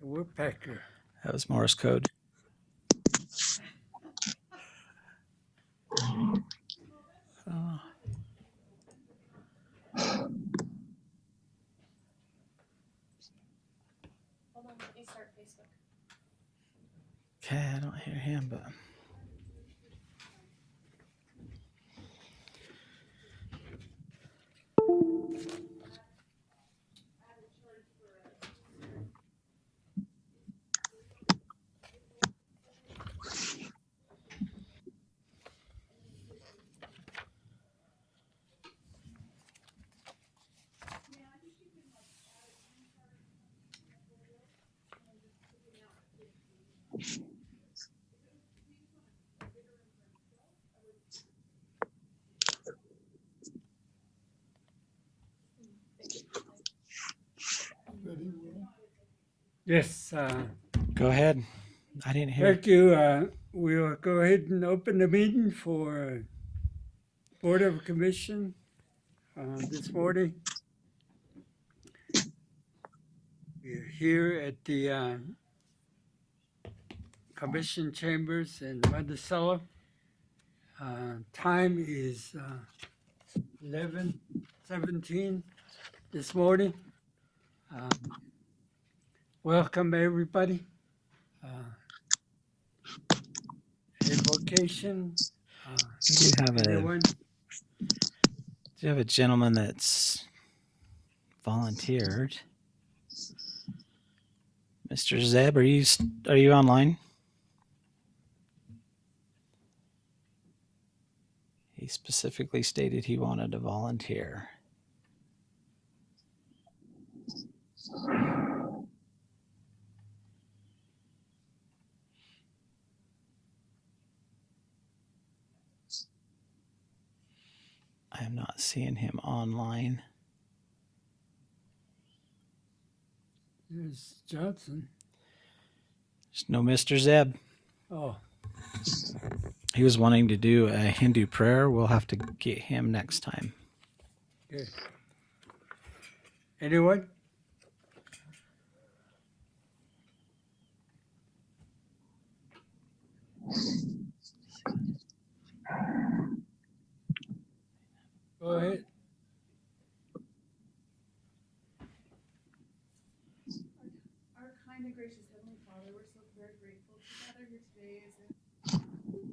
Woodpecker. That was Morse code. Oh. Hold on, let me start Facebook. Okay, I don't hear him, but. Yes. Go ahead. I didn't hear. Thank you. We'll go ahead and open the meeting for Board of Commission this morning. We're here at the Commission Chambers in Monticello. Time is 11:17 this morning. Welcome everybody. Invocation. We Anyone? do have a gentleman that's volunteered. Mr. Zeb, are you online? He specifically stated he wanted to volunteer. I am not seeing him online. There's Johnson. There's no Mr. Zeb. Oh. He was wanting to do a Hindu prayer. We'll have to get him next time. Okay. Anyone? Go ahead. Our kind and gracious Heavenly Father, we're so very grateful to gather here today as a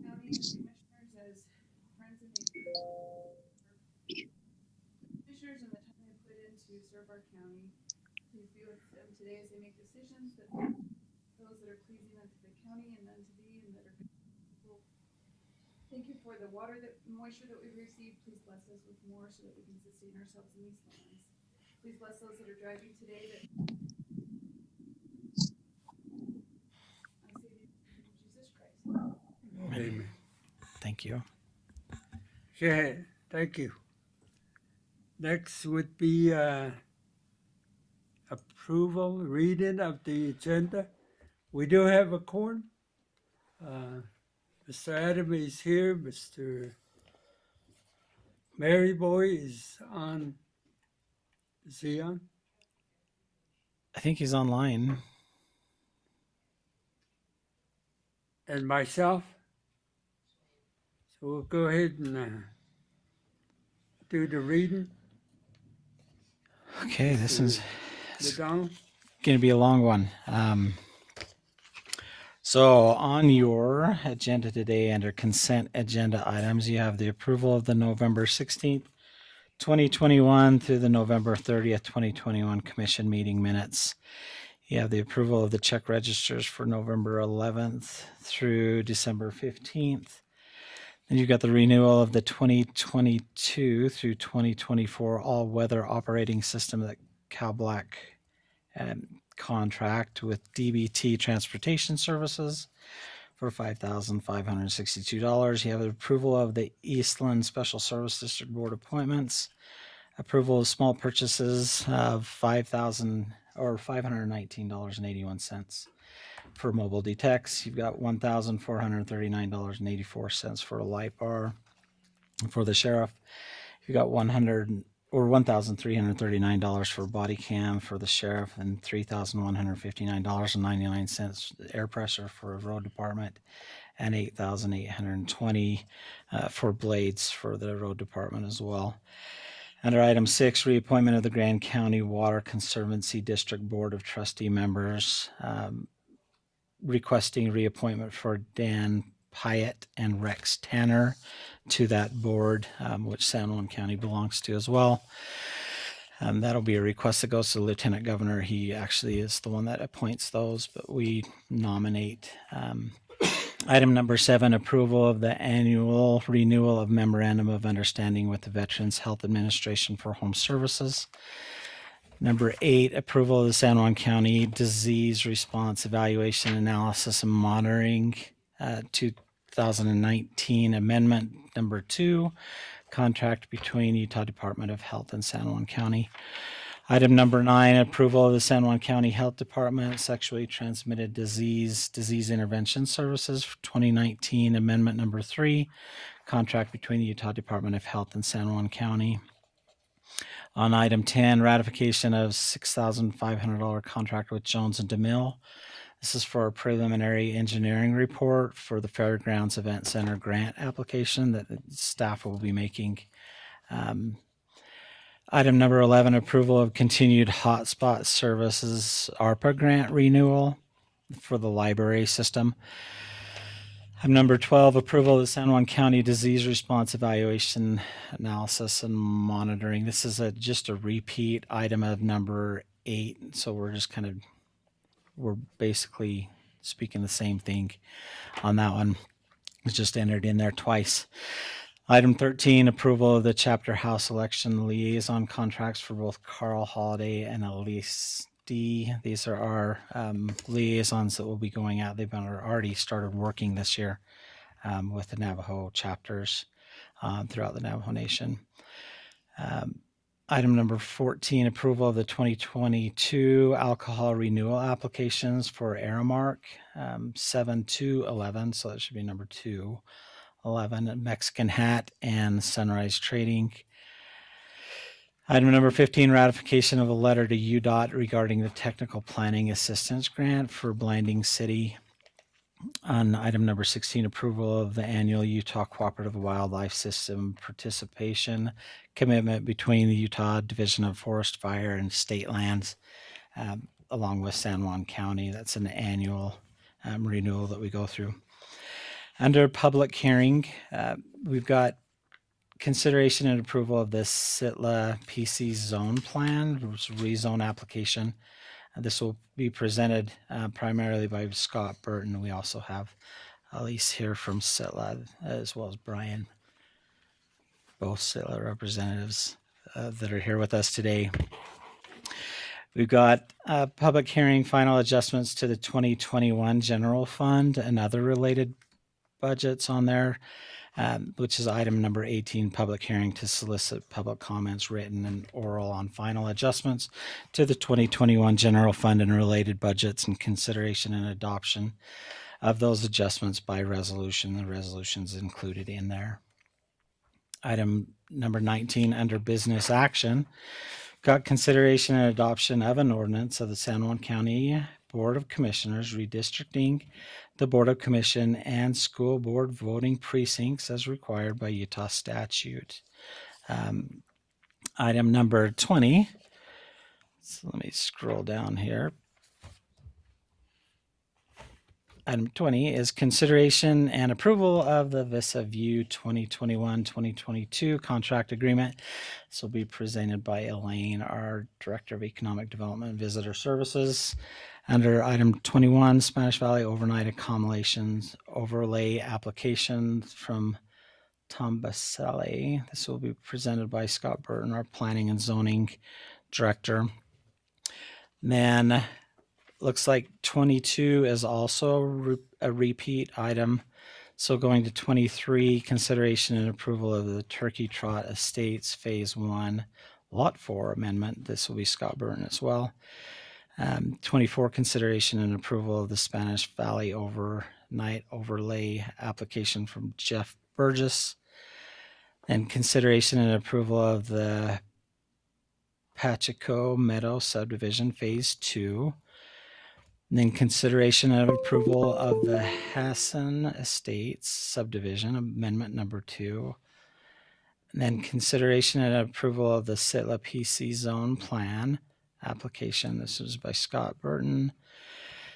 county commissioners, as friends and neighbors. Commissioners and the time they put in to serve our county. Please be with them today as they make decisions that those that are pleasing unto the county and unto thee and that are good. Thank you for the water, that moisture that we've received. Please bless us with more so that we can sustain ourselves in these lands. Please bless those that are driving today. That I say in Jesus Christ. Amen. Thank you. Okay, thank you. Next would be approval, reading of the agenda. We do have a quorum. Mr. Adam is here. Mr. Maryboy is on. Is he on? I think he's online. And myself. So we'll go ahead and do the reading. Okay, this is McDonald. going to be a long one. So on your agenda today, under consent agenda items, you have the approval of the November 16th, 2021 through the November 30th, 2021 commission meeting minutes. You have the approval of the check registers for November 11th through December 15th. Then you've got the renewal of the 2022 through 2024 all-weather operating system that Cal Black contract with DBT Transportation Services for $5,562. You have the approval of the Eastland Special Service District Board appointments, approval of small purchases of $519.81 for mobile detects. You've got $1,439.84 for a light bar. For the sheriff, you've got or $1,339 for body cam for the sheriff, and $3,159.99 air pressure for road department, and $8,820 for blades for the road department as well. Under item 6, reappointment of the Grand County Water Conservancy District Board of Trustee members, requesting reappointment for Dan Pyatt and Rex Tanner to that board, which San Juan County belongs to as well. That'll be a request that goes to the Lieutenant Governor. He actually is the one that appoints those, but we nominate. Item number 7, approval of the annual renewal of memorandum of understanding with the Veterans Health Administration for Home Services. Number 8, approval of the San Juan County Disease Response Evaluation Analysis and Monitoring 2019 Amendment number 2, contract between Utah Department of Health and San Juan County. Item number 9, approval of the San Juan County Health Department Sexually Transmitted Disease Intervention Services for 2019 Amendment number 3, contract between the Utah Department of Health and San Juan County. On item 10, ratification of $6,500 contract with Jones and DeMille. This is for a preliminary engineering report for the Fairgrounds Event Center grant application that the staff will be making. Item number 11, approval of continued hotspot services ARPA grant renewal for the library system. Item number 12, approval of the San Juan County Disease Response Evaluation Analysis and Monitoring. This is just a repeat item of number 8, so we're basically speaking the same thing on that one. It's just entered in there twice. Item 13, approval of the chapter house election liaison contracts for both Carl Holiday and Elise D. These are our liaisons that will be going out. They've already started working this year with the Navajo chapters throughout the Navajo Nation. Item number 14, approval of the 2022 alcohol renewal applications for Aramark 7-11, so that should be number 2. 11, Mexican Hat and Sunrise Trading. Item number 15, ratification of a letter to UDOT regarding the technical planning assistance grant for Blinding City. On item number 16, approval of the annual Utah Cooperative Wildlife System participation commitment between the Utah Division of Forest Fire and State Lands, along with San Juan County. That's an annual renewal that we go through. Under public hearing, we've got consideration and approval of the Sitla PC zone plan, rezone application. This will be presented primarily by Scott Burton. We also have Elise here from Sitla, as well as Brian, both Sitla representatives that are here with us today. We've got public hearing final adjustments to the 2021 general fund and other related budgets on there, which is item number 18, public hearing to solicit public comments written and oral on final adjustments to the 2021 general fund and related budgets, and consideration and adoption of those adjustments by resolution. The resolution's included in there. Item number 19, under business action, got consideration and adoption of an ordinance of the San Juan County Board of Commissioners redistricting the Board of Commission and school board voting precincts as required by Utah statute. Item number 20. So let me scroll down here. Item 20 is consideration and approval of the Vista View 2021-2022 contract agreement. This will be presented by Elaine, our Director of Economic Development and Visitor Services. Under item 21, Spanish Valley Overnight Accommodations Overlay Application from Tom Basile. This will be presented by Scott Burton, our Planning and Zoning Director. Then looks like 22 is also a repeat item. So going to 23, consideration and approval of the Turkey Trot Estates Phase 1 Lot 4 Amendment. This will be Scott Burton as well. 24, consideration and approval of the Spanish Valley Overnight Overlay application from Jeff Burgess. And consideration and approval of the Pacheco Meadow subdivision phase 2. And then consideration of approval of the Hassan Estates subdivision amendment number 2. And then consideration and approval of the Sitla PC zone plan application. This was by Scott Burton.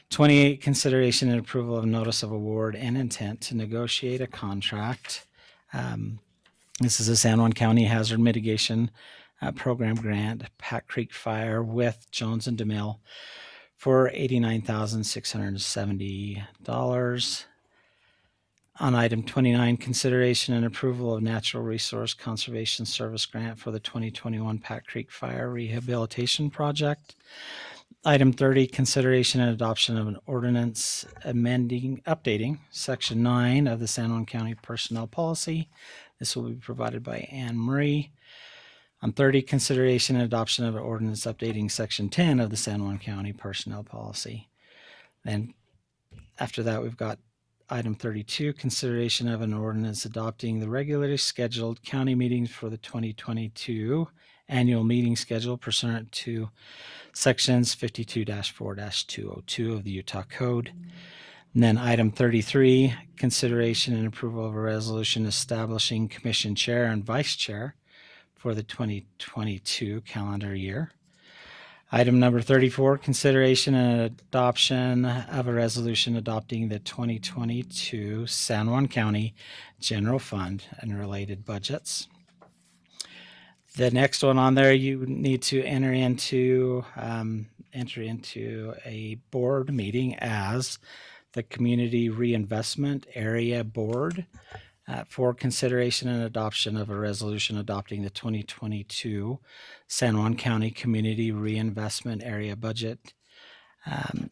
28, consideration and approval of notice of award and intent to negotiate a contract. This is a San Juan County Hazard Mitigation Program grant, Pack Creek Fire with Jones and DeMille for $89,670. On item 29, consideration and approval of Natural Resource Conservation Service grant for the 2021 Pack Creek Fire Rehabilitation Project. Item 30, consideration and adoption of an ordinance updating Section 9 of the San Juan County Personnel Policy. This will be provided by Anne Murray. On 30, consideration and adoption of an ordinance updating Section 10 of the San Juan County Personnel Policy. Then after that, we've got item 32, consideration of an ordinance adopting the regularly scheduled county meetings for the 2022 annual meeting schedule pursuant to sections 52-4-202 of the Utah Code. And then item 33, consideration and approval of a resolution establishing commission chair and vice chair for the 2022 calendar year. Item number 34, consideration and adoption of a resolution adopting the 2022 San Juan County General Fund and related budgets. The next one on there, you need to enter into a board meeting as the Community Reinvestment Area Board for consideration and adoption of a resolution adopting the 2022 San Juan County Community Reinvestment Area Budget.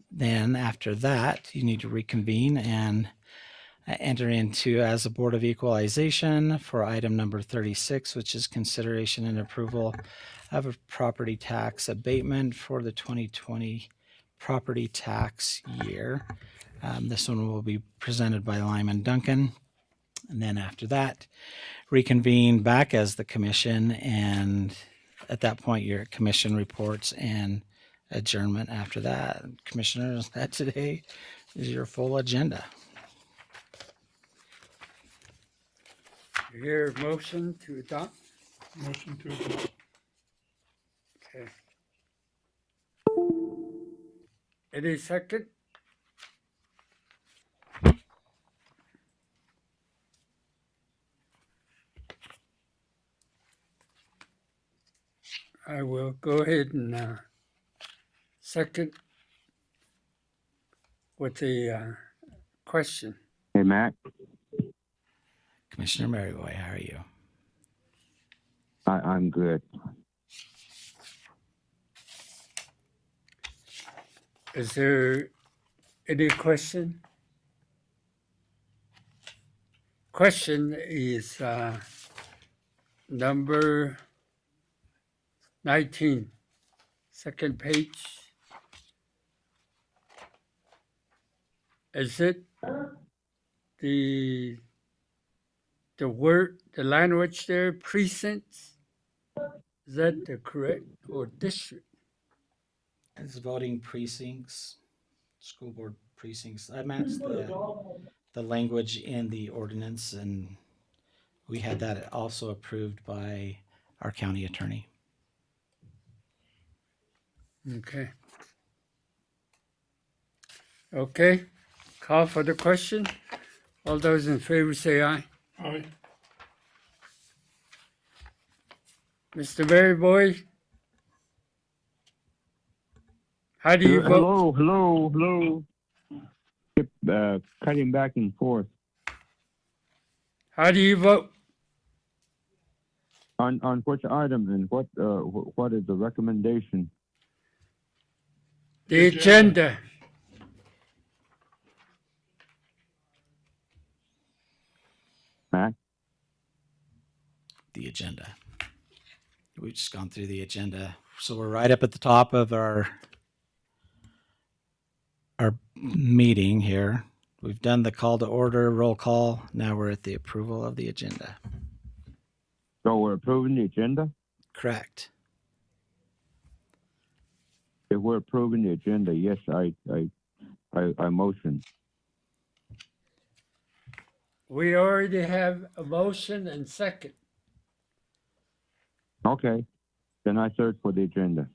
Then after that, you need to reconvene and enter into as a Board of Equalization for item number 36, which is consideration and approval of a property tax abatement for the 2020 property tax year. This one will be presented by Lyman Duncan. And then after that, reconvene back as the commission, and at that point, your commission reports and adjournment after that. Commissioners, that today is your full agenda. You hear a motion to adopt? Motion to adopt. Okay. Any second? I will go ahead and second with the question. Hey, Mac. Commissioner Maryboy, how are you? I'm good. Is there any question? Question is number 19, second page. Is it the word, the language there, precincts? Is that the correct, or district? It's voting precincts, school board precincts. I matched the language in the ordinance, and we had that also approved by our county attorney. Okay. Okay, call for the question. All those in favor say aye. Aye. Mr. Maryboy? How do you vote? Hello. Keep cutting back and forth. How do you vote? On which item and what is the recommendation? The agenda. Mac? The agenda. We've just gone through the agenda. So we're right up at the top of our meeting here. We've done the call to order, roll call. Now we're at the approval of the agenda. So we're approving the agenda? Correct. if we're approving the agenda, yes, I motion. We already have a motion and second. Okay, then I search for the agenda.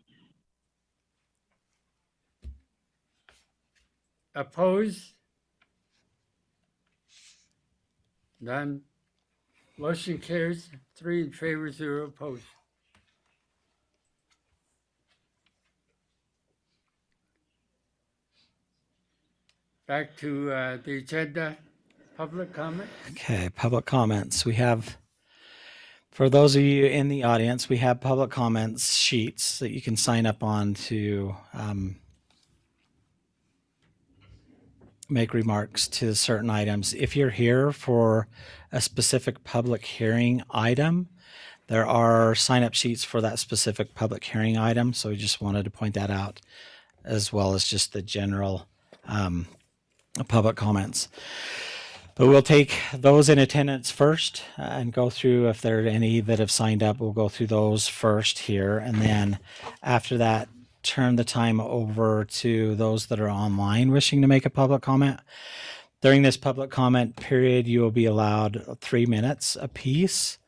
Opposed? None. Motion carries 3 in favor, 0 opposed. Back to the agenda, public comment. Okay, public comments. We have, for those of you in the audience, we have public comments sheets that you can sign up on to make remarks to certain items. If you're here for a specific public hearing item, there are sign-up sheets for that specific public hearing item. So we just wanted to point that out, as well as just the general public comments. But we'll take those in attendance first and go through, if there are any that have signed up, we'll go through those first here. And then after that, turn the time over to those that are online wishing to make a public comment. During this public comment period, you will be allowed 3 minutes apiece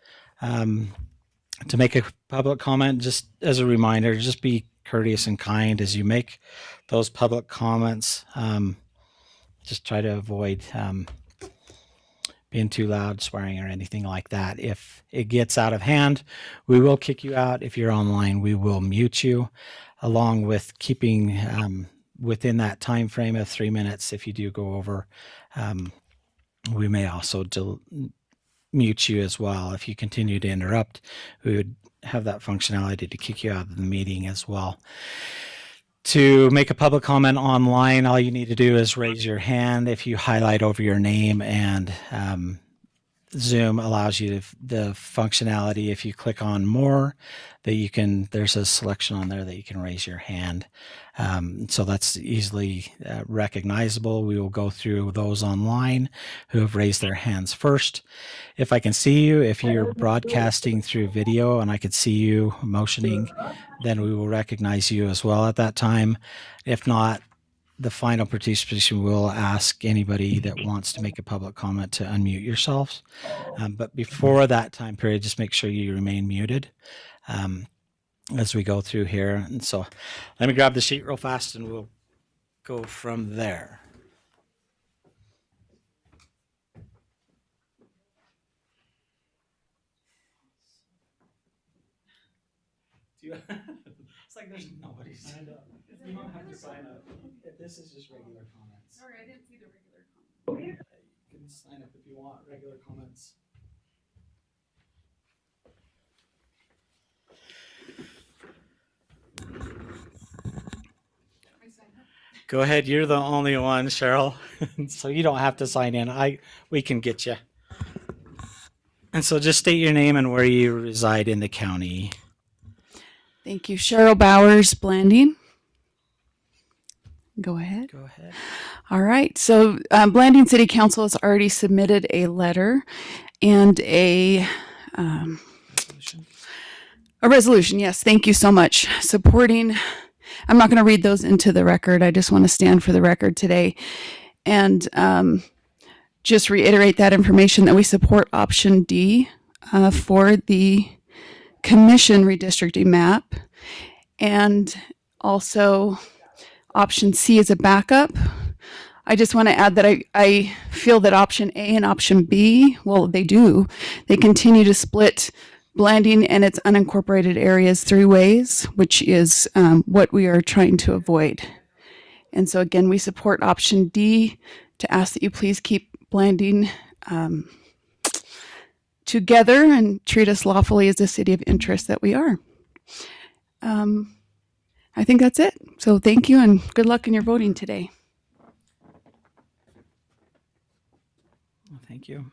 to make a public comment. Just as a reminder, just be courteous and kind as you make those public comments. Just try to avoid being too loud, swearing, or anything like that. If it gets out of hand, we will kick you out. If you're online, we will mute you, along with keeping within that time frame of 3 minutes. If you do go over, we may also mute you as well. If you continue to interrupt, we would have that functionality to kick you out of the meeting as well. To make a public comment online, all you need to do is raise your hand. If you highlight over your name, and Zoom allows you the functionality, if you click on more, that you can, there's a selection on there that you can raise your hand. So that's easily recognizable. We will go through those online who have raised their hands first. If I can see you, if you're broadcasting through video and I could see you motioning, then we will recognize you as well at that time. If not, the final participation will ask anybody that wants to make a public comment to unmute yourselves. But before that time period, just make sure you remain muted as we go through here. And so let me grab the sheet real fast and we'll go from there. It's like there's nobody signed up. You don't have to sign up. This is just regular comments. Sorry, I didn't see the regular comment. You can sign up if you want regular comments. I signed up. Go ahead. You're the only one, Cheryl. So you don't have to sign in. We can get you. And so just state your name and where you reside in the county. Thank you. Cheryl Bowers, Blanding. Go ahead. Go ahead. All right. So Blanding City Council has already submitted a letter and a resolution. Yes. Thank you so much. Supporting. I'm not going to read those into the record. I just want to stand for the record today and just reiterate that information that we support option D for the commission redistricting map, and also option C is a backup. I just want to add that I feel that option A and option B, well, they continue to split Blanding and its unincorporated areas 3 ways, which is what we are trying to avoid. And so again, we support option D to ask that you please keep Blanding together and treat us lawfully as a city of interest that we are. I think that's it. So thank you and good luck in your voting today. Well, thank you.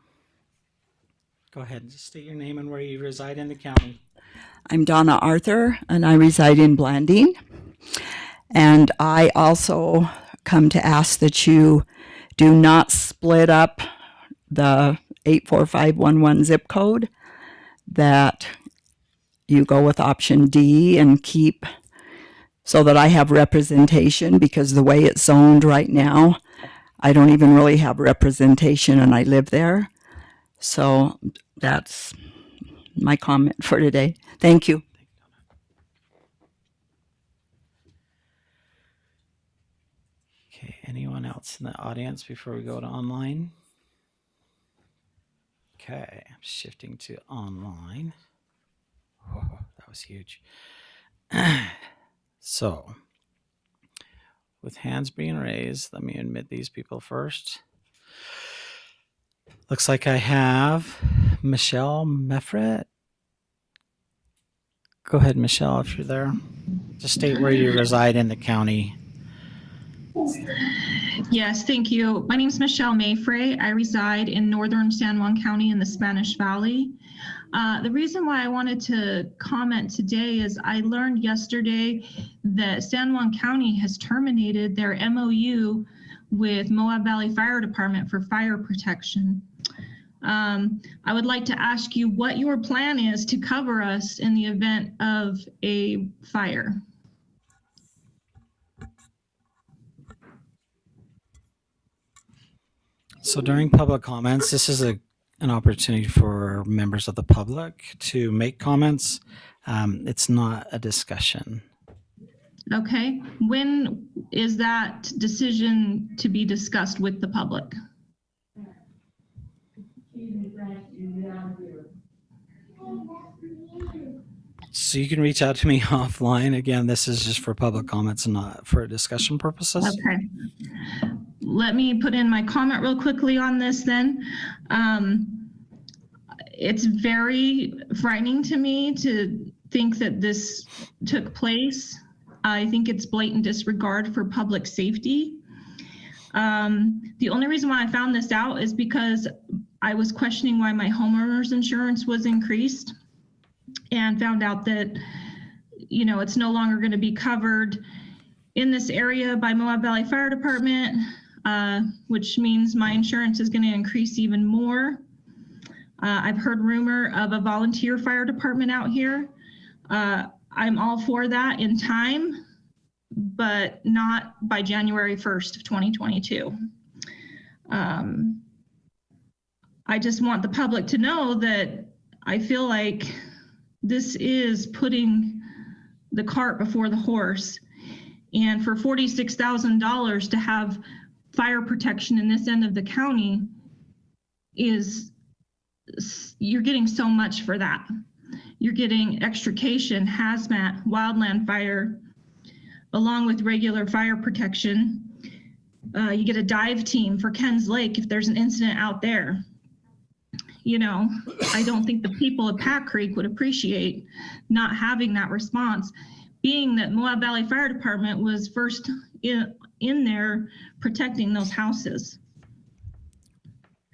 Go ahead and just state your name and where you reside in the county. I'm Donna Arthur, and I reside in Blanding. And I also come to ask that you do not split up the 84511 zip code, that you go with option D and keep so that I have representation, because the way it's zoned right now, I don't even really have representation and I live there. So that's my comment for today. Thank you. Okay, anyone else in the audience before we go to online? Okay, I'm shifting to online. Oh, that was huge. So, with hands being raised, let me admit these people first. Looks like I have Michelle Meffret. Go ahead, Michelle, if you're there. Just state where you reside in the county. Yes, thank you. My name is Michelle Mayfrey. I reside in northern San Juan County in the Spanish Valley. The reason why I wanted to comment today is I learned yesterday that San Juan County has terminated their MOU with Moab Valley Fire Department for fire protection. I would like to ask you what your plan is to cover us in the event of a fire. So during public comments, this is an opportunity for members of the public to make comments. It's not a discussion. Okay, when is that decision to be discussed with the public? So you can reach out to me offline. Again, this is just for public comments and not for discussion purposes. Okay. Let me put in my comment real quickly on this then. It's very frightening to me to think that this took place. I think it's blatant disregard for public safety. The only reason why I found this out is because I was questioning why my homeowner's insurance was increased and found out that, you know, it's no longer going to be covered in this area by Moab Valley Fire Department, which means my insurance is going to increase even more. I've heard rumor of a volunteer fire department out here. I'm all for that in time, but not by January 1st of 2022. I just want the public to know that I feel like this is putting the cart before the horse. And for $46,000 to have fire protection in this end of the county is, you're getting so much for that. You're getting extrication, hazmat, wildland fire, along with regular fire protection. You get a dive team for Ken's Lake if there's an incident out there. You know, I don't think the people of Pack Creek would appreciate not having that response, being that Moab Valley Fire Department was first in there protecting those houses.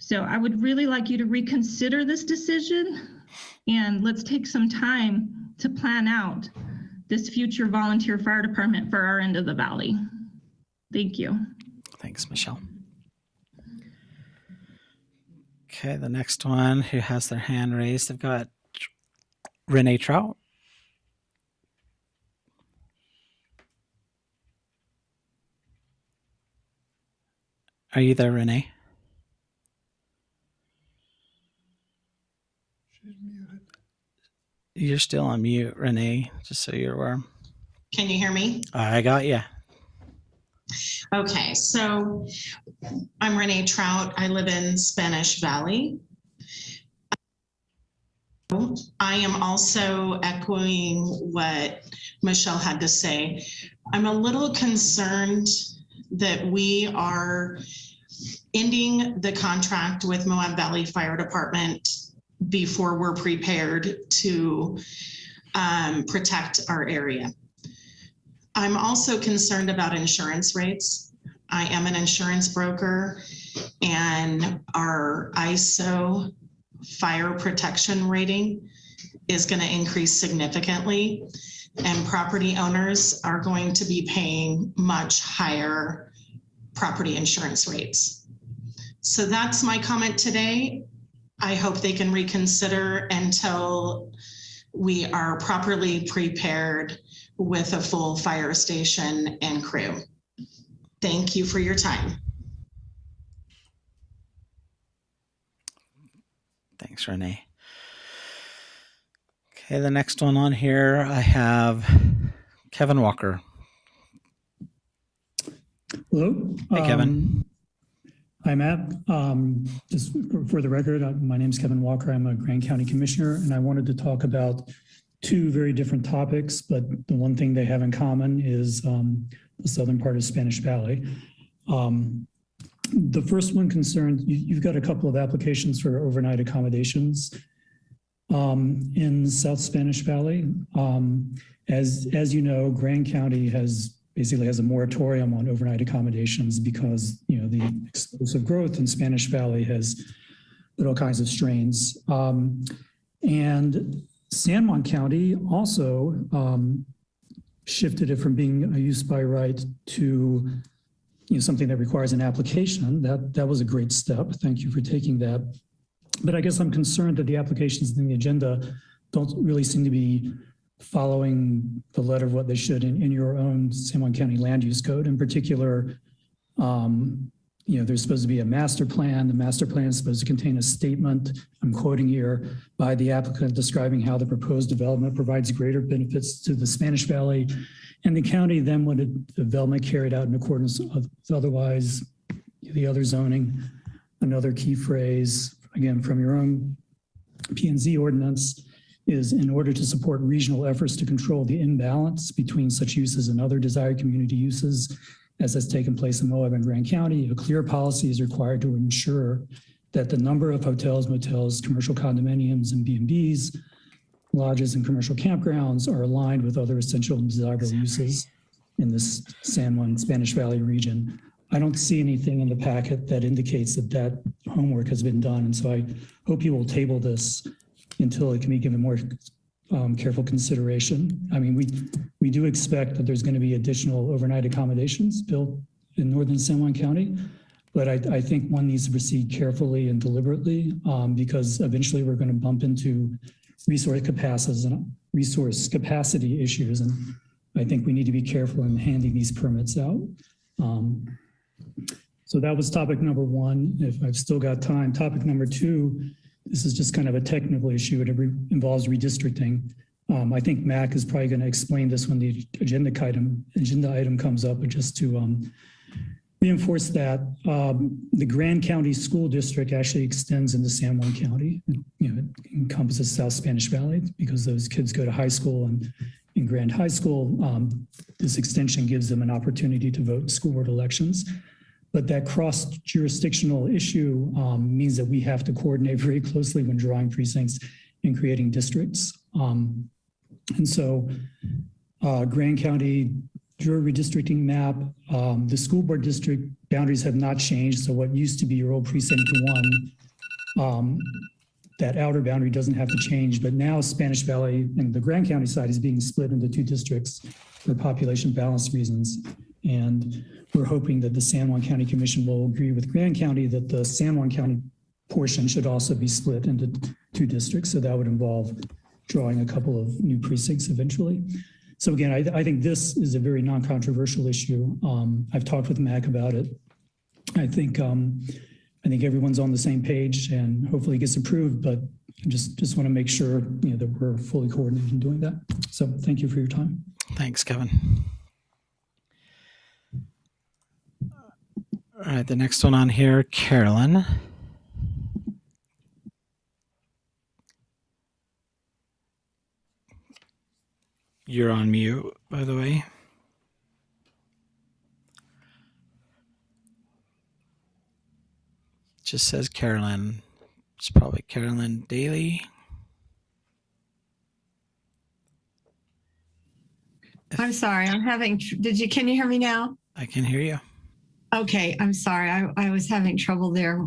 So I would really like you to reconsider this decision, and let's take some time to plan out this future volunteer fire department for our end of the valley. Thank you. Thanks, Michelle. Okay, the next one who has their hand raised, I've got Renee Trout. Are you there, Renee? She's muted. You're still on mute, Renee, just so you're aware. Can you hear me? I got you. Okay, so I'm Renee Trout. I live in Spanish Valley. I am also echoing what Michelle had to say. I'm a little concerned that we are ending the contract with Moab Valley Fire Department before we're prepared to protect our area. I'm also concerned about insurance rates. I am an insurance broker, and our ISO fire protection rating is going to increase significantly, and property owners are going to be paying much higher property insurance rates. So that's my comment today. I hope they can reconsider until we are properly prepared with a full fire station and crew. Thank you for your time. Thanks, Renee. Okay, the next one on here, I have Kevin Walker. Hello. Hey, Kevin. Hi, Matt. Just for the record, my name is Kevin Walker. I'm a Grand County Commissioner, and I wanted to talk about two very different topics, but the one thing they have in common is the southern part of Spanish Valley. The first one concerned, you've got a couple of applications for overnight accommodations in South Spanish Valley. As you know, Grand County basically has a moratorium on overnight accommodations because, you know, the explosive growth in Spanish Valley has put all kinds of strains. And San Juan County also shifted it from being a use by right to, you know, something that requires an application. That was a great step. Thank you for taking that. But I guess I'm concerned that the applications in the agenda don't really seem to be following the letter of what they should in your own San Juan County land use code. In particular, you know, there's supposed to be a master plan. The master plan is supposed to contain a statement, I'm quoting here, by the applicant describing how the proposed development provides greater benefits to the Spanish Valley and the county then wanted the development carried out in accordance with otherwise the other zoning. Another key phrase, again, from your own P&Z ordinance, is in order to support regional efforts to control the imbalance between such uses and other desired community uses, as has taken place in Moab and Grand County, a clear policy is required to ensure that the number of hotels, motels, commercial condominiums, and B&Bs, lodges, and commercial campgrounds are aligned with other essential and desirable uses in this San Juan Spanish Valley region. I don't see anything in the packet that indicates that homework has been done, and so I hope you will table this until it can be given more careful consideration. I mean, we do expect that there's going to be additional overnight accommodations built in northern San Juan County, but I think one needs to proceed carefully and deliberately because eventually we're going to bump into resource capacity issues, and I think we need to be careful in handing these permits out. So that was topic number one. If I've still got time, topic number two, this is just kind of a technical issue. It involves redistricting. I think Mac is probably going to explain this when the agenda item comes up, but just to reinforce that the Grand County School District actually extends into San Juan County. You know, it encompasses South Spanish Valley because those kids go to high school, and in Grand High School, this extension gives them an opportunity to vote in school board elections. But that cross-jurisdictional issue means that we have to coordinate very closely when drawing precincts and creating districts. And so Grand County drew a redistricting map. The school board district boundaries have not changed. So what used to be your old precinct 1, that outer boundary doesn't have to change. But now Spanish Valley and the Grand County side is being split into two districts for population balance reasons. And we're hoping that the San Juan County Commission will agree with Grand County that the San Juan County portion should also be split into two districts. So that would involve drawing a couple of new precincts eventually. So again, I think this is a very non-controversial issue. I've talked with Mac about it. I think everyone's on the same page and hopefully it gets approved, but I just want to make sure, you know, that we're fully coordinated in doing that. So thank you for your time. Thanks, Kevin. All right, the next one on here, Carolyn. You're on mute, by the way. Just says Carolyn. It's probably Carolyn Daly. I'm sorry, can you hear me now? I can hear you. Okay, I'm sorry. I was having trouble there.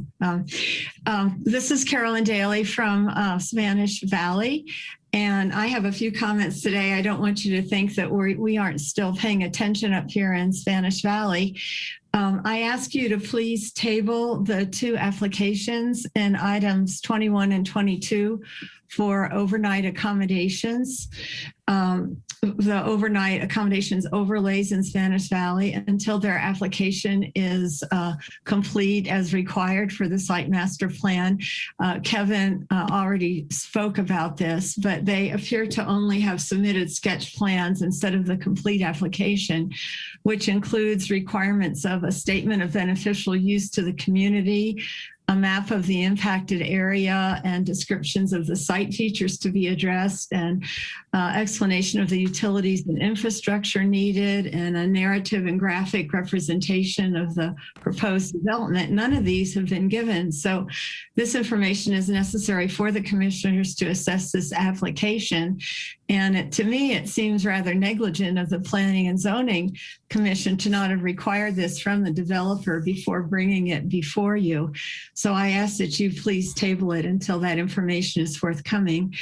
This is Carolyn Daly from Spanish Valley, and I have a few comments today. I don't want you to think that we aren't still paying attention up here in Spanish Valley. I ask you to please table the two applications in items 21 and 22 for overnight accommodations. the overnight accommodations overlays in Spanish Valley until their application is complete as required for the site master plan. Kevin already spoke about this, but they appear to only have submitted sketch plans instead of the complete application, which includes requirements of a statement of beneficial use to the community, a map of the impacted area, and descriptions of the site features to be addressed, and explanation of the utilities and infrastructure needed, and a narrative and graphic representation of the proposed development. None of these have been given. So this information is necessary for the commissioners to assess this application. And to me, it seems rather negligent of the Planning and Zoning Commission to not have required this from the developer before bringing it before you. So I ask that you please table it until that information is forthcoming.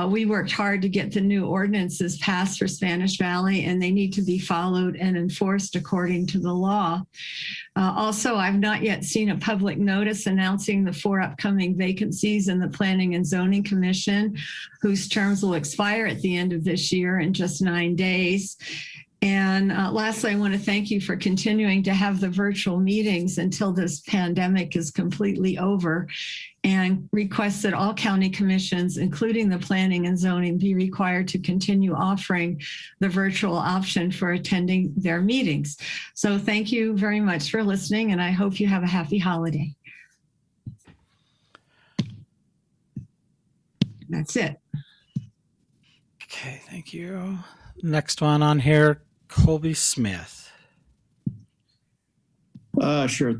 We worked hard to get the new ordinances passed for Spanish Valley, and they need to be followed and enforced according to the law. Also, I've not yet seen a public notice announcing the 4 upcoming vacancies in the Planning and Zoning Commission, whose terms will expire at the end of this year in just 9 days. And lastly, I want to thank you for continuing to have the virtual meetings until this pandemic is completely over, and request that all county commissions, including the Planning and Zoning, be required to continue offering the virtual option for attending their meetings. So thank you very much for listening, and I hope you have a happy holiday. That's it. Okay, thank you. Next one on here, Colby Smith. Sure.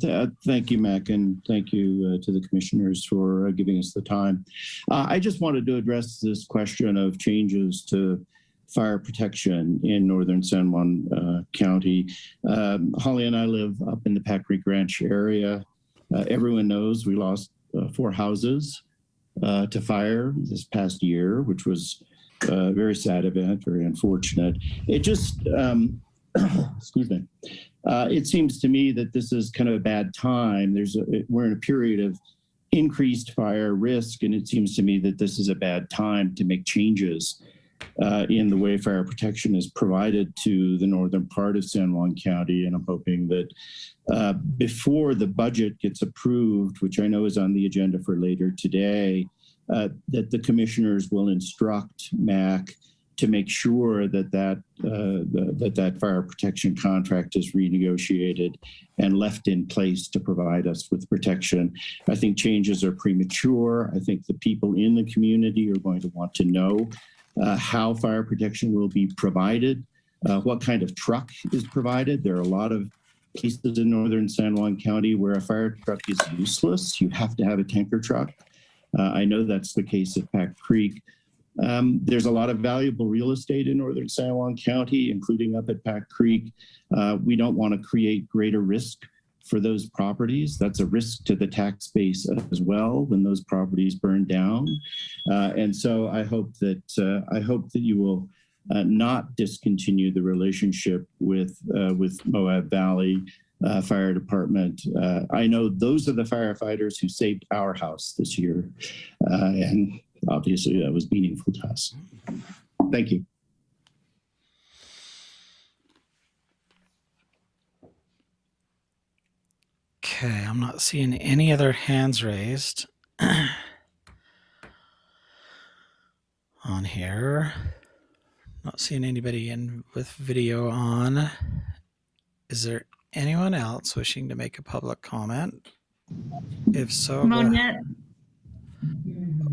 Thank you, Mac, and thank you to the commissioners for giving us the time. I just wanted to address this question of changes to fire protection in northern San Juan County. Holly and I live up in the Pack Creek Ranch area. Everyone knows we lost 4 houses to fire this past year, which was a very sad event, very unfortunate. It just, excuse me. It seems to me that this is kind of a bad time. We're in a period of increased fire risk, and it seems to me that this is a bad time to make changes in the way fire protection is provided to the northern part of San Juan County. And I'm hoping that before the budget gets approved, which I know is on the agenda for later today, that the commissioners will instruct MAC to make sure that that fire protection contract is renegotiated and left in place to provide us with protection. I think changes are premature. I think the people in the community are going to want to know how fire protection will be provided, what kind of truck is provided. There are a lot of places in northern San Juan County where a fire truck is useless. You have to have a tanker truck. I know that's the case at Pack Creek. There's a lot of valuable real estate in northern San Juan County, including up at Pack Creek. We don't want to create greater risk for those properties. That's a risk to the tax base as well when those properties burn down. And so I hope that you will not discontinue the relationship with Moab Valley Fire Department. I know those are the firefighters who saved our house this year, and obviously that was meaningful to us. Thank you. Okay, I'm not seeing any other hands raised on here. Not seeing anybody in with video on. Is there anyone else wishing to make a public comment? If so, Monette.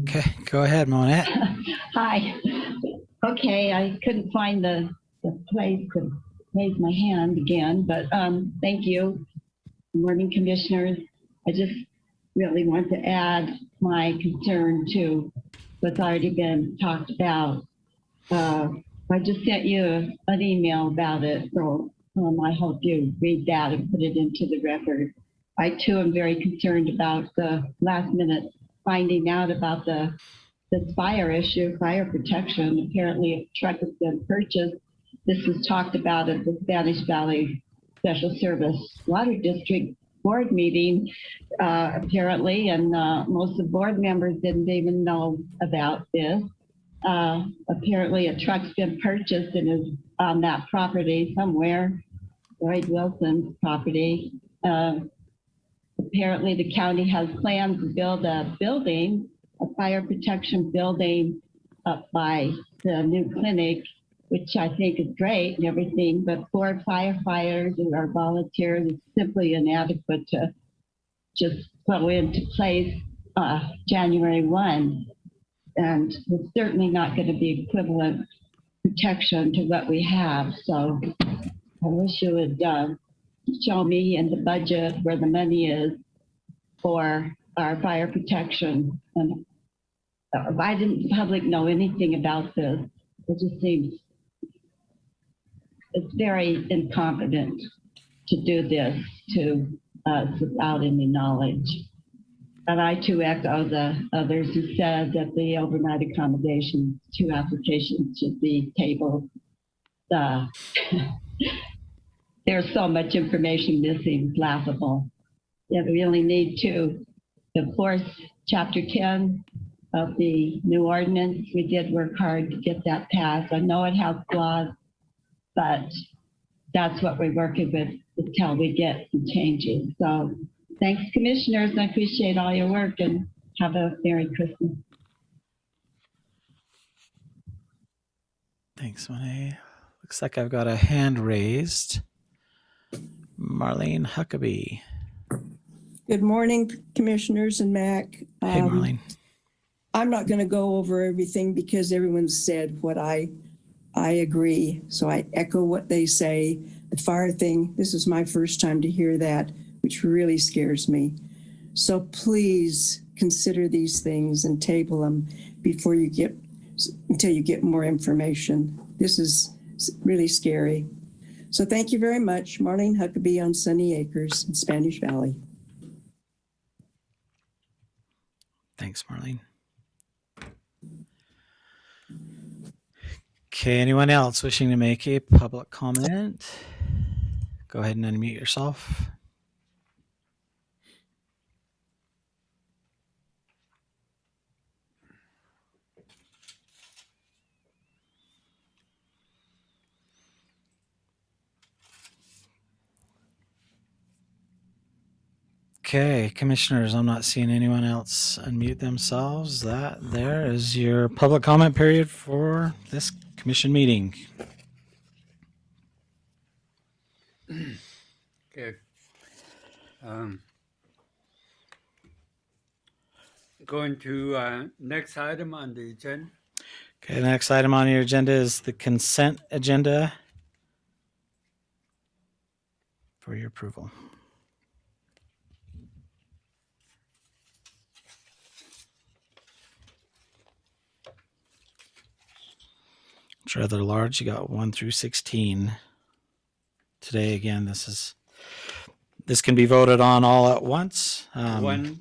Okay, go ahead, Monette. Hi. Okay, I couldn't find the place to raise my hand again, but thank you. Good morning, commissioners. I just really want to add my concern to what's already been talked about. I just sent you an email about it, so I hope you read that and put it into the record. I too am very concerned about the last minute finding out about the fire issue, fire protection. Apparently a truck has been purchased. This was talked about at the Spanish Valley Special Service Water District board meeting, apparently, and most of the board members didn't even know about this. Apparently a truck's been purchased and is on that property somewhere, Lloyd Wilson's property. Apparently the county has plans to build a building, a fire protection building up by the new clinic, which I think is great and everything, but 4 firefighters who are volunteers is simply inadequate to just go into place January 1. And it's certainly not going to be equivalent protection to what we have. So I wish you would show me in the budget where the money is for our fire protection. And why didn't the public know anything about this? It just seems it's very incompetent to do this to us without any knowledge. And I too echo the others who said that the overnight accommodation 2 applications should be tabled. There's so much information missing, it's laughable. Yeah, we only need to enforce Chapter 10 of the new ordinance. We did work hard to get that passed. I know it has flaws, but that's what we're working with until we get some changes. So thanks, commissioners. I appreciate all your work and have a Merry Christmas. Thanks, Monet. Looks like I've got a hand raised. Marlene Huckabee. Good morning, commissioners and Mac. Hey, Marlene. I'm not going to go over everything because everyone's said what I agree. So I echo what they say. The fire thing, this is my first time to hear that, which really scares me. So please consider these things and table them before you get, until you get more information. This is really scary. So thank you very much. Marlene Huckabee on Sunny Acres in Spanish Valley. Thanks, Marlene. Okay, anyone else wishing to make a public comment? Go ahead and unmute yourself. Okay, commissioners, I'm not seeing anyone else unmute themselves. That there is your public comment period for this commission meeting. Okay. Going to next item on the agenda. Okay, the next item on your agenda is the consent agenda for your approval. It's rather large. You got 1 through 16. Today, again, this can be voted on all at once. 1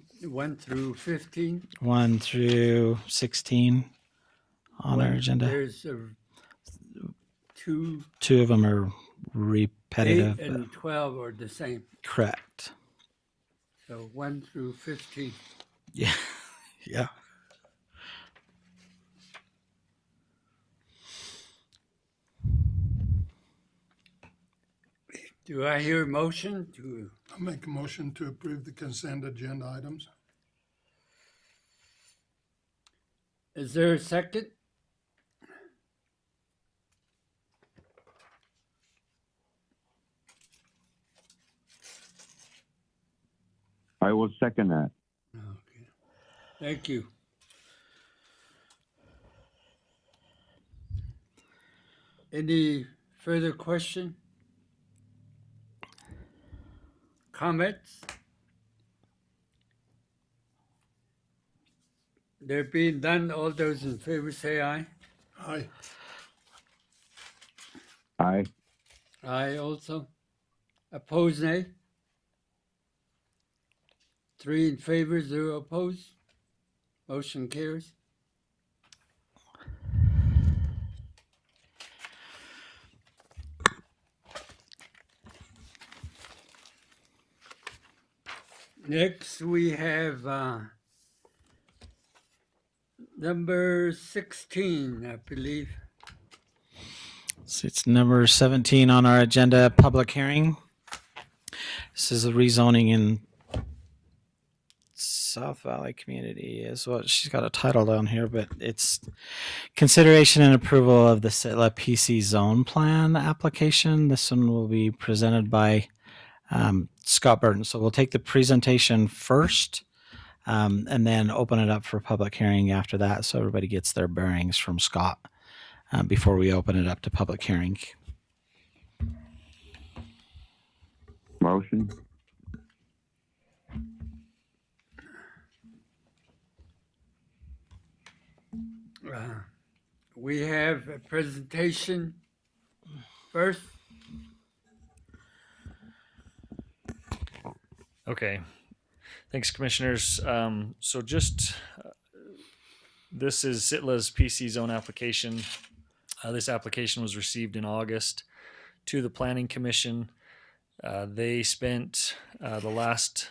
through 15. 1 through 16 on our agenda. There's two. 2 of them are repetitive. 8 and 12 are the same. Correct. So 1 through 15. Yeah. Yeah. Do I hear a motion to? I'll make a motion to approve the consent agenda items. Is there a second? I will second that. Okay. Thank you. Any further question? Comments? There being done, all those in favor say aye. Aye. Aye. Aye also. Opposed, nay? 3 in favor, 0 opposed. Motion carries. Next, we have number 16, I believe. So it's number 17 on our agenda, public hearing. This is a rezoning in South Valley Community is what she's got a title down here, but it's consideration and approval of the Sitla PC zone plan application. This one will be presented by Scott Burton. So we'll take the presentation first and then open it up for public hearing after that. So everybody gets their bearings from Scott before we open it up to public hearing. Motion. We have a presentation first. Okay. Thanks, commissioners. So just this is Sitla's PC zone application. This application was received in August to the Planning Commission. They spent the last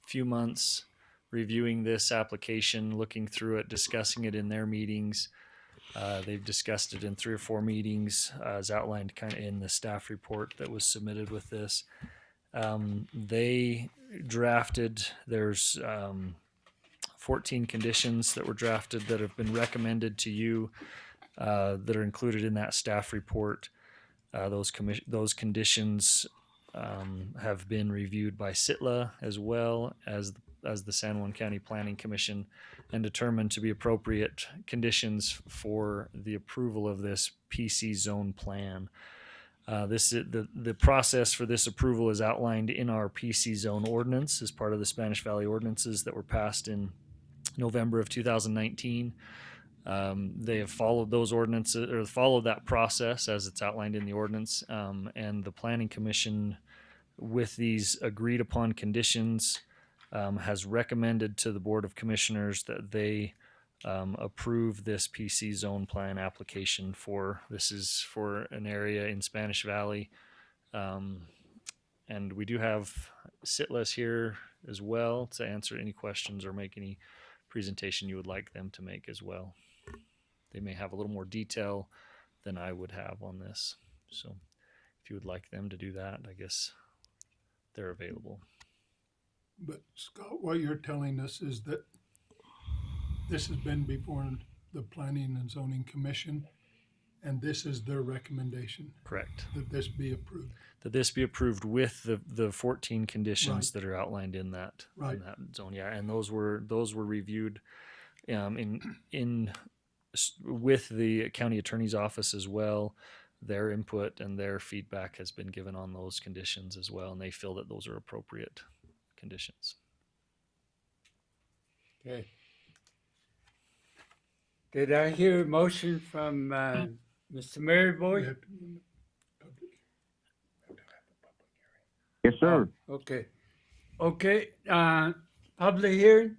few months reviewing this application, looking through it, discussing it in their meetings. They've discussed it in 3 or 4 meetings, as outlined kind of in the staff report that was submitted with this. They drafted, there's 14 conditions that were drafted that have been recommended to you that are included in that staff report. Those conditions have been reviewed by Sitla as well as the San Juan County Planning Commission and determined to be appropriate conditions for the approval of this PC zone plan. The process for this approval is outlined in our PC zone ordinance as part of the Spanish Valley ordinances that were passed in November of 2019. They have followed those ordinances or followed that process as it's outlined in the ordinance, and the Planning Commission, with these agreed upon conditions, has recommended to the Board of Commissioners that they approve this PC zone plan application this is for an area in Spanish Valley. And we do have Sitla's here as well to answer any questions or make any presentation you would like them to make as well. They may have a little more detail than I would have on this. So if you would like them to do that, I guess they're available. But Scott, what you're telling us is that this has been before the Planning and Zoning Commission, and this is their recommendation. Correct. That this be approved. That this be approved with the 14 conditions that are outlined in that zone. Yeah, and those were reviewed with the county attorney's office as well. Their input and their feedback has been given on those conditions as well, and they feel that those are appropriate conditions. Okay. Did I hear a motion from Mr. Maryboy? Yes, sir. Okay. Okay. Public hearing?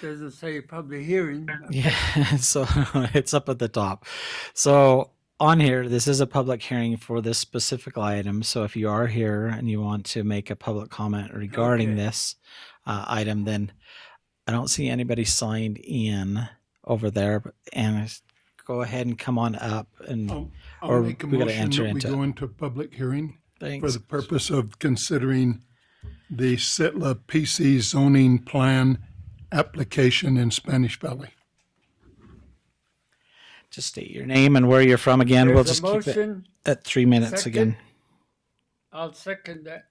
Doesn't say public hearing. Yeah, so it's up at the top. So on here, this is a public hearing for this specific item. So if you are here and you want to make a public comment regarding this item, then I don't see anybody signed in over there. And go ahead and come on up, and I'll make a motion that we go into public hearing for the purpose of considering the Sitla PC zoning plan application in Spanish Valley. Just state your name and where you're from again. There's we'll just keep it motion. at 3 minutes Second. again. I'll second that.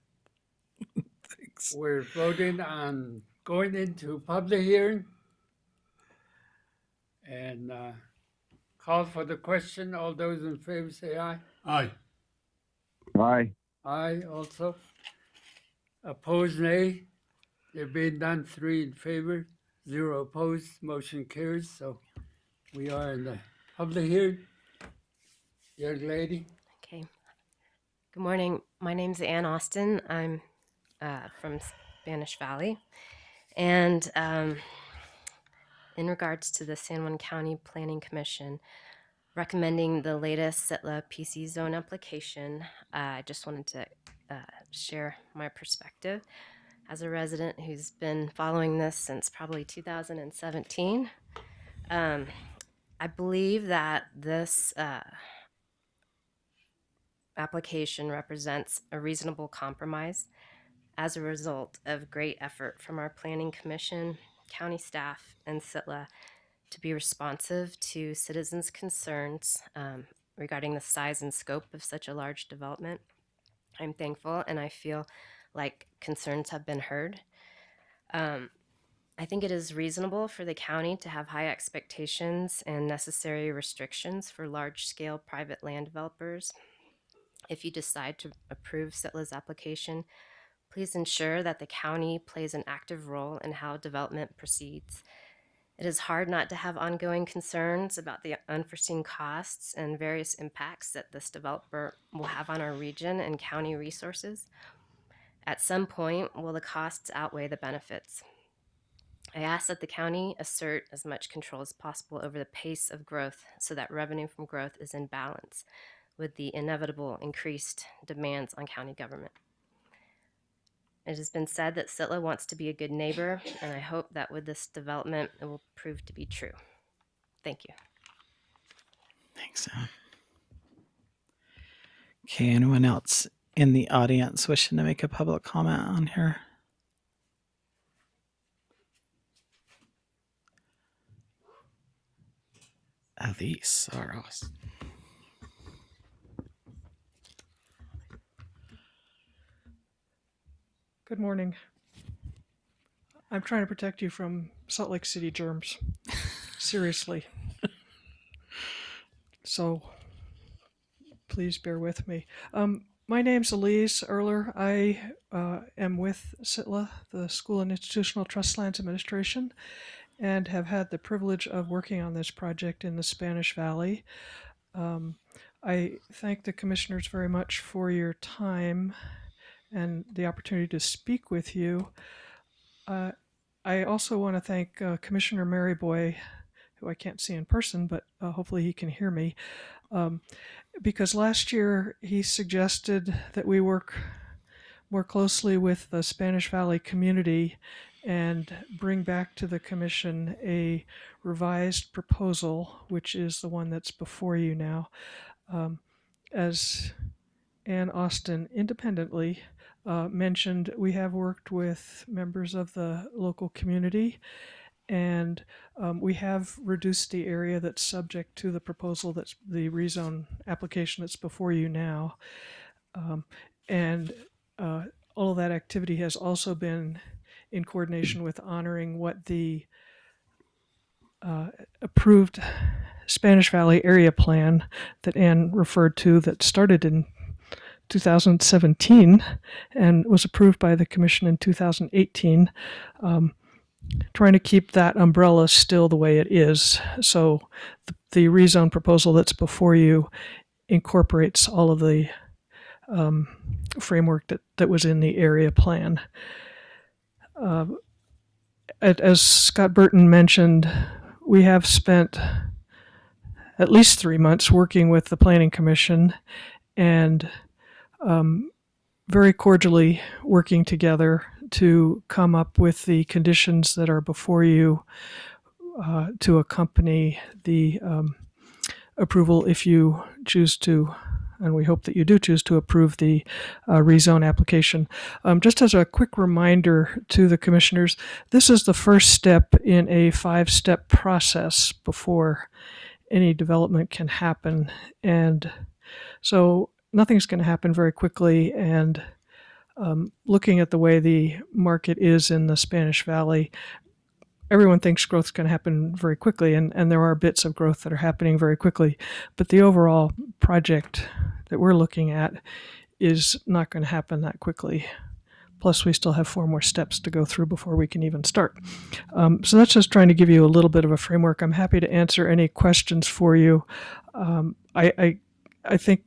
Thanks. We're voting on going into public hearing and call for the question. All those in favor say aye. Aye. Aye. Aye also. Opposed, nay. There being none, 3 in favor, 0 opposed. Motion carries. So we are in the public hearing. Young lady. Okay. Good morning. My name's Ann Austin. I'm from Spanish Valley. And in regards to the San Juan County Planning Commission recommending the latest Sitla PC zone application, I just wanted to share my perspective. as a resident who's been following this since probably 2017. I believe that this application represents a reasonable compromise as a result of great effort from our Planning Commission, county staff, and SITLA to be responsive to citizens' concerns regarding the size and scope of such a large development. I'm thankful and I feel like concerns have been heard. I think it is reasonable for the county to have high expectations and necessary restrictions for large-scale private land developers. If you decide to approve SITLA's application, please ensure that the county plays an active role in how development proceeds. It is hard not to have ongoing concerns about the unforeseen costs and various impacts that this developer will have on our region and county resources. At some point, will the costs outweigh the benefits? I ask that the county assert as much control as possible over the pace of growth so that revenue from growth is in balance with the inevitable increased demands on county government. It has been said that SITLA wants to be a good neighbor, and I hope that with this development, it will prove to be true. Thank you. Thanks, Ann. Okay, anyone else in the audience wishing to make a public comment on here? Elise Saros. Good morning. I'm trying to protect you from Salt Lake City germs. Seriously. So please bear with me. My name's Elise Erler. I am with SITLA, the School and Institutional Trust Lands Administration, and have had the privilege of working on this project in the Spanish Valley. I thank the commissioners very much for your time and the opportunity to speak with you. I also want to thank Commissioner Maryboy, who I can't see in person, but hopefully he can hear me, because last year he suggested that we work more closely with the Spanish Valley community and bring back to the commission a revised proposal, which is the one that's before you now. As Ann Austin independently mentioned, we have worked with members of the local community, and we have reduced the area that's subject to the proposal, that's the rezone application that's before you now. And all of that activity has also been in coordination with honoring what the approved Spanish Valley area plan that Ann referred to, that started in 2017 and was approved by the commission in 2018, trying to keep that umbrella still the way it is. So the rezone proposal that's before you incorporates all of the framework that was in the area plan. As Scott Burton mentioned, we have spent at least 3 months working with the Planning Commission and very cordially working together to come up with the conditions that are before you to accompany the approval if you choose to, and we hope that you do choose to approve the rezone application. Just as a quick reminder to the commissioners, this is the first step in a 5-step process before any development can happen. And so nothing's going to happen very quickly. And looking at the way the market is in the Spanish Valley, everyone thinks growth is going to happen very quickly, and there are bits of growth that are happening very quickly. But the overall project that we're looking at is not going to happen that quickly. Plus, we still have 4 more steps to go through before we can even start. So that's just trying to give you a little bit of a framework. I'm happy to answer any questions for you. I think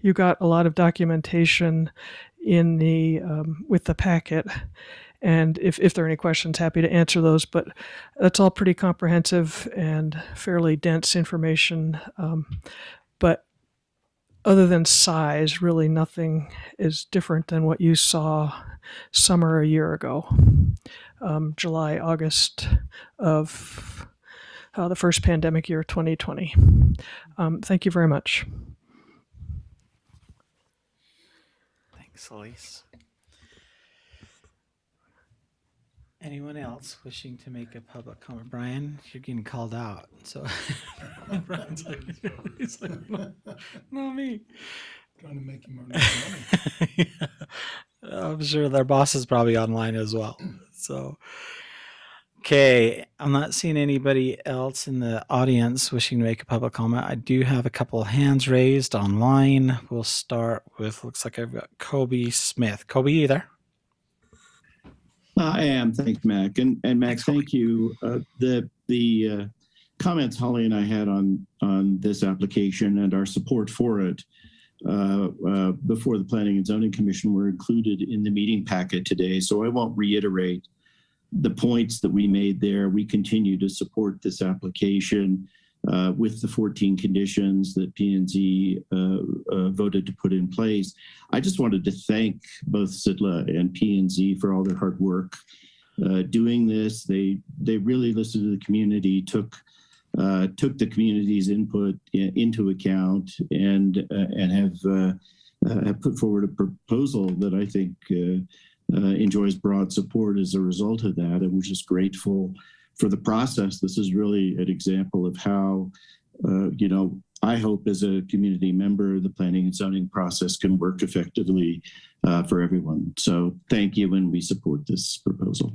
you got a lot of documentation in the with the packet, and if there are any questions, happy to answer those. But that's all pretty comprehensive and fairly dense information. But other than size, really nothing is different than what you saw summer a year ago, July, August of the first pandemic year, 2020. Thank you very much. Thanks, Elise. Anyone else wishing to make a public comment? Brian, you're getting called out. So Brian's like, he's like, no, not me. Trying to make him earn money. Yeah. I'm sure their boss is probably online as well. So, okay, I'm not seeing anybody else in the audience wishing to make a public comment. I do have a couple of hands raised online. We'll start with, looks like I've got Kobe Smith. Kobe, you there? I am. Thanks, Mac. And Mac, thank you. The comments Holly and I had on this application and our support for it before the Planning and Zoning Commission were included in the meeting packet today. So I won't reiterate the points that we made there. We continue to support this application with the 14 conditions that P&Z voted to put in place. I just wanted to thank both SITLA and P&Z for all their hard work doing this. They really listened to the community, took the community's input into account, and have put forward a proposal that I think enjoys broad support as a result of that. And we're just grateful for the process. This is really an example of how, I hope as a community member, the planning and zoning process can work effectively for everyone. So thank you, and we support this proposal.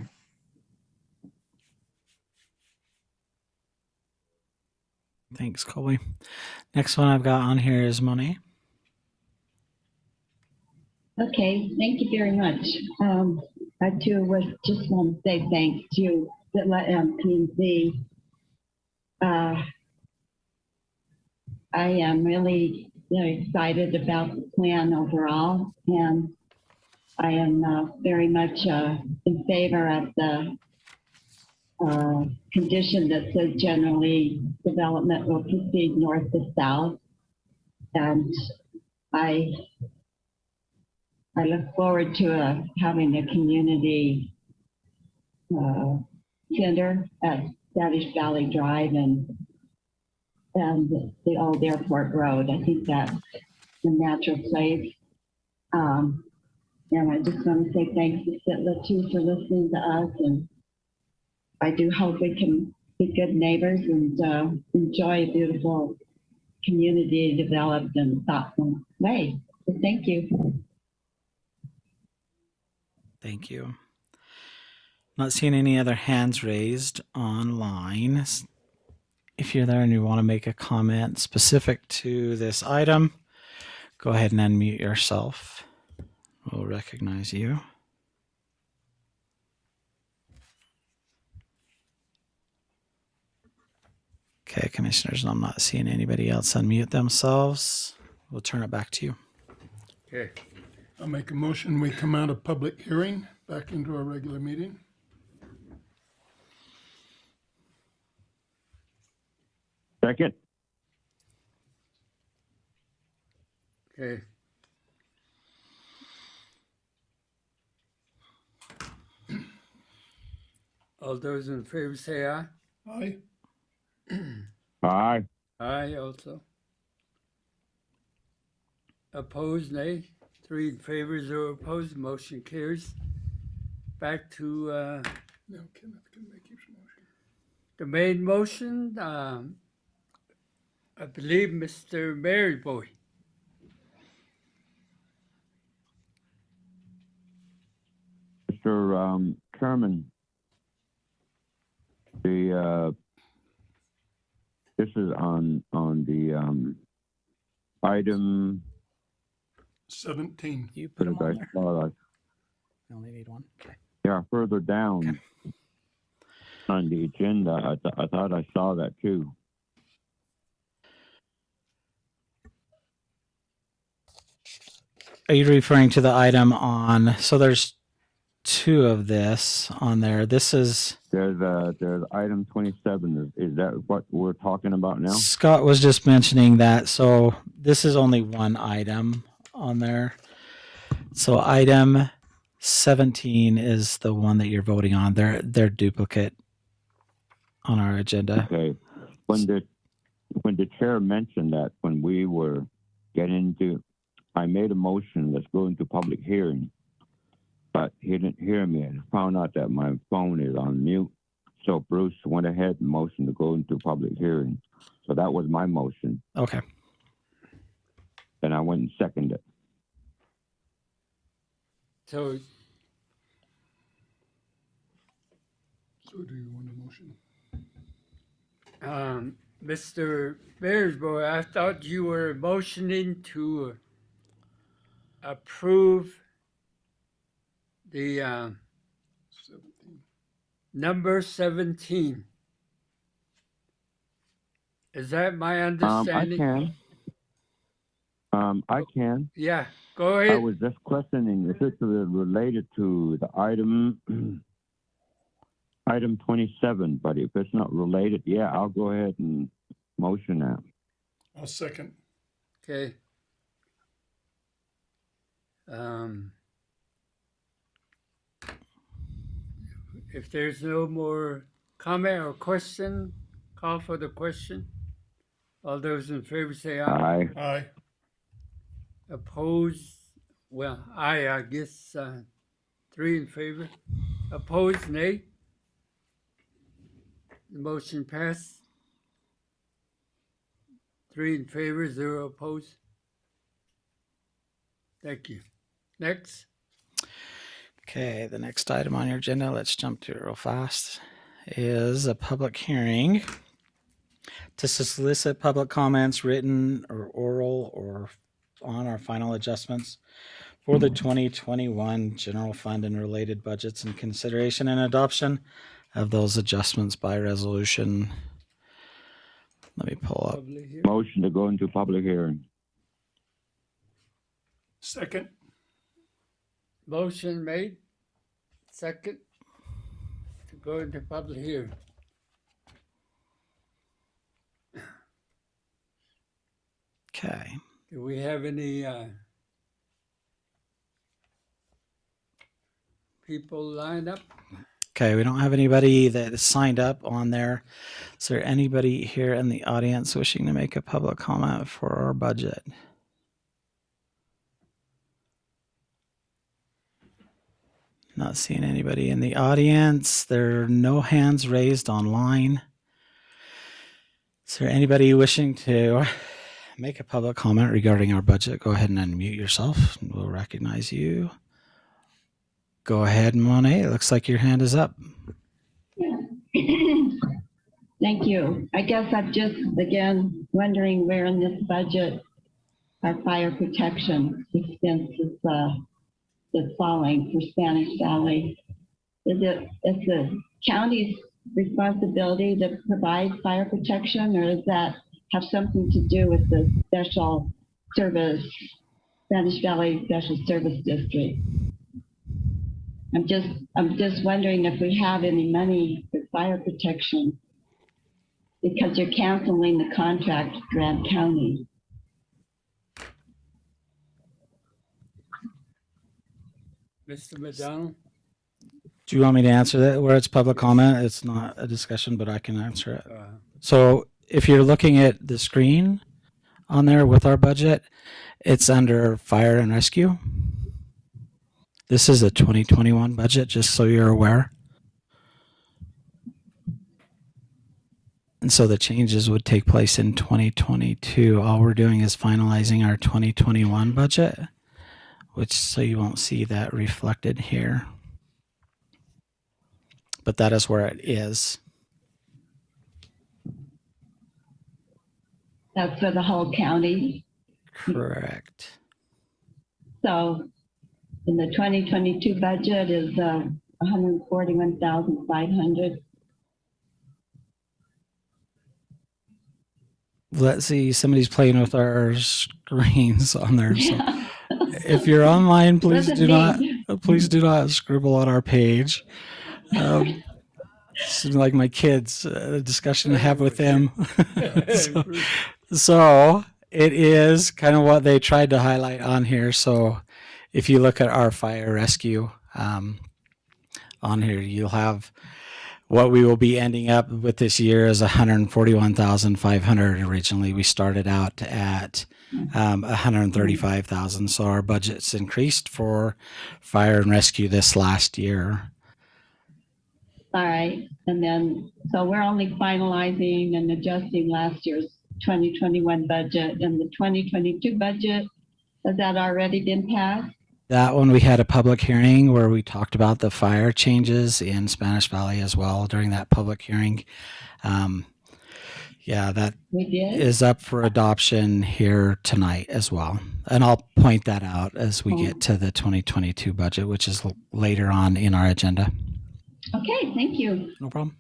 Thanks, Colby. Next one I've got on here is Monet. Okay, thank you very much. I too just want to say thanks to P&Z. I am really excited about the plan overall, and I am very much in favor of the condition that says generally development will proceed north to south. And I look forward to having a community center at Spanish Valley Drive and the old airport road. I think that's a natural place. And I just want to say thanks to SITLA too for listening to us. And I do hope we can be good neighbors and enjoy a beautiful community developed in a thoughtful way. So thank you. Thank you. Not seeing any other hands raised online. If you're there and you want to make a comment specific to this item, go ahead and unmute yourself. We'll recognize you. Okay, commissioners, I'm not seeing anybody else unmute themselves. We'll turn it back to you. Okay. I'll make a motion. We come out of public hearing back into our regular meeting. Second. Okay. All those in favor say aye. Aye. Aye. Aye also. Opposed, nay. 3 in favor, 0 opposed. Motion carries. Back to Now Kenneth can make his motion. the main motion. I believe Mr. Maryboy. Mr. Chairman, this is on the item 17. You put them on there. We only need one. Okay. Yeah, further down on the agenda. I thought I saw that too. Are you referring to the item on, so there's two of this on there. This is There's item 27. Is that what we're talking about now? Scott was just mentioning that. So this is only one item on there. So item 17 is the one that you're voting on. They're duplicate on our agenda. Okay. When the chair mentioned that, when we were getting into, I made a motion, let's go into public hearing, but he didn't hear me. I found out that my phone is on mute. So Bruce went ahead and motioned to go into public hearing. So that was my motion. Okay. Then I went and seconded it. So do you want a motion? Mr. Bearsboy, I thought you were motioning to approve the 17. number 17. Is that my understanding? I can. Yeah, go ahead. I was just questioning if it's related to the item 27, but if it's not related, yeah, I'll go ahead and motion that. I'll second. Okay. If there's no more comment or question, call for the question. All those in favor say aye. Aye. Aye. Opposed? Well, aye, I guess 3 in favor. Opposed, nay? The motion passed. 3 in favor, 0 opposed. Thank you. Next. Okay, the next item on your agenda, let's jump to it real fast, is a public hearing to solicit public comments, written or oral, or on our final adjustments for the 2021 general fund and related budgets, and consideration and adoption of those adjustments by resolution. Let me pull up. Motion to go into public hearing. Second. Motion made. Second. To go into public hearing. Okay. Do we have any people lined up? Okay, we don't have anybody that is signed up on there. Is there anybody here in the audience wishing to make a public comment for our budget? Not seeing anybody in the audience. There are no hands raised online. Is there anybody wishing to make a public comment regarding our budget? Go ahead and unmute yourself and we'll recognize you. Go ahead, Monet. It looks like your hand is up. Thank you. I guess I'm just, again, wondering where in this budget our fire protection expenses is falling for Spanish Valley. Is it the county's responsibility to provide fire protection, or does that have something to do with the special service, Spanish Valley Special Service District? I'm just wondering if we have any money for fire protection, because you're canceling the contract with Grant County. Mr. McDonald? Do you want me to answer that where it's public comment? It's not a discussion, but I can answer it. So if you're looking at the screen on there with our budget, it's under fire and rescue. This is a 2021 budget, just so you're aware. And so the changes would take place in 2022. All we're doing is finalizing our 2021 budget, which so you won't see that reflected here. But that is where it is. That's for the whole county? Correct. So in the 2022 budget is 141,500. Let's see, somebody's playing with our screens on there. So if you're online, please do not please do not scribble on our page. It's like my kids, a discussion I have with them. so it is kind of what they tried to highlight on here. So if you look at our fire rescue on here, you'll have what we will be ending up with this year is 141,500. Originally, we started out at 135,000. So our budget's increased for fire and rescue this last year. All right. And then, so we're only finalizing and adjusting last year's 2021 budget, and the 2022 budget, has that already been passed? That one, we had a public hearing where we talked about the fire changes in Spanish Valley as well during that public hearing. Yeah, that is up for adoption here tonight as well. And I'll point that out as we get to the 2022 budget, which is later on in our agenda. Okay, thank you. No problem.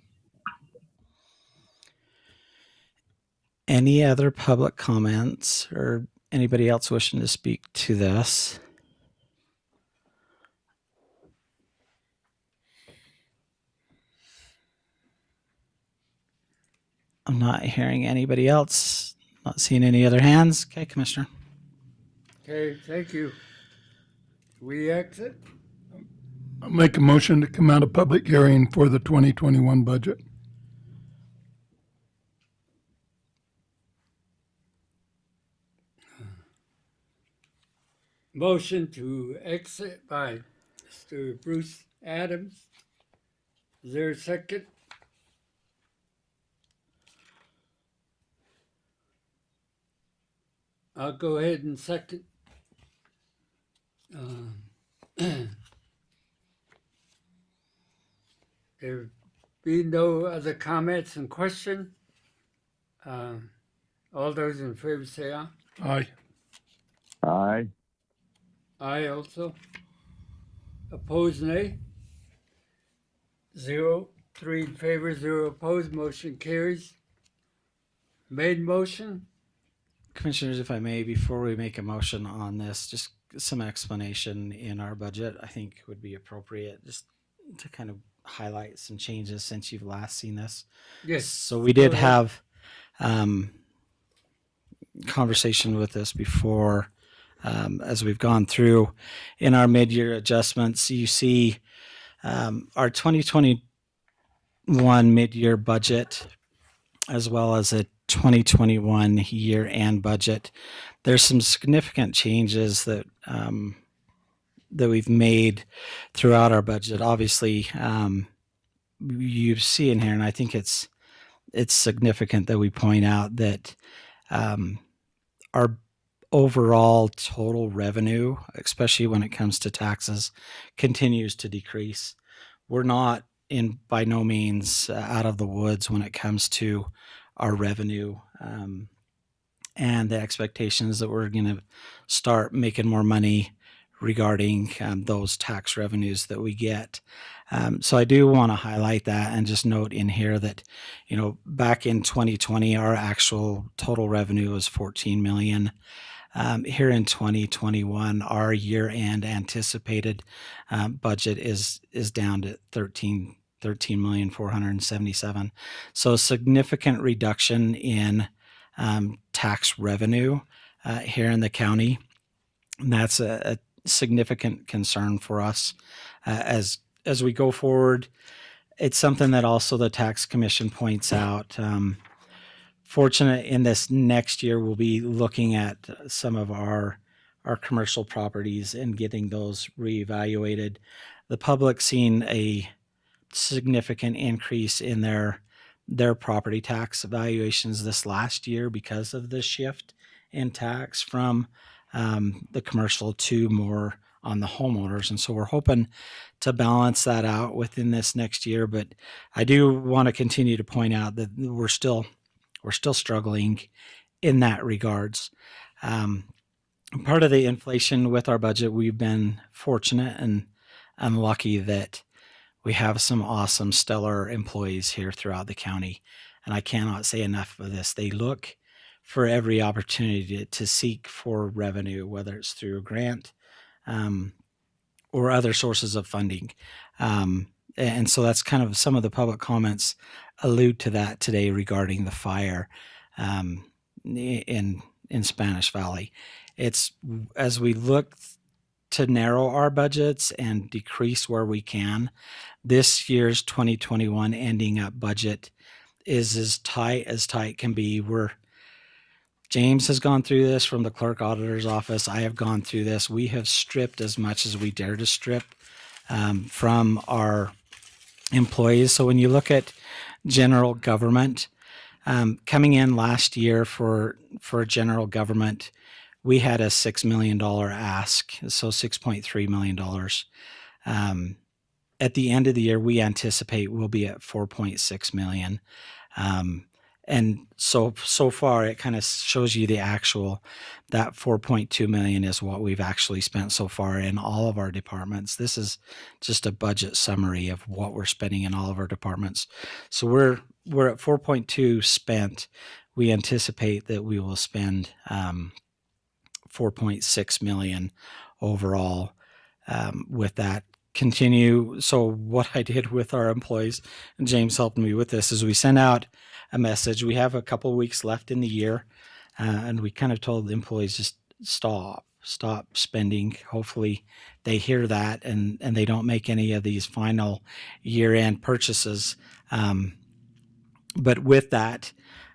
Any other public comments or anybody else wishing to speak to this? I'm not hearing anybody else. Not seeing any other hands. Okay, Commissioner. Okay, thank you. We exit. I'll make a motion to come out of public hearing for the 2021 budget. Motion to exit by Mr. Bruce Adams. Is there a second? I'll go ahead and second. There being no other comments and question, all those in favor say aye. Aye. Aye. Aye also. Opposed, nay. 0. 3 in favor, 0 opposed. Motion carries. Made motion. Commissioners, if I may, before we make a motion on this, just some explanation in our budget I think would be appropriate, just to kind of highlight some changes since you've last seen this. Yes. So we did have conversation with this before. As we've gone through in our mid-year adjustments, you see our 2021 mid-year budget as well as a 2021 year-end budget. There's some significant changes that that we've made throughout our budget. Obviously, you see in here, and I think it's significant that we point out that our overall total revenue, especially when it comes to taxes, continues to decrease. We're not by no means out of the woods when it comes to our revenue, and the expectations that we're going to start making more money regarding those tax revenues that we get. So I do want to highlight that and just note in here that, back in 2020, our actual total revenue was $14 million. Here in 2021, our year-end anticipated budget is down to $13,477,000. So a significant reduction in tax revenue here in the county. And that's a significant concern for us as we go forward. It's something that also the Tax Commission points out. Fortunate in this next year, we'll be looking at some of our commercial properties and getting those reevaluated. The public seen a significant increase in their property tax valuations this last year because of the shift in tax from the commercial to more on the homeowners. And so we're hoping to balance that out within this next year. But I do want to continue to point out that we're still struggling in that regards. Part of the inflation with our budget, we've been fortunate and lucky that we have some awesome, stellar employees here throughout the county. And I cannot say enough of this. They look for every opportunity to seek for revenue, whether it's through a grant or other sources of funding. And so that's kind of some of the public comments allude to that today regarding the fire in Spanish Valley. It's as we look to narrow our budgets and decrease where we can, this year's 2021 ending up budget is as tight can be. James has gone through this from the clerk auditor's office. I have gone through this. We have stripped as much as we dare to strip from our employees. So when you look at general government, coming in last year for general government, we had a $6 million ask, so $6.3 million. At the end of the year, we anticipate we'll be at 4.6 million. And so far, it kind of shows you the actual, that 4.2 million is what we've actually spent so far in all of our departments. This is just a budget summary of what we're spending in all of our departments. So we're at 4.2 spent. We anticipate that we will spend 4.6 million overall with that. Continue. So what I did with our employees, and James helped me with this, is we sent out a message. We have a couple of weeks left in the year, and we kind of told the employees just stop spending. Hopefully they hear that and they don't make any of these final year-end purchases. But with that,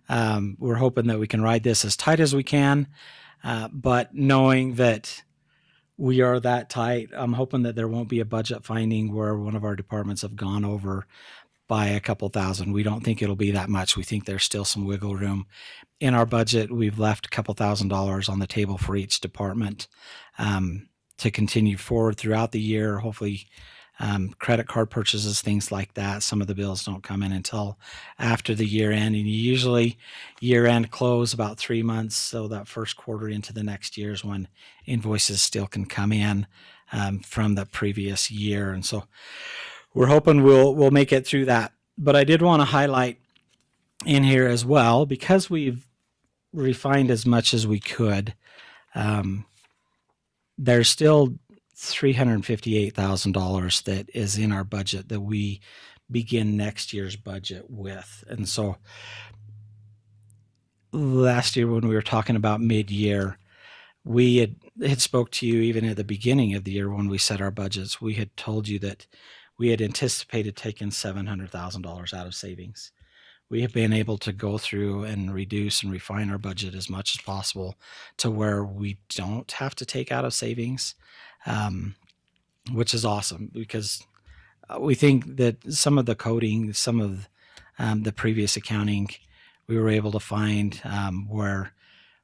we're hoping that we can ride this as tight as we can, but knowing that we are that tight, I'm hoping that there won't be a budget finding where one of our departments have gone over by a couple thousand. We don't think it'll be that much. We think there's still some wiggle room in our budget. We've left a couple $1,000s on the table for each department to continue forward throughout the year. Hopefully, credit card purchases, things like that. Some of the bills don't come in until after the year end, and usually year end close about 3 months. So that first quarter into the next year is when invoices still can come in from the previous year. And so we're hoping we'll make it through that. But I did want to highlight in here as well, because we've refined as much as we could, there's still $358,000 that is in our budget that we begin next year's budget with. And so last year when we were talking about mid-year, we had spoke to you even at the beginning of the year when we set our budgets. We had told you that we had anticipated taking $700,000 out of savings. We have been able to go through and reduce and refine our budget as much as possible to where we don't have to take out of savings, which is awesome, because we think that some of the coding, some of the previous accounting, we were able to find where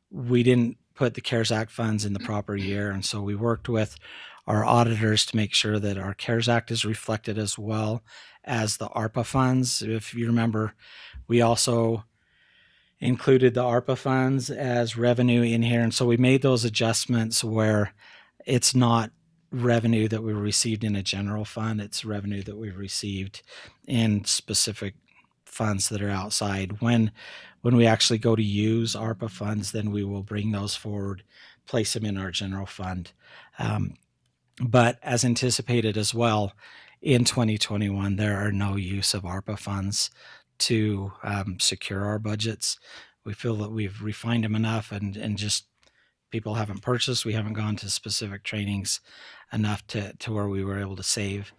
we didn't put the CARES Act funds in the proper year. And so we worked with our auditors to make sure that our CARES Act is reflected as well as the ARPA funds. If you remember, we also included the ARPA funds as revenue in here. And so we made those adjustments where it's not revenue that we received in a general fund, it's revenue that we received in specific funds that are outside. When we actually go to use ARPA funds, then we will bring those forward, place them in our general fund. But as anticipated as well, in 2021, there are no use of ARPA funds to secure our budgets. We feel that we've refined them enough and just people haven't purchased. We haven't gone to specific trainings enough to where we were able to save.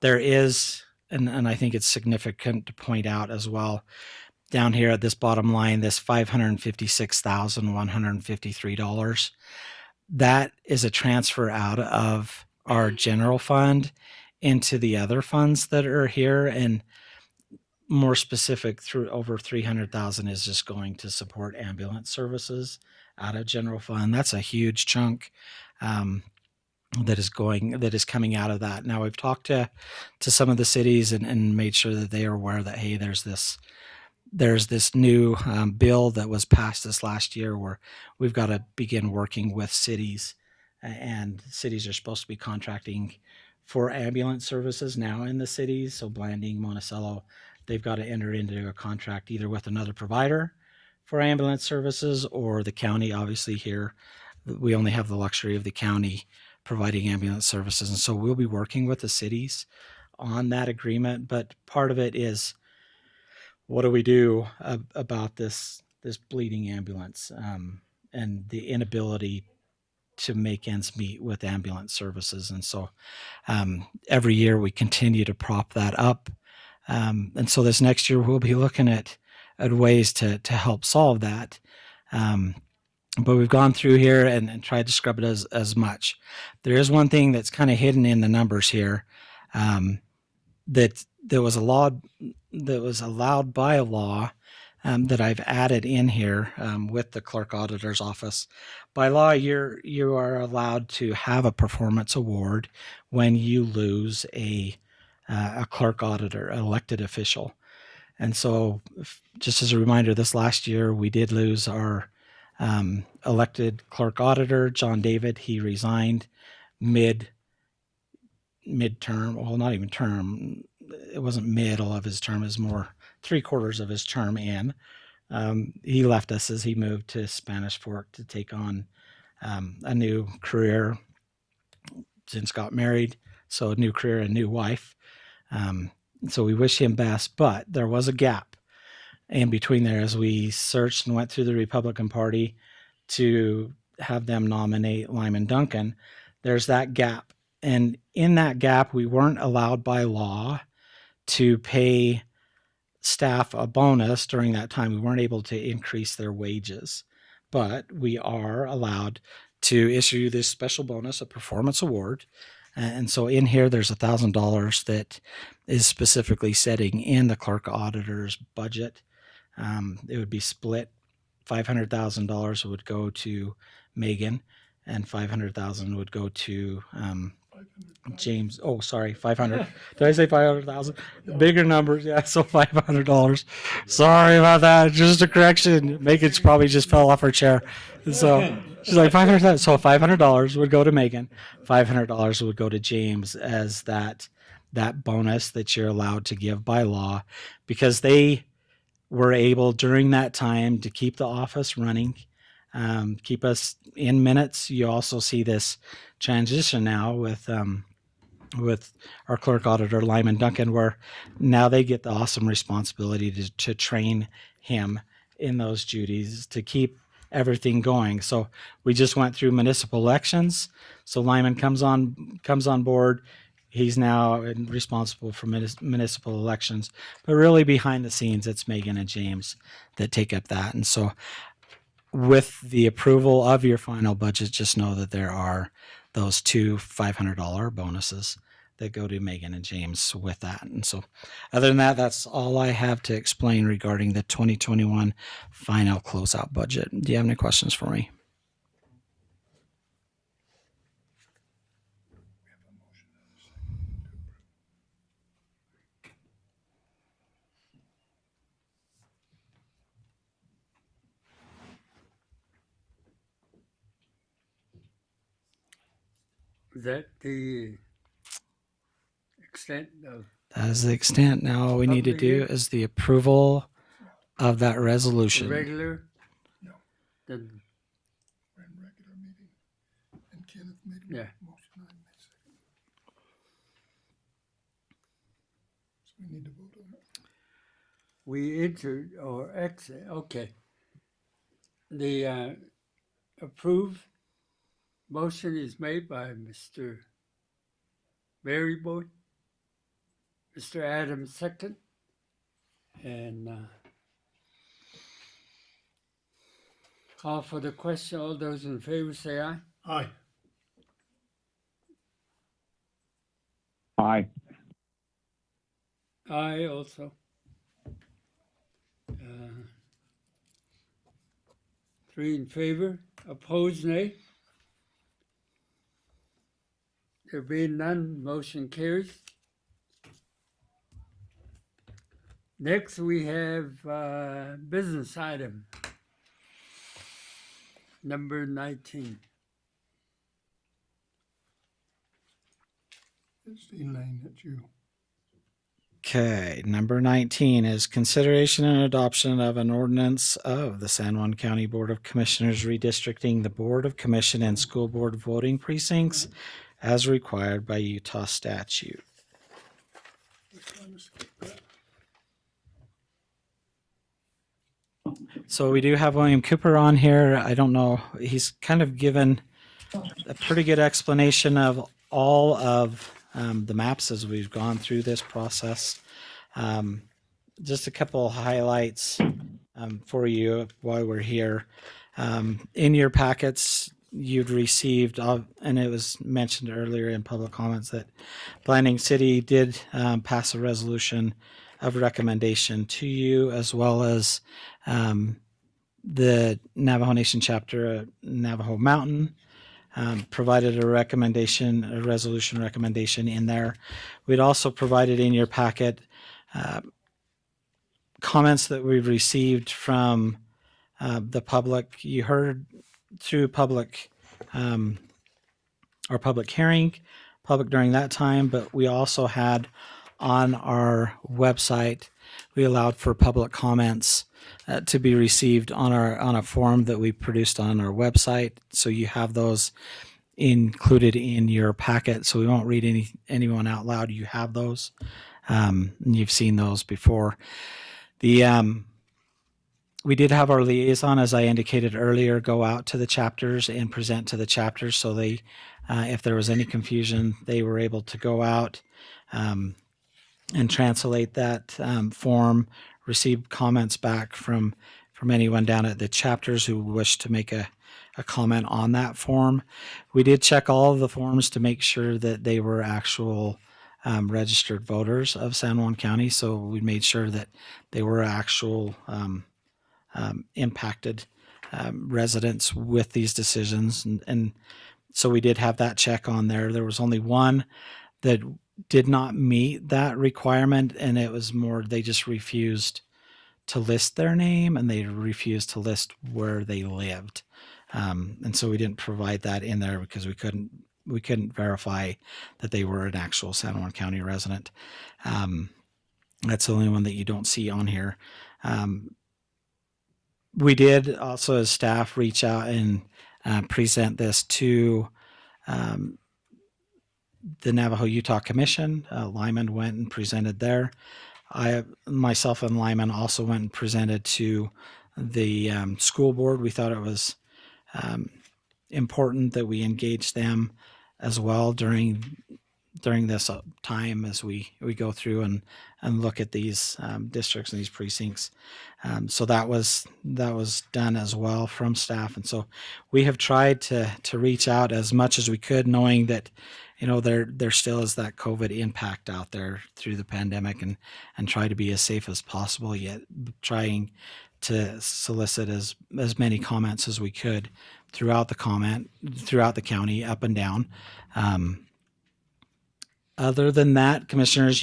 There is, and I think it's significant to point out as well, down here at this bottom line, this $556,153, that is a transfer out of our general fund into the other funds that are here, and more specific, through over 300,000 is just going to support ambulance services out of general fund. That's a huge chunk that is coming out of that. Now we've talked to some of the cities and made sure that they are aware that, hey, there's this new bill that was passed this last year where we've got to begin working with cities, and cities are supposed to be contracting for ambulance services now in the cities. So Blanding, Monticello, they've got to enter into a contract either with another provider for ambulance services or the county. Obviously here, we only have the luxury of the county providing ambulance services. And so we'll be working with the cities on that agreement. But part of it is, what do we do about this bleeding ambulance and the inability to make ends meet with ambulance services? And so every year we continue to prop that up. And so this next year we'll be looking at ways to help solve that. But we've gone through here and tried to scrub it as much. There is one thing that's kind of hidden in the numbers here, that was allowed by law, that I've added in here with the clerk auditor's office. By law, you are allowed to have a performance award when you lose a clerk auditor, an elected official. And so, just as a reminder, this last year we did lose our elected clerk auditor, John David. He resigned midterm. Well, not even term. It wasn't middle of his term. It was more 3/4 of his term in. He left us as he moved to Spanish Fork to take on a new career. Since got married, so a new career, a new wife. So we wish him best, but there was a gap in between there as we searched and went through the Republican Party to have them nominate Lyman Duncan. There's that gap. And in that gap, we weren't allowed by law to pay staff a bonus during that time. We weren't able to increase their wages, but we are allowed to issue this special bonus, a performance award. And so in here, there's $1,000 that is specifically setting in the clerk auditor's budget. It would be split. $500,000 would go to Megan, and $500,000 would go to James. Oh, sorry, 500. Did I say 500,000? Bigger numbers, yeah. So $500. Sorry about that. Just a correction. Megan's probably just fell off her chair. So she's like 500,000. So $500 would go to Megan. $500 would go to James as that bonus that you're allowed to give by law, because they were able during that time to keep the office running, keep us in minutes. You also see this transition now with our clerk auditor, Lyman Duncan, where now they get the awesome responsibility to train him in those duties to keep everything going. So we just went through municipal elections. So Lyman comes on board. He's now responsible for municipal elections, but really behind the scenes, it's Megan and James that take up that. And so with the approval of your final budget, just know that there are those two $500 bonuses that go to Megan and James with that. And so other than that, that's all I have to explain regarding the 2021 final closeout budget. Do you have any questions for me? Is that the extent of? That is the extent. Now all we need to do is the approval of that resolution. Regular? No. Then, We're in regular meeting, and Kenneth made a yeah. motion, I made second. So we need to vote on it. We entered or exit, okay. The approved motion is made by Mr. Berryboy, Mr. Adams second, and call for the question. All those in favor say aye. Aye. Aye. Aye also. 3 in favor, opposed nay. There being none, motion carries. Next, we have business item number 19. It's Elaine that you. Okay, number 19 is consideration and adoption of an ordinance of the San Juan County Board of Commissioners redistricting the Board of Commission and School Board voting precincts as required by Utah statute. So we do have William Cooper on here. I don't know. He's kind of given a pretty good explanation of all of the maps as we've gone through this process. Just a couple of highlights for you while we're here. In your packets, you've received, and it was mentioned earlier in public comments, that Planning City did pass a resolution of recommendation to you, as well as the Navajo Nation chapter at Navajo Mountain provided a resolution recommendation in there. We'd also provided in your packet comments that we've received from the public. You heard through our public hearing, public during that time, but we also had on our website, we allowed for public comments to be received on a form that we produced on our website. So you have those included in your packet. So we won't read anyone out loud. You have those. And you've seen those before. We did have our liaison, as I indicated earlier, go out to the chapters and present to the chapters. So they, if there was any confusion, they were able to go out and translate that form, receive comments back from anyone down at the chapters who wished to make a comment on that form. We did check all of the forms to make sure that they were actual registered voters of San Juan County. So we made sure that they were actual impacted residents with these decisions. And so we did have that check on there. There was only one that did not meet that requirement, and it was more they just refused to list their name and they refused to list where they lived. And so we didn't provide that in there because we couldn't verify that they were an actual San Juan County resident. That's the only one that you don't see on here. We did also, as staff, reach out and present this to the Navajo Utah Commission. Lyman went and presented there. Myself and Lyman also went and presented to the school board. We thought it was important that we engage them as well during this time as we go through and look at these districts and these precincts. So that was done as well from staff. And so we have tried to reach out as much as we could, knowing that, there still is that COVID impact out there through the pandemic, and try to be as safe as possible, yet trying to solicit as many comments as we could throughout the county, up and down. Other than that, commissioners,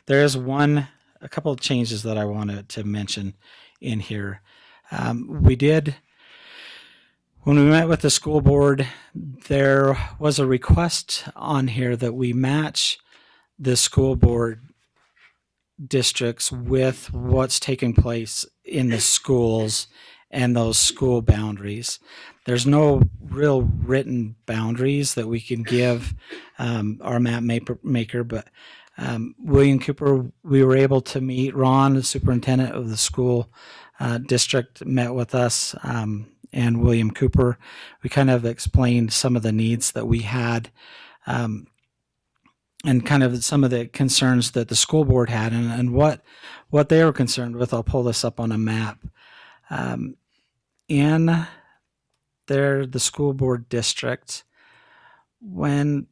there is a couple of changes that I wanted to mention in here. When we met with the school board, there was a request on here that we match the school board districts with what's taking place in the schools and those school boundaries. There's no real written boundaries that we can give our map maker, but William Cooper, we were able to meet. Ron, the superintendent of the school district, met with us, and William Cooper. We kind of explained some of the needs that we had, and kind of some of the concerns that the school board had, and what they were concerned with. I'll pull this up on a map. In the school board district, when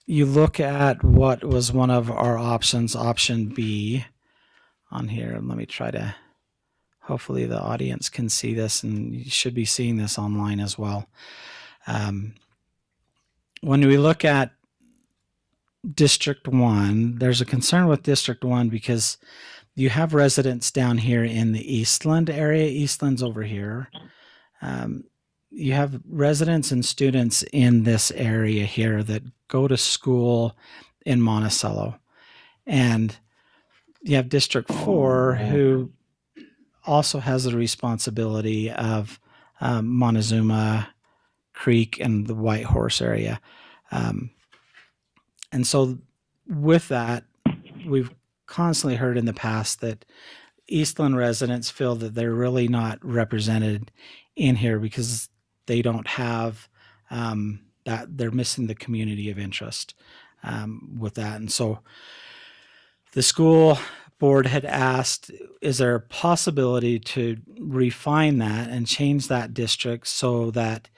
you look at what was one of our options, option B on here, let me try to, hopefully the audience can see this, and you should be seeing this online as well. When we look at District 1, there's a concern with District 1 because you have residents down here in the Eastland area. Eastland's over here. You have residents and students in this area here that go to school in Monticello. And you have District 4, who also has the responsibility of Montezuma Creek and the White Horse area. And so with that, we've constantly heard in the past that Eastland residents feel that they're really not represented in here because they don't have that, they're missing the community of interest with that. And so the school board had asked, is there a possibility to refine that and change that district so that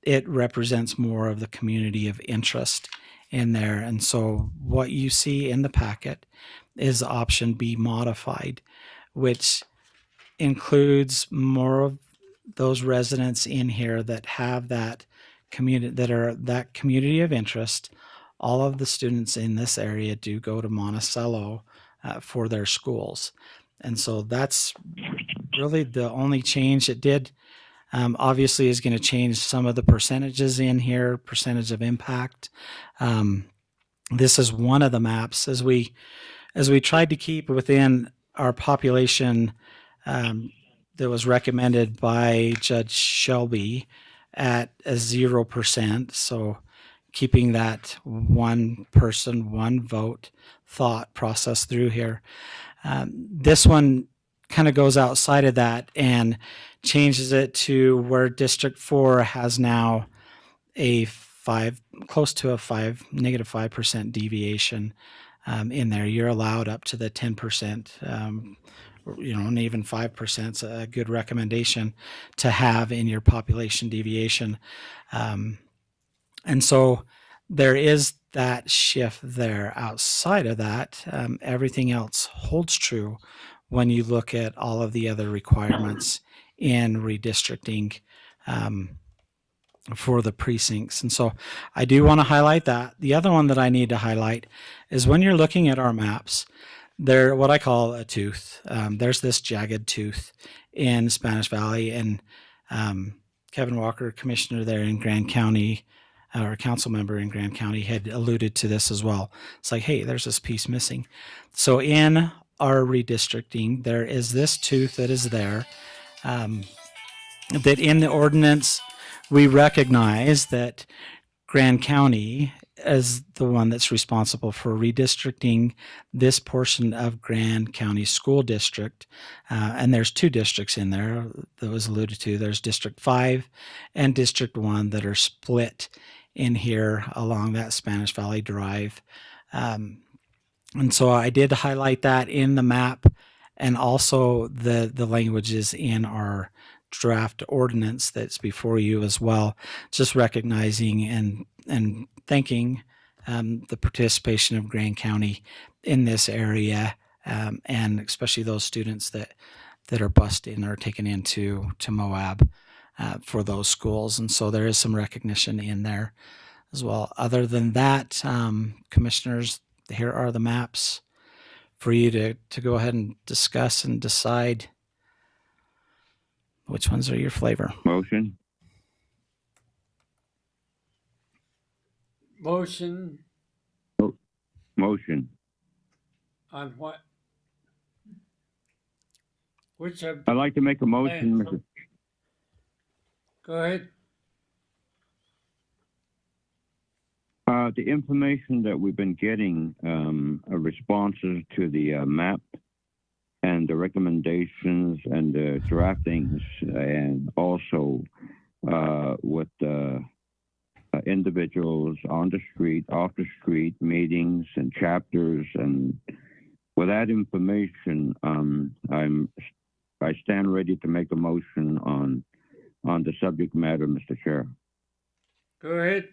it represents more of the community of interest in there? And so what you see in the packet is option B modified, which includes more of those residents in here that have that community, that are that community of interest. All of the students in this area do go to Monticello for their schools. And so that's really the only change it did. Obviously is going to change some of the percentages in here, percentage of impact. This is one of the maps as we tried to keep within our population that was recommended by Judge Shelby at a 0%. So keeping that one person, one vote thought process through here. This one kind of goes outside of that and changes it to where District 4 has now a close to a -5% deviation in there. You're allowed up to the 10%, and even 5% is a good recommendation to have in your population deviation. And so there is that shift there. Outside of that, everything else holds true when you look at all of the other requirements in redistricting for the precincts. And so I do want to highlight that. The other one that I need to highlight is when you're looking at our maps, they're what I call a tooth. There's this jagged tooth in Spanish Valley, and Kevin Walker, commissioner there in Grand County, or council member in Grand County, had alluded to this as well. It's like, hey, there's this piece missing. So in our redistricting, there is this tooth that is there, that in the ordinance, we recognize that Grand County is the one that's responsible for redistricting this portion of Grand County School District. And there's two districts in there that was alluded to. There's District 5 and District 1 that are split in here along that Spanish Valley Drive. And so I did highlight that in the map, and also the languages in our draft ordinance that's before you as well, just recognizing and thanking the participation of Grand County in this area, and especially those students that are bused in or taken into Moab for those schools. And so there is some recognition in there as well. Other than that, commissioners, here are the maps for you to go ahead and discuss and decide which ones are your flavor. Motion. Motion Motion. on what? Which of? I'd like to make a motion, Mr. Go ahead. The information that we've been getting, responses to the map and the recommendations and the draftings, and also with the individuals on the street, off the street, meetings and chapters, and with that information, I stand ready to make a motion on the subject matter, Mr. Chair. Go ahead.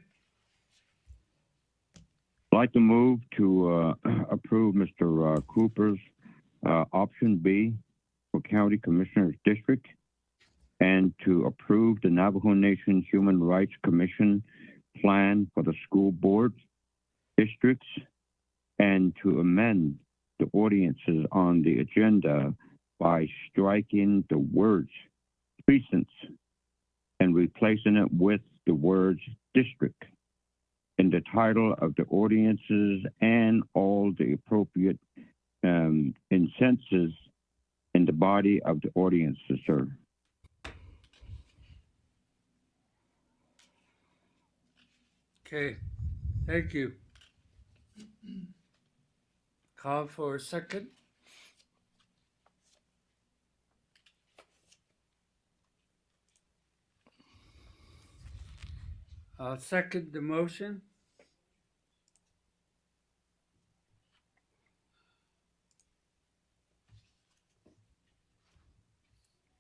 I'd like to move to approve Mr. Cooper's option B for County Commissioner's District, and to approve the Navajo Nation Human Rights Commission plan for the school board districts, and to amend the ordinances on the agenda by striking the words precincts and replacing it with the words district in the title of the ordinances and all the appropriate in senses in the body of the audience, sir. Okay, thank you. Call for a second. I'll second the motion.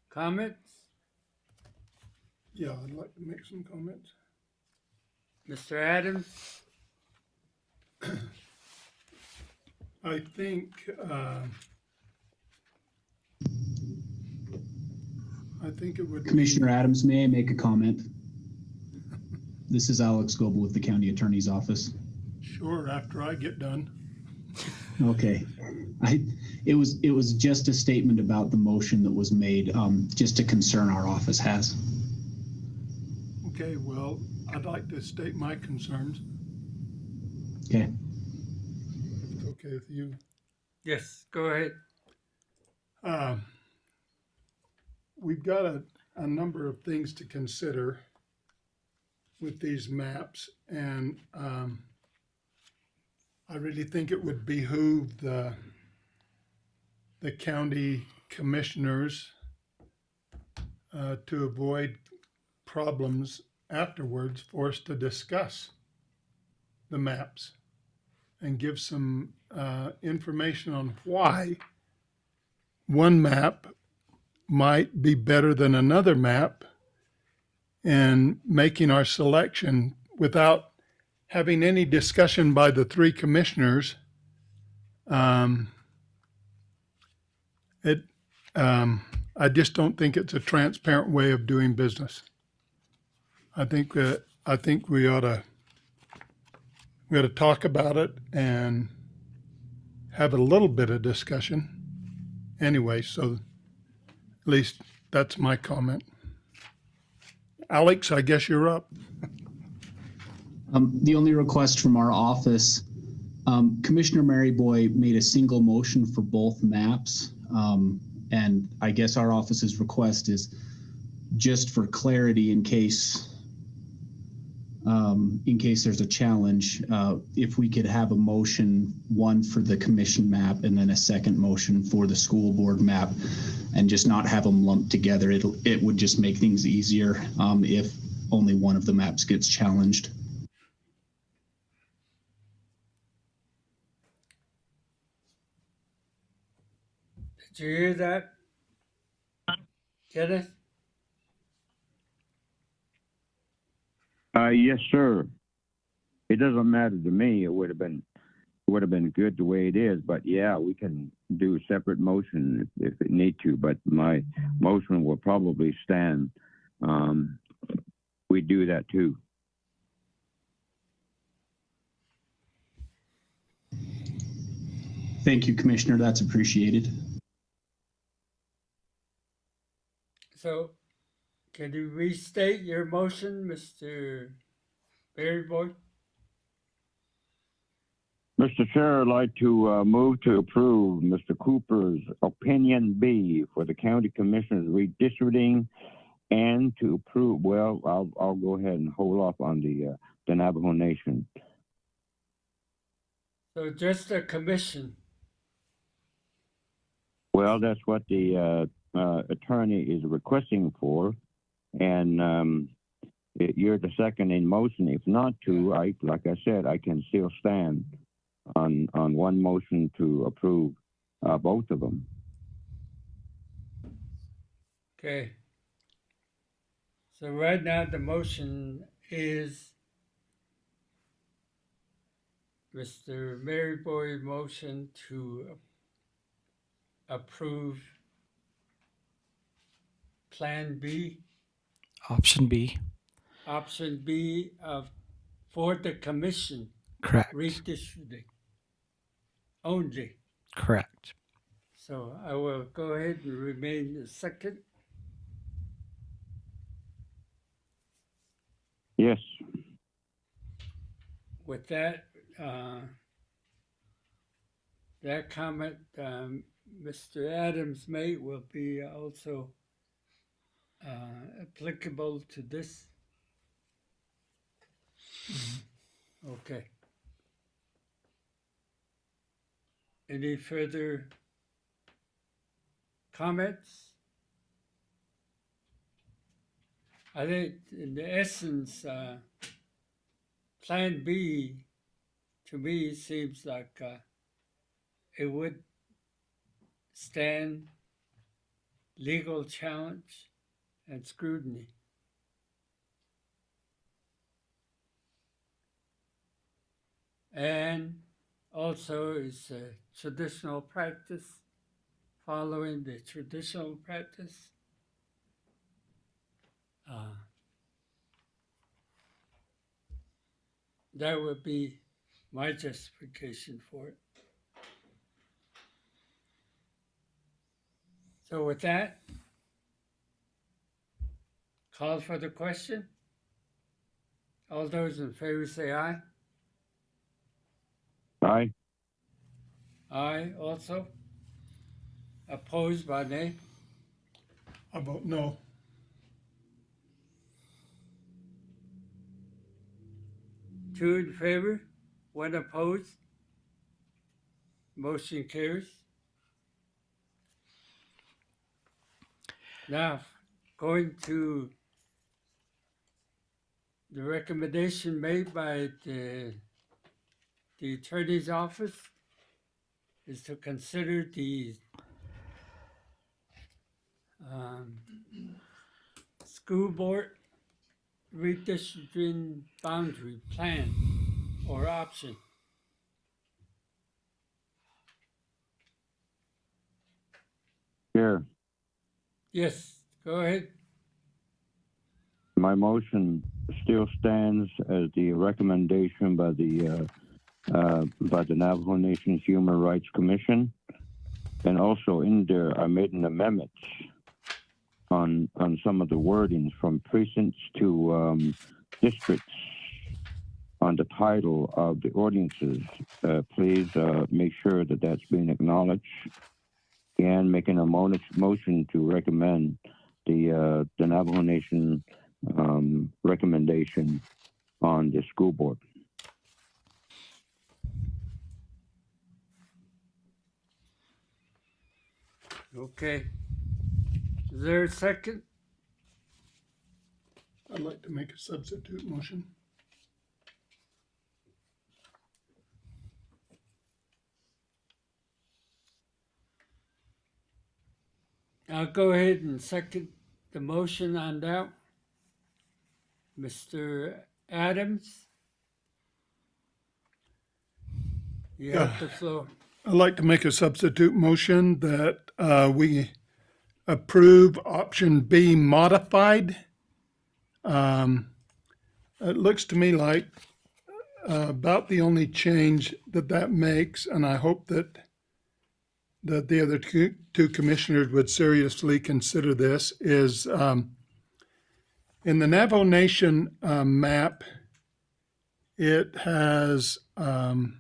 Comments? Yeah, I'd like to make some comments. Mr. Adams? I think it would Commissioner Adams, may I make a comment? This is Alex Goebel with the County Attorney's Office. Sure, after I get done. Okay. It was just a statement about the motion that was made, just a concern our office has. Okay, well, I'd like to state my concerns. Okay. If it's okay with you. Yes, go ahead. We've got a number of things to consider with these maps, and I really think it would behoove the county commissioners to avoid problems afterwards for us to discuss the maps and give some information on why one map might be better than another map, and making our selection without having any discussion by the three commissioners. I just don't think it's a transparent way of doing business. I think we ought to talk about it and have a little bit of discussion. Anyway, so at least that's my comment. Alex, I guess you're up. The only request from our office, Commissioner Maryboy made a single motion for both maps. And I guess our office's request is just for clarity in case there's a challenge, if we could have a motion, one for the commission map and then a second motion for the school board map, and just not have them lumped together. It would just make things easier if only one of the maps gets challenged. Did you hear that? Kenneth? Yes, sir. It doesn't matter to me. It would have been good the way it is, but yeah, we can do a separate motion if it need to, but my motion will probably stand. We do that too. Thank you, Commissioner. That's appreciated. So, can you restate your motion, Mr. Berryboy? Mr. Chair, I'd like to move to approve Mr. Cooper's opinion B for the county commissioners redistricting, and to approve. Well, I'll go ahead and hold off on the Navajo Nation. So just a commission. Well, that's what the attorney is requesting for, and you're the second in motion. If not to, like I said, I can still stand on one motion to approve both of them. Okay. So right now the motion is Mr. Maryboy's motion to approve Plan B, Option B. Option B for the commission. Correct. Redistricting only. Correct. So I will go ahead and remain the second. Yes. With that, that comment Mr. Adams made will be also applicable to this? Okay. Any further comments? I think in the essence, Plan B to me seems like it would stand legal challenge and scrutiny. And also is a traditional practice, following the traditional practice. That would be my justification for it. So with that, call for the question. All those in favor say aye. Aye. Aye also. Opposed by nay. I vote no. Two in favor, one opposed. Motion carries. Now, going to the recommendation made by the attorney's office is to consider the school board redistricting boundary plan or option. Chair, Yes, go ahead. my motion still stands as the recommendation by the Navajo Nation's Human Rights Commission, and also in there I made an amendment on some of the wordings from precincts to districts on the title of the ordinances. Please make sure that that's being acknowledged, and making a motion to recommend the Navajo Nation recommendation on the school board. Okay. Is there a second? I'd like to make a substitute motion. I'll go ahead and second the motion on that. Mr. Adams, you have the floor. I'd like to make a substitute motion that we approve option B modified. It looks to me like about the only change that makes, and I hope that the other two commissioners would seriously consider this, is in the Navajo Nation map, it has the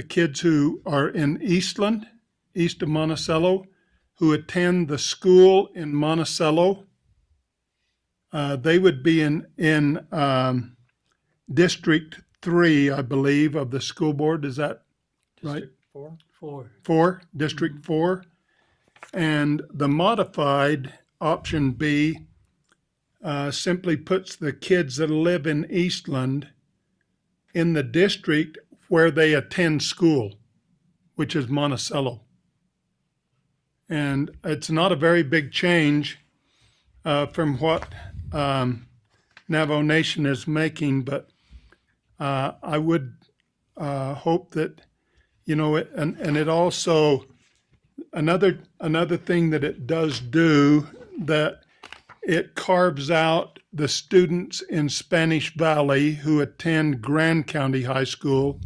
kids who are in Eastland, east of Monticello, who attend the school in Monticello. They would be in District 3, I believe, of the school board. Is that right? District 4. And the modified option B simply puts the kids that live in Eastland in the district where they attend school, which is Monticello. And it's not a very big change from what Navajo Nation is making, but I would hope that, and it also, another thing that it does do, that it carves out the students in Spanish Valley who attend Grand County High School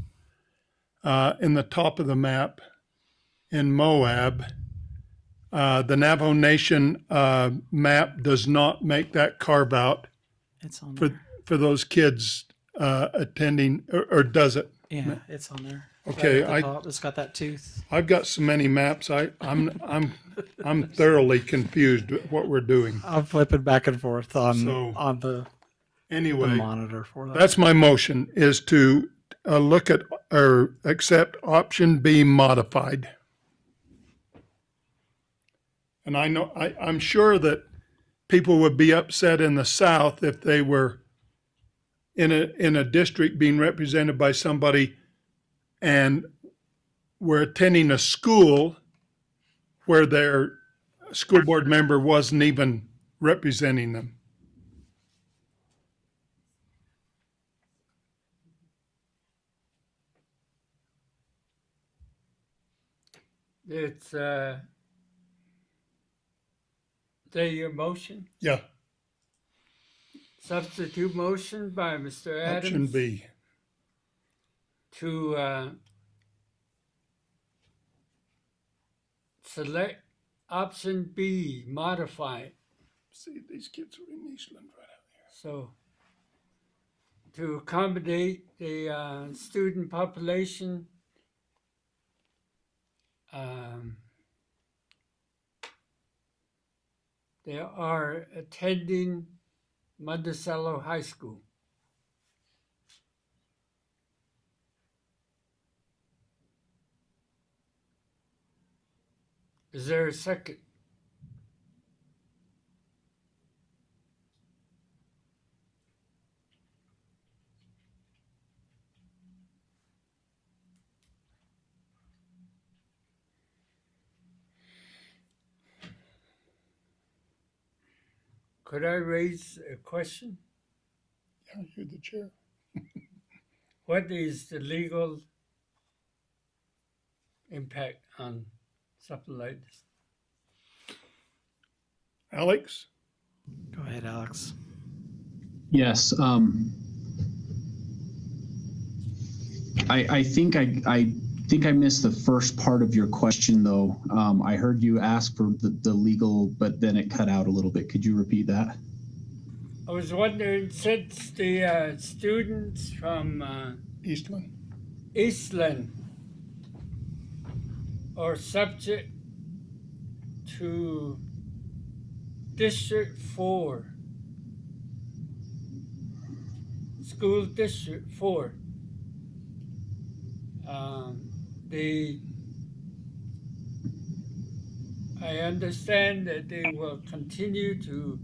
in the top of the map in Moab. The Navajo Nation map does not make that carve out for those kids attending, or does it? Yeah, it's on there. Okay, Right at the top, it's got that tooth. I've got so many maps. I'm thoroughly confused with what we're doing. I'm flipping back and forth on So, the Anyway, monitor for that. that's my motion, is to look at or accept option B modified. And I know, I'm sure that people would be upset in the South if they were in a district being represented by somebody and were attending a school where their school board member wasn't even representing them. It's, is that your motion? Yeah, Substitute motion by Mr. Adams. option B. To select option B, modify. See, these kids are in Eastland right out here. So to accommodate the student population, they are attending Monticello High School. Is there a second? Could I raise a question? Yeah, you're the chair. What is the legal impact on something like this? Alex? Go ahead, Alex. Yes. I think I missed the first part of your question, though. I heard you ask for the legal, but then it cut out a little bit. Could you repeat that? I was wondering, since the students from Eastland are subject to District 4, School District 4, I understand that they will continue to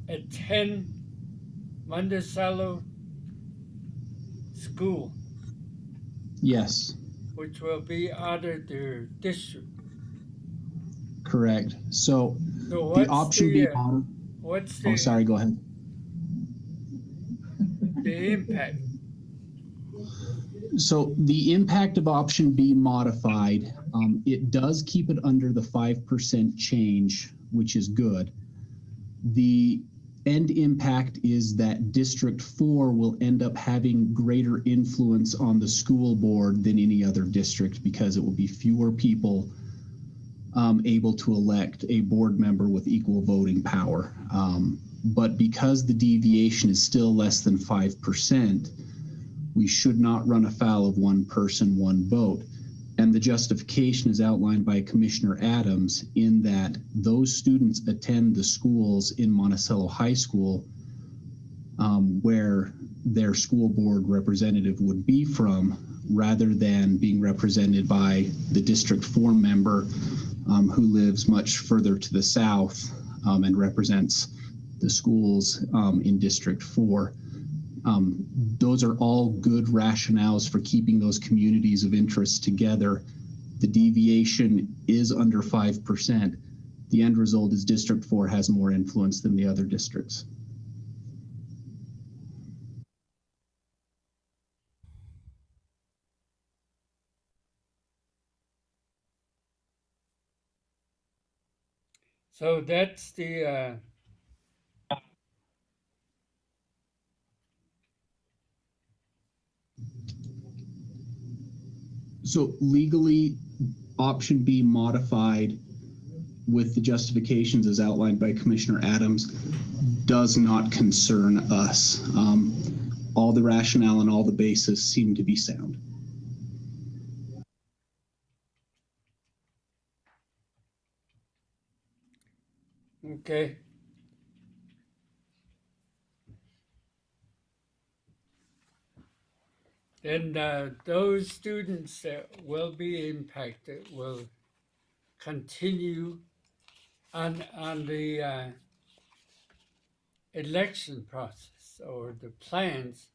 attend Monticello School. Yes. Which will be out of their district. Correct. So the option B. What's the? Oh, sorry. Go ahead. The impact. So the impact of option B modified, it does keep it under the 5% change, which is good. The end impact is that District 4 will end up having greater influence on the school board than any other district because it will be fewer people able to elect a board member with equal voting power. But because the deviation is still less than 5%, we should not run afoul of one person, one vote. And the justification is outlined by Commissioner Adams in that those students attend the schools in Monticello High School where their school board representative would be from, rather than being represented by the District 4 member who lives much further to the south and represents the schools in District 4. Those are all good rationales for keeping those communities of interest together. The deviation is under 5%. The end result is District 4 has more influence than the other districts. So that's the So legally, option B modified with the justifications as outlined by Commissioner Adams does not concern us. All the rationale and all the basis seem to be sound. Okay. Then those students that will be impacted will continue on the election process or the plans,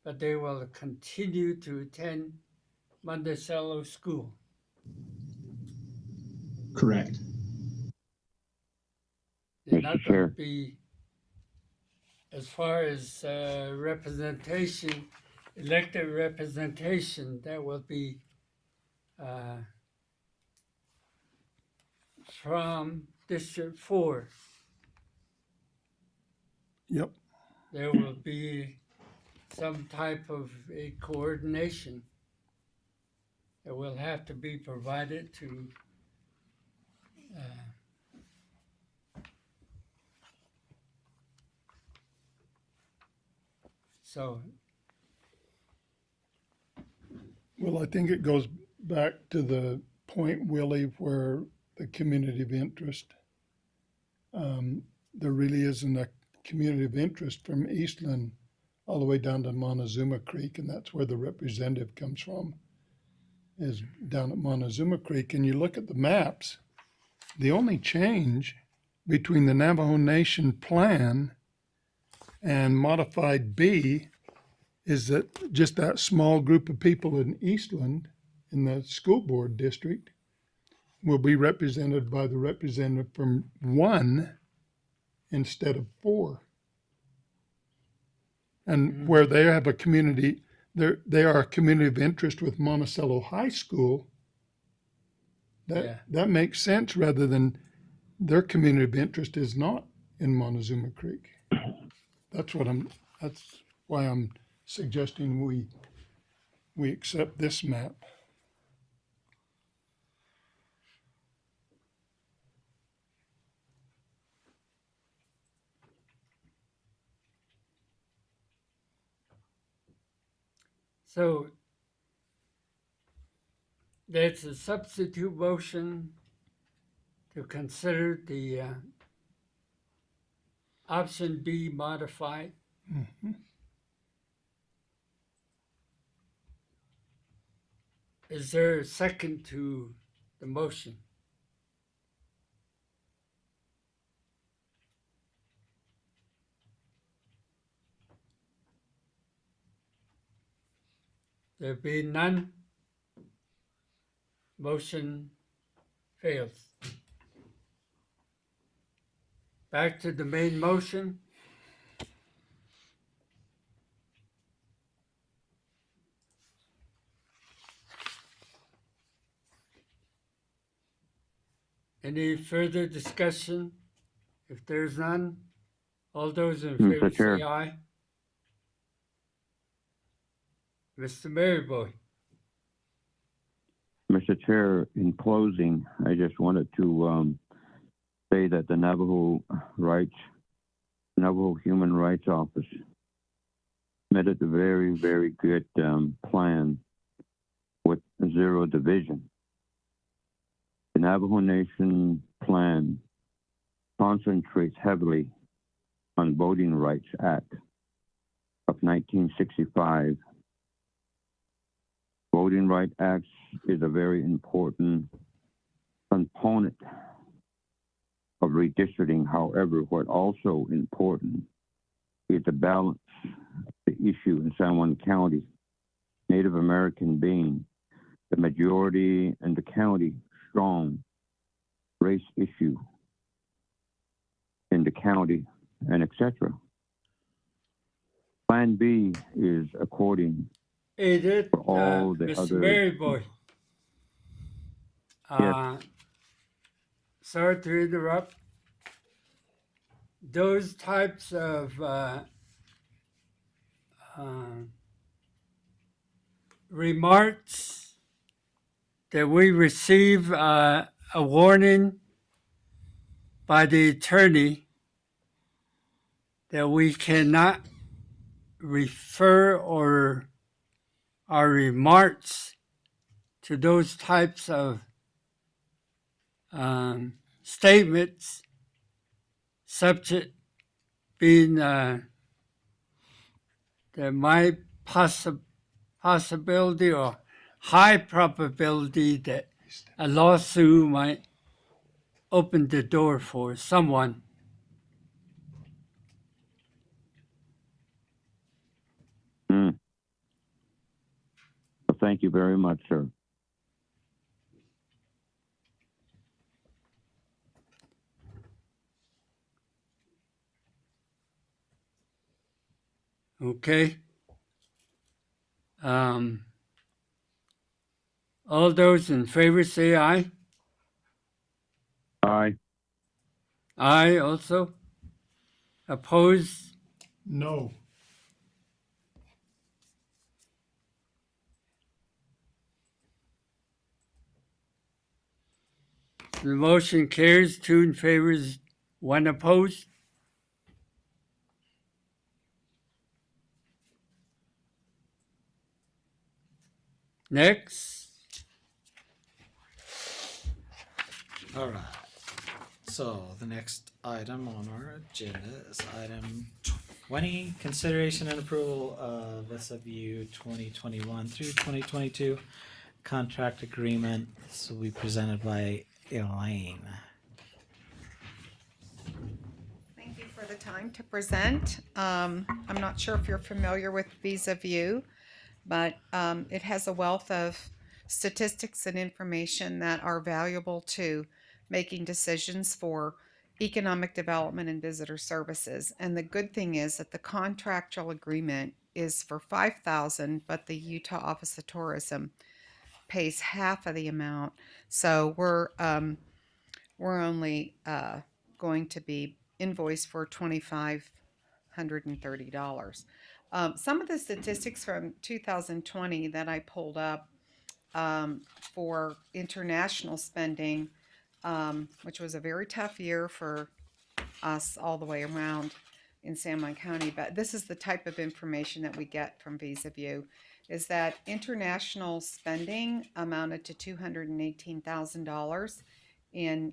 but they will continue to attend Monticello School. Correct. They're Mr. not going to Chair. be, as far as representation, elected representation, that will be from District 4. Yep. There will be some type of a coordination that will have to be provided to so Well, I think it goes back to the point, Willie, where the community of interest, there really isn't a community of interest from Eastland all the way down to Montezuma Creek, and that's where the representative comes from, is down at Montezuma Creek. And you look at the maps, the only change between the Navajo Nation plan and modified B is that just that small group of people in Eastland in the school board district will be represented by the representative from 1 instead of 4. And where they have a community, they are a community of interest with Monticello High School. That makes sense, rather than their community of interest is not in Montezuma Creek. That's why I'm suggesting we accept this map. So there's a substitute motion to consider the option B modified. Mm-hmm. Is there a second to the motion? There being none, motion fails. Back to the main motion. Any further discussion? If there's none, all those in Mr. favor Chair. say aye. Mr. Maryboy. Mr. Chair, in closing, I just wanted to say that the Navajo Human Rights Office submitted a very, very good plan with 0 division. The Navajo Nation plan concentrates heavily on Voting Rights Act of 1965. Voting Rights Act is a very important component of redistricting. However, what also important is to balance the issue in San Juan County, Native American being the majority in the county, strong race issue in the county, and etc. Plan B is according Aided, for all the Mr. other. Maryboy. Yes. Sorry to interrupt. Those types of remarks that we receive a warning by the attorney that we cannot refer or our remarks to those types of statements subject being there might possibility or high probability that a lawsuit might open the door for someone. Well, thank you very much, sir. Okay. All those in favor say aye. Aye. Aye also. Opposed? No. The motion carries. 2 in favor, 1 opposed. Next. All right. So the next item on our agenda is item 20, consideration and approval of SWU 2021 through 2022 contract agreement. This will be presented by Elaine. Thank you for the time to present. I'm not sure if you're familiar with VisaView, but it has a wealth of statistics and information that are valuable to making decisions for economic development and visitor services. And the good thing is that the contractual agreement is for $5,000, but the Utah Office of Tourism pays half of the amount. So we're only going to be invoiced for $2,530. Some of the statistics from 2020 that I pulled up for international spending, which was a very tough year for us all the way around in San Juan County, but this is the type of information that we get from VisaView, is that international spending amounted to $218,000 in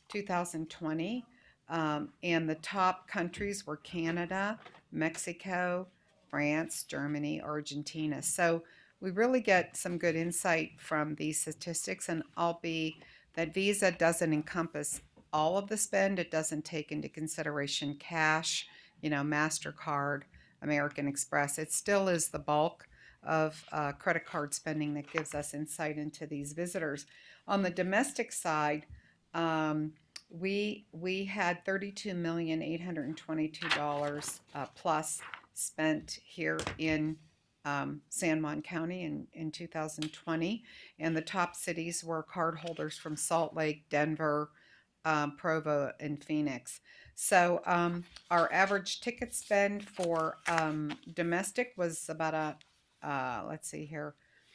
2020, and the top countries were Canada, Mexico, France, Germany, Argentina. So we really get some good insight from these statistics, and albeit that Visa doesn't encompass all of the spend, it doesn't take into consideration cash, MasterCard, American Express. It still is the bulk of credit card spending that gives us insight into these visitors. On the domestic side, we had $32,822 plus spent here in San Juan County in 2020, and the top cities were cardholders from Salt Lake, Denver, Provo, and Phoenix. So our average ticket spend for domestic was about let's see here,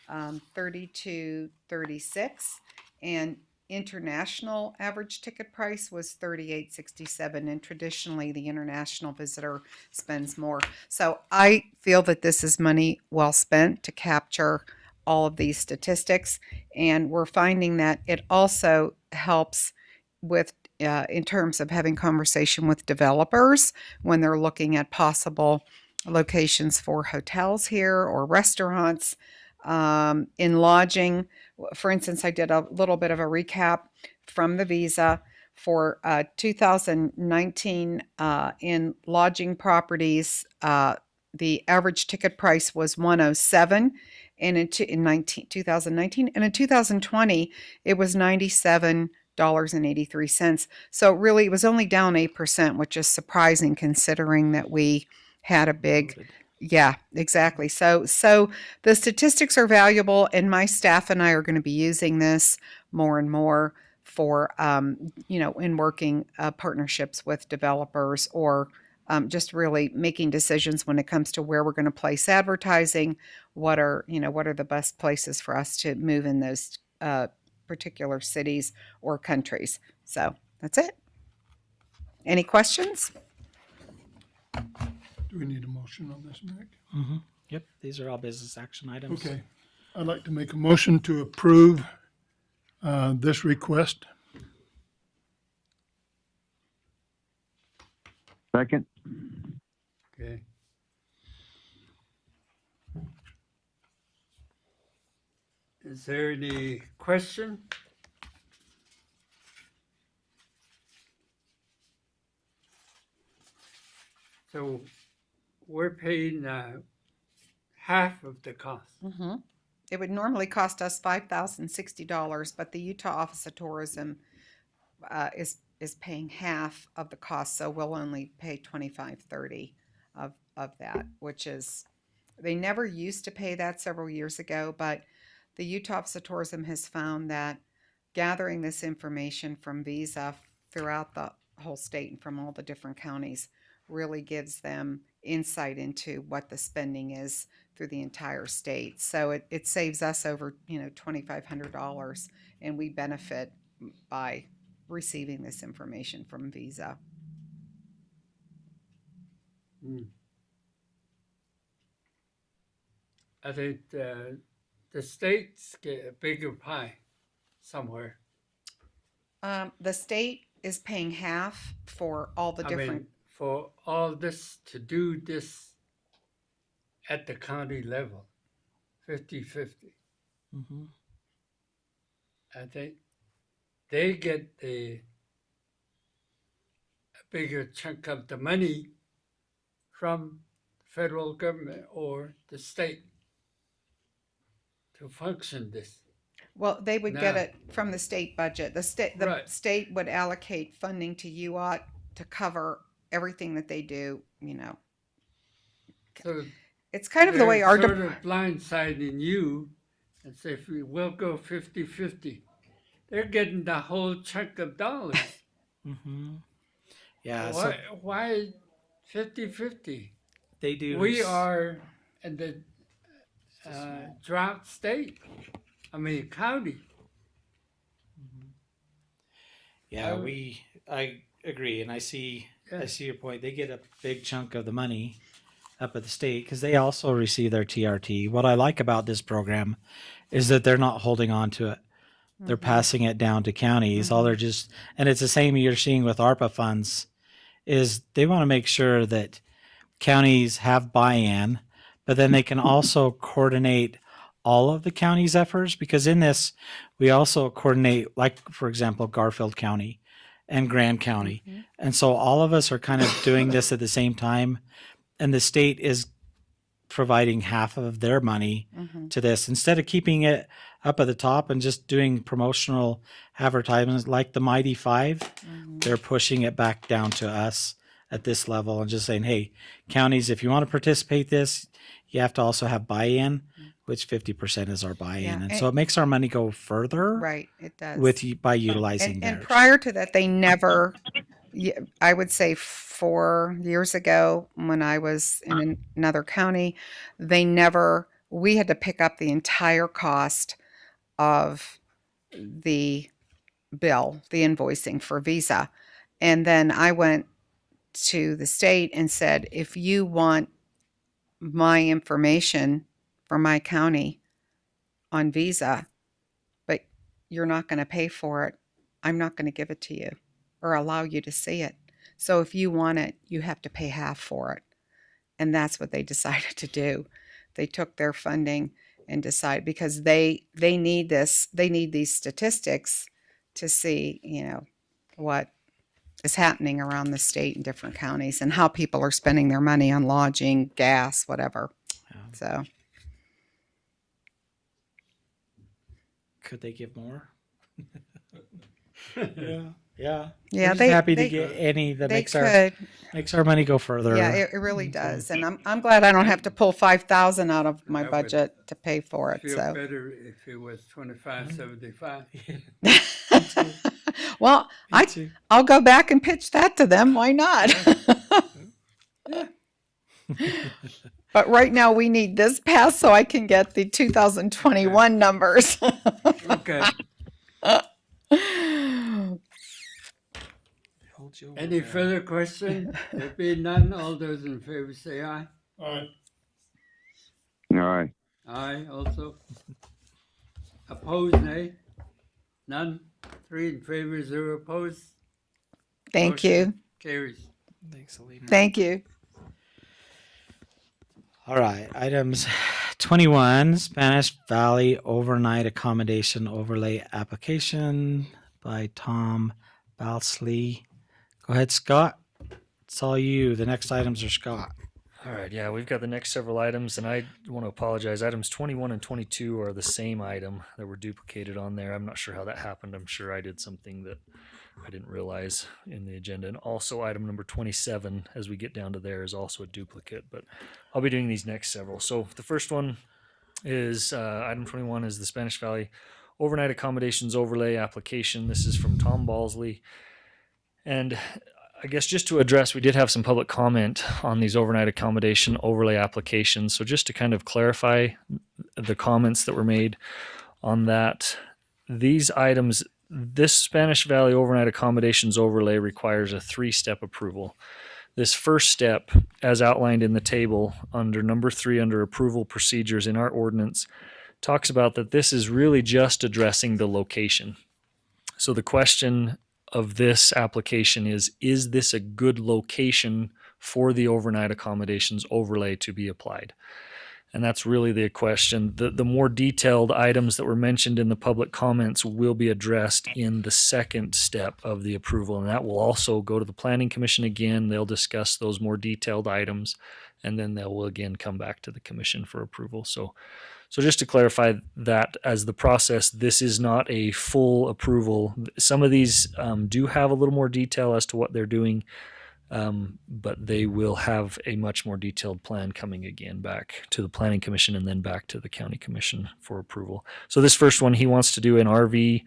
$32.36, and international average ticket price was $38.67, and traditionally the international visitor spends more. So I feel that this is money well spent to capture all of these statistics, and we're finding that it also helps with in terms of having conversation with developers when they're looking at possible locations for hotels here or restaurants. In lodging, for instance, I did a little bit of a recap from the Visa for 2019 in lodging properties. The average ticket price was $107 in 2019, and in 2020 it was $97.83. So really, it was only down 8%, which is surprising considering that we had a big. Yeah, exactly. So the statistics are valuable, and my staff and I are going to be using this more and more for, in working partnerships with developers, or just really making decisions when it comes to where we're going to place advertising. What are the best places for us to move in those particular cities or countries? So that's it. Any questions? Do we need a motion on this, Mac? Mm-hmm. Yep, these are all business action items. Okay. I'd like to make a motion to approve this request. Second? Okay. Is there any question? So we're paying half of the cost. Mm-hmm. It would normally cost us $5,060, but the Utah Office of Tourism is paying half of the cost, so we'll only pay $25.30 of that, which is they never used to pay that several years ago, but the Utah Office of Tourism has found that gathering this information from Visa throughout the whole state and from all the different counties really gives them insight into what the spending is through the entire state. So it saves us over, $2,500, and we benefit by receiving this information from Visa. I think the states get a bigger pie somewhere. The state is paying half for all the different. I mean, for all this to do this at the county level, 50-50. Mm-hmm. I think they get a bigger chunk of the money from the federal government or the state to function this. Well, they would get Now- it from the state budget. The Right. state would allocate funding to UOT to cover everything that they do. So It's kind of the way our sort of blindsiding you and say, if we will go 50-50. They're getting the whole chunk of dollars. Mm-hmm. Yeah. Why 50-50? They do. We are in the drought state. I mean, county. Yeah, I agree, and I see your point. They get a big chunk of the money up at the state because they also receive their TRT. What I like about this program is that they're not holding on to it. They're passing it down to counties. All they're just, and it's the same you're seeing with ARPA funds, is they want to make sure that counties have buy-in, but then they can also coordinate all of the county's efforts, because in this, we also coordinate, like, for example, Garfield County and Grand County. And so all of us are kind of doing this at the same time, and the state is providing half of their money to this. Instead of keeping it up at the top and just doing promotional advertisements like the Mighty Five, they're pushing it back down to us at this level and just saying, hey, counties, if you want to participate this, you have to also have buy-in, which 50% is our buy-in. Yeah, and so it makes our money go further. Right, it does. By utilizing and theirs. prior to that, they never. I would say 4 years ago, when I was in another county, we had to pick up the entire cost of the bill, the invoicing for Visa. And then I went to the state and said, if you want my information from my county on Visa, but you're not going to pay for it, I'm not going to give it to you or allow you to see it. So if you want it, you have to pay half for it. And that's what they decided to do. They took their funding and decided, because they need this, they need these statistics to see, what is happening around the state and different counties and how people are spending their money on lodging, gas, whatever. So Could they give more? Yeah. Yeah, We're just happy to get any that makes our money go further. Yeah, it really does, and I'm glad I don't have to pull $5,000 out of my budget to pay for it. Feel So better if it was 25-75. well, I'll go back and pitch that to them. Why not? But right now we need this passed so I can get the 2021 numbers. Okay. Any further question? There being none, all those in favor say aye. Aye. Aye. Aye also. Opposed, nay? None? 3 in favor, 0 opposed? Thank you. Carries. Thanks, Alina. Thank you. All right, items 21, Spanish Valley Overnight Accommodation Overlay Application by Tom Balsley. Go ahead, Scott. It's all you. The next items are Scott. All right, yeah, we've got the next several items, and I want to apologize. Items 21 and 22 are the same item that were duplicated on there. I'm not sure how that happened. I'm sure I did something that I didn't realize in the agenda. And also item number 27, as we get down to there, is also a duplicate, but I'll be doing these next several. So the first one is item 21 is the Spanish Valley Overnight Accommodations Overlay Application. This is from Tom Balsley. And I guess just to address, we did have some public comment on these overnight accommodation overlay applications. So just to kind of clarify the comments that were made on that, these items, this Spanish Valley overnight accommodations overlay requires a 3-step approval. This first step, as outlined in the table under number 3 under approval procedures in our ordinance, talks about that this is really just addressing the location. So the question of this application is this a good location for the overnight accommodations overlay to be applied? And that's really the question. The more detailed items that were mentioned in the public comments will be addressed in the second step of the approval. And that will also go to the Planning Commission again. They'll discuss those more detailed items, and then they will again come back to the Commission for approval. So just to clarify that as the process, this is not a full approval. Some of these do have a little more detail as to what they're doing, but they will have a much more detailed plan coming again back to the Planning Commission and then back to the County Commission for approval. So this first one, he wants to do an RV,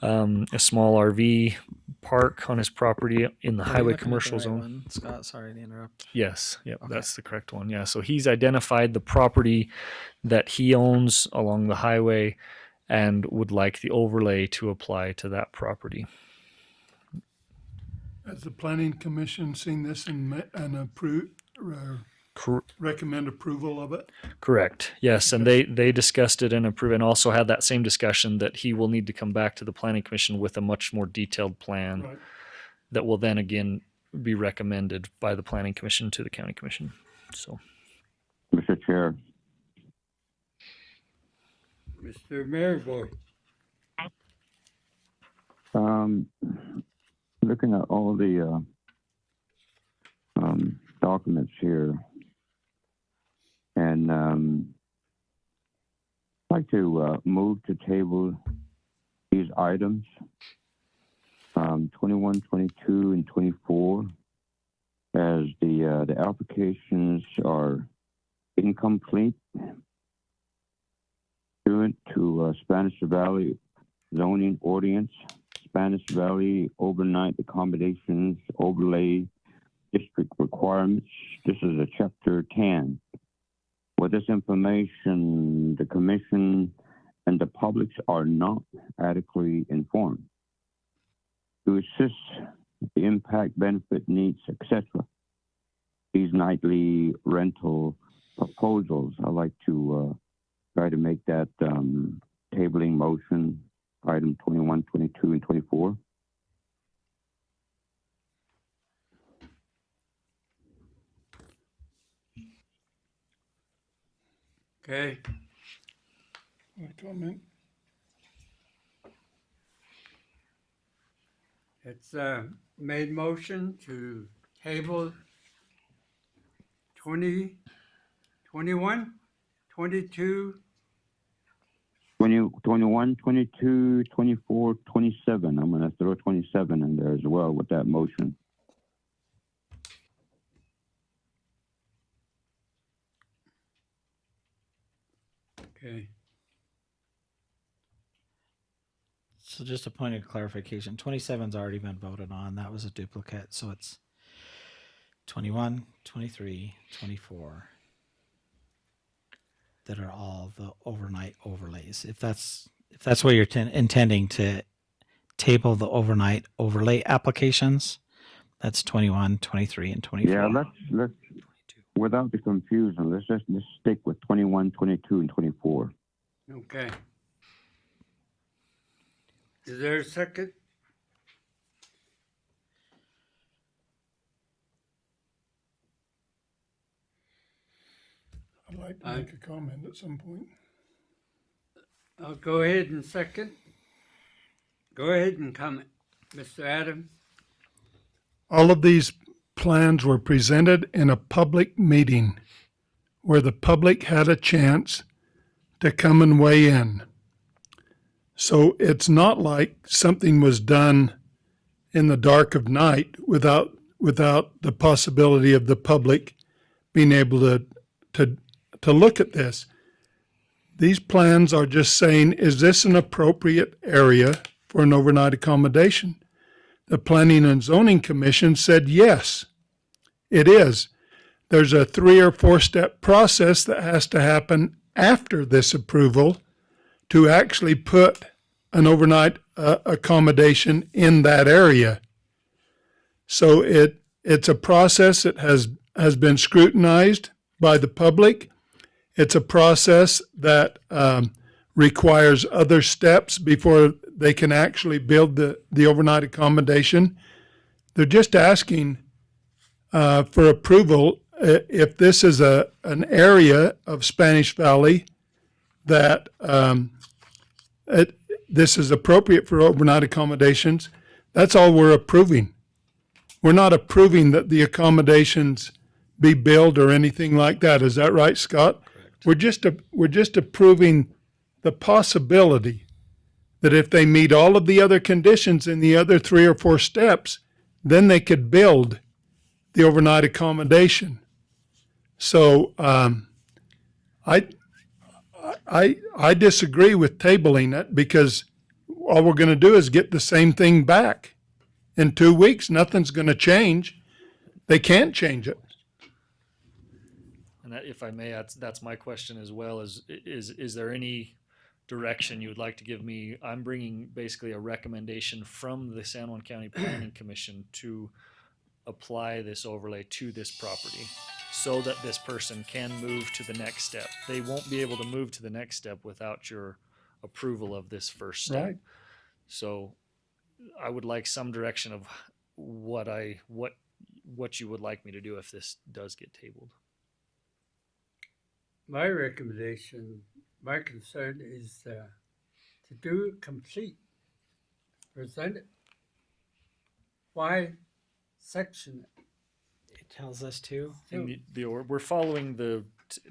a small RV park on his property in the highway commercial zone. One. Scott, sorry to interrupt. Yes, yep, okay. That's the correct one. Yeah, so he's identified the property that he owns along the highway and would like the overlay to apply to that property. Has the Planning Commission seen this and recommend approval of it? Correct. Yes, and they discussed it and approved, and also had that same discussion that he will need to come back to the Planning Commission with a much more detailed plan that will then again be recommended by the Planning Commission to the County Commission. So, Mr. Chair. Mr. Maryboy. Looking at all the documents here, and I'd like to move to table these items, 21, 22, and 24, as the applications are incomplete pursuant to Spanish Valley zoning ordinance, Spanish Valley overnight accommodations overlay district requirements. This is a chapter 10. With this information, the commission and the public are not adequately informed. To assist the impact, benefit, needs, etc. These nightly rental proposals, I'd like to try to make that tabling motion, item 21, 22, and 24. Okay. My comment. It's made motion to table 20, 21, 22. 21, 22, 24, 27. I'm going to throw 27 in there as well with that motion. Okay. So just a point of clarification, 27's already been voted on. That was a duplicate. So it's 21, 23, 24 that are all the overnight overlays. If that's what you're intending to table the overnight overlay applications, that's 21, 23, and 24. Yeah, let's without the confusion, let's stick with 21, 22, and 24. Okay. Is there a second? like to make a comment at some point. I'll go ahead and second. Go ahead and comment, Mr. Adams. All of these plans were presented in a public meeting where the public had a chance to come and weigh in. So it's not like something was done in the dark of night without the possibility of the public being able to look at this. These plans are just saying, is this an appropriate area for an overnight accommodation? The Planning and Zoning Commission said yes, it is. There's a 3 or 4 step process that has to happen after this approval to actually put an overnight accommodation in that area. So it's a process that has been scrutinized by the public. It's a process that requires other steps before they can actually build the overnight accommodation. They're just asking for approval if this is an area of Spanish Valley that this is appropriate for overnight accommodations. That's all we're approving. We're not approving that the accommodations be built or anything like that. Is that right, Scott? Correct. We're just approving the possibility that if they meet all of the other conditions in the other 3 or 4 steps, then they could build the overnight accommodation. So I disagree with tabling it because all we're going to do is get the same thing back. In 2 weeks, nothing's going to change. They can't change it. And that, if I may, that's my question as well. Is there any direction you would like to give me? I'm bringing basically a recommendation from the San Juan County Planning Commission to apply this overlay to this property so that this person can move to the next step. They won't be able to move to the next step without your approval of this first step. Right. So I would like some direction of what you would like me to do if this does get tabled. My recommendation, my concern is to do it complete. Present it. Why section it? It tells us to. We're following the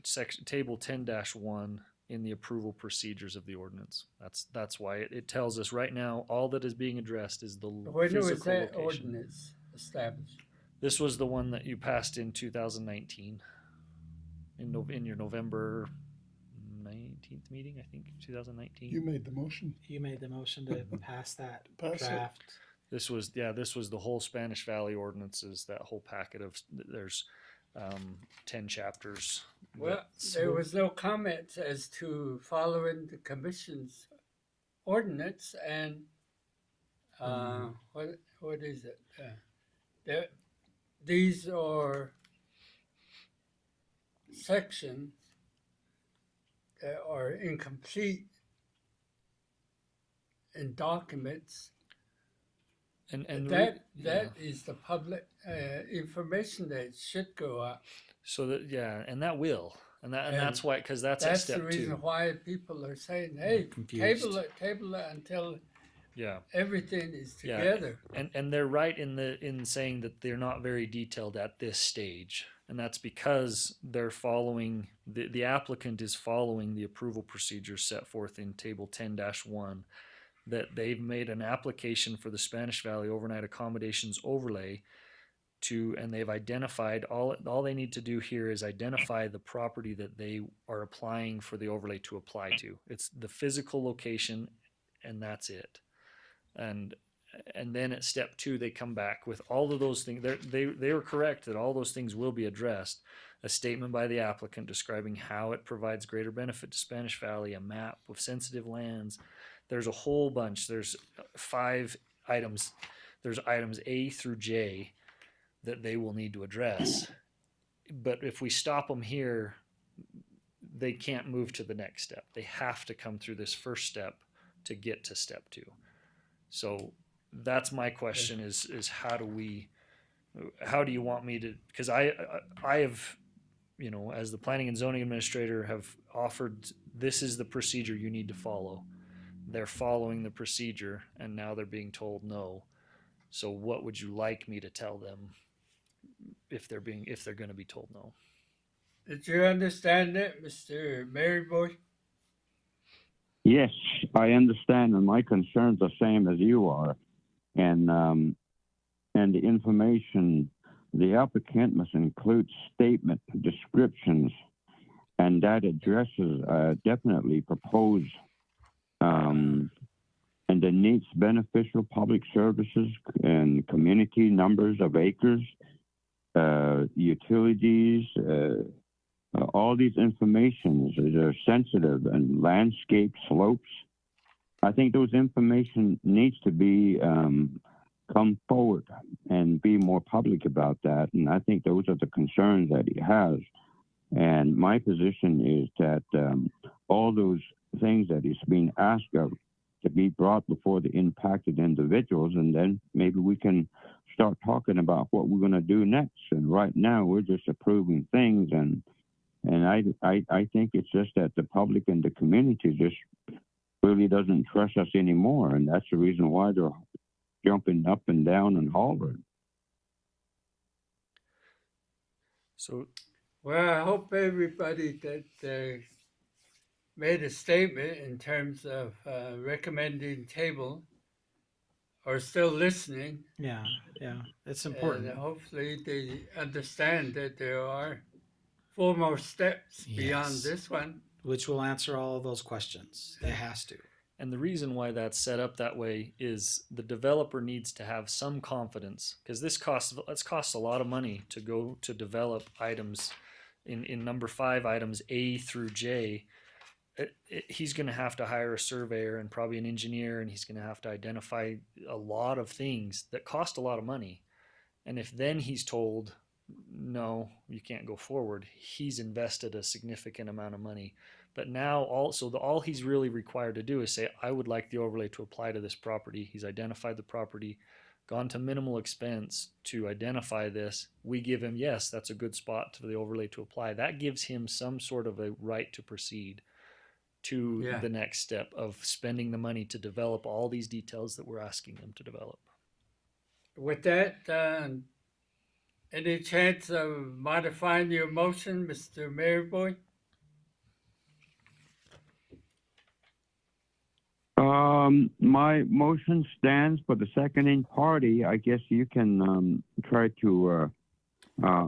section table 10-1 in the approval procedures of the ordinance. That's why it tells us right now all that is being addressed is the When physical was that location. ordinance established? This was the one that you passed in 2019 in your November 19th meeting, I think, 2019. You made the motion. You made the motion to pass that Pass it. draft. This was the whole Spanish Valley ordinances, that whole packet of, there's 10 chapters. Well, there was no comment as to following the commission's ordinance and what is it? These are sections that are incomplete in documents. And that is the public information that should go out. So that and that will, and that's why, because that's at step 2. That's the reason why people are saying, "Hey, table it until everything is together." And they're right in saying that they're not very detailed at this stage, and that's because they're following the applicant is following the approval procedures set forth in table 10-1. That they've made an application for the Spanish Valley overnight accommodations overlay and they've identified all they need to do here is identify the property that they are applying for the overlay to apply to. It's the physical location, and that's it. And then at step 2, they come back with all of those things. They were correct that all those things will be addressed. A statement by the applicant describing how it provides greater benefit to Spanish Valley, a map with sensitive lands. There's a whole bunch. There's 5 items. There's items A through J that they will need to address. But if we stop them here, they can't move to the next step. They have to come through this first step to get to step 2. So that's my question is how do you want me to, because I have you know, as the planning and zoning administrator, have offered, this is the procedure you need to follow. They're following the procedure, and now they're being told no. So what would you like me to tell them if they're going to be told no? Did you understand it, Mr. Maryboy? Yes, I understand, and my concerns are same as you are, and the information the applicant must include statement descriptions, and that addresses definitely proposed and the needs beneficial public services and community numbers of acres, utilities, all these informations are sensitive, and landscape slopes. I think those information needs to be come forward and be more public about that. And I think those are the concerns that he has. And my position is that all those things that he's being asked of to be brought before the impacted individuals, and then maybe we can start talking about what we're going to do next. And right now we're just approving things, and I think it's just that the public and the community just really doesn't trust us anymore, and that's the reason why they're jumping up and down and hollering. So, well, I hope everybody that made a statement in terms of recommending table are still listening. Yeah, it's important. And hopefully they understand that there are 4 more steps beyond this one. Which will answer all of those questions. It has to. And the reason why that's set up that way is the developer needs to have some confidence, because this costs a lot of money to go to develop items in number 5 items A through J. He's going to have to hire a surveyor and probably an engineer, and he's going to have to identify a lot of things that cost a lot of money. And if then he's told, no, you can't go forward, he's invested a significant amount of money. But now all he's really required to do is say, I would like the overlay to apply to this property. He's identified the property, gone to minimal expense to identify this. We give him, yes, that's a good spot for the overlay to apply. That gives him some sort of a right to proceed to the next step of spending the money to develop all these details that we're asking them to develop. With that, any chance of modifying your motion, Mr. Maryboy? My motion stands for the seconding party. I guess you can try to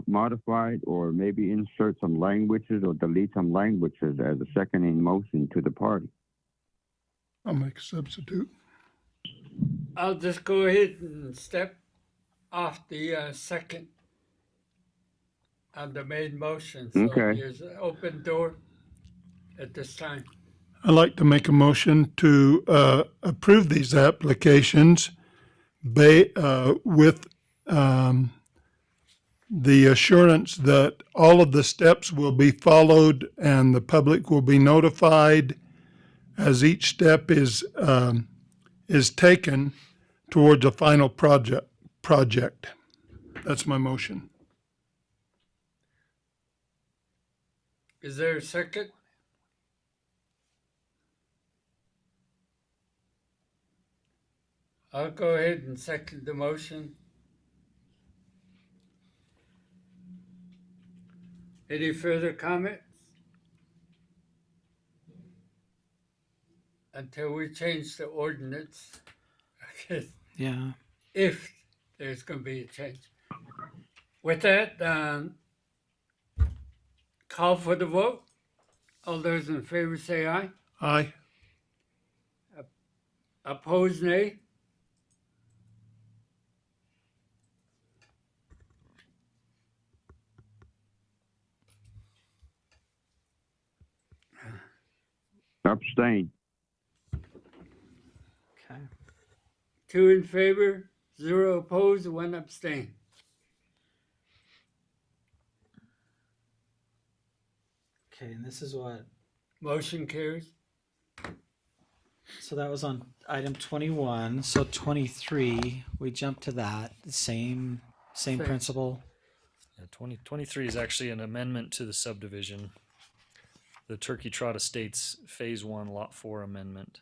modify it, or maybe insert some languages or delete some languages as a seconding motion to the party. I'll make a substitute. I'll just go ahead and step off the second on the main motion. So there's an open door at this time. I'd like to make a motion to approve these applications with the assurance that all of the steps will be followed and the public will be notified as each step is taken towards a final project. That's my motion. Is there a second? I'll go ahead and second the motion. Any further comments? Until we change the ordinance. Yeah. If there's going to be a change. With that, call for the vote. All those in favor say aye. Aye. Opposed, nay. Abstain. Okay. 2 in favor, 0 opposed, 1 abstain. Okay, and this is what? Motion carries. So that was on item 21. So 23, we jumped to that. Same principle. 2023 is actually an amendment to the subdivision, the Turkey Trot Estates Phase 1 Lot 4 amendment.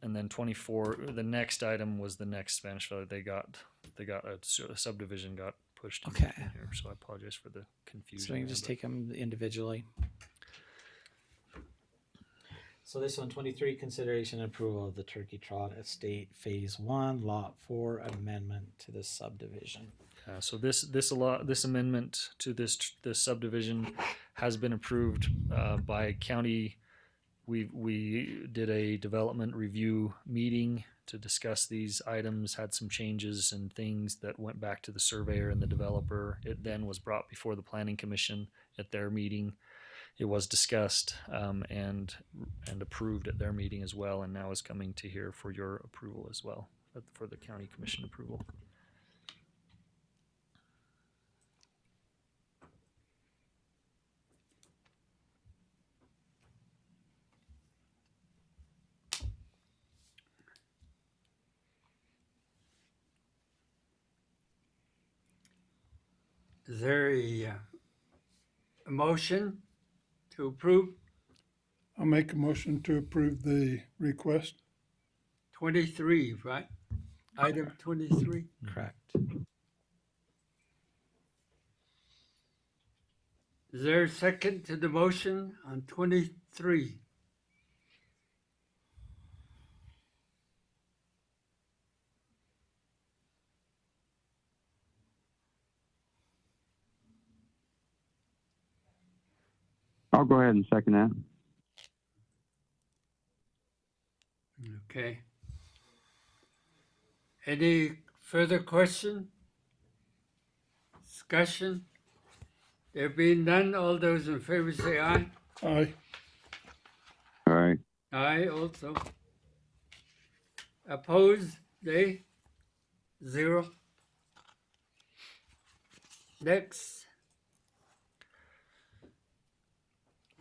And then 24, the next item was the next Spanish Valley. They got a subdivision got pushed in Okay. here, so I apologize for the confusion. So we can just take them individually. So this one, 23, consideration and approval of the Turkey Trot Estate Phase 1, Lot 4 amendment to the subdivision. So this amendment to this subdivision has been approved by county. We did a development review meeting to discuss these items, had some changes and things that went back to the surveyor and the developer. It then was brought before the planning commission at their meeting. It was discussed and approved at their meeting as well, and now is coming to here for your approval as well, for the county commission approval. Is there a motion to approve? I'll make a motion to approve the request. 23, right? Item 23. Correct. Is there a second to the motion on 23? I'll go ahead and second that. Okay. Any further question? Discussion? There being none, all those in favor say aye. Aye. All right. Aye also. Opposed, nay? 0. Next.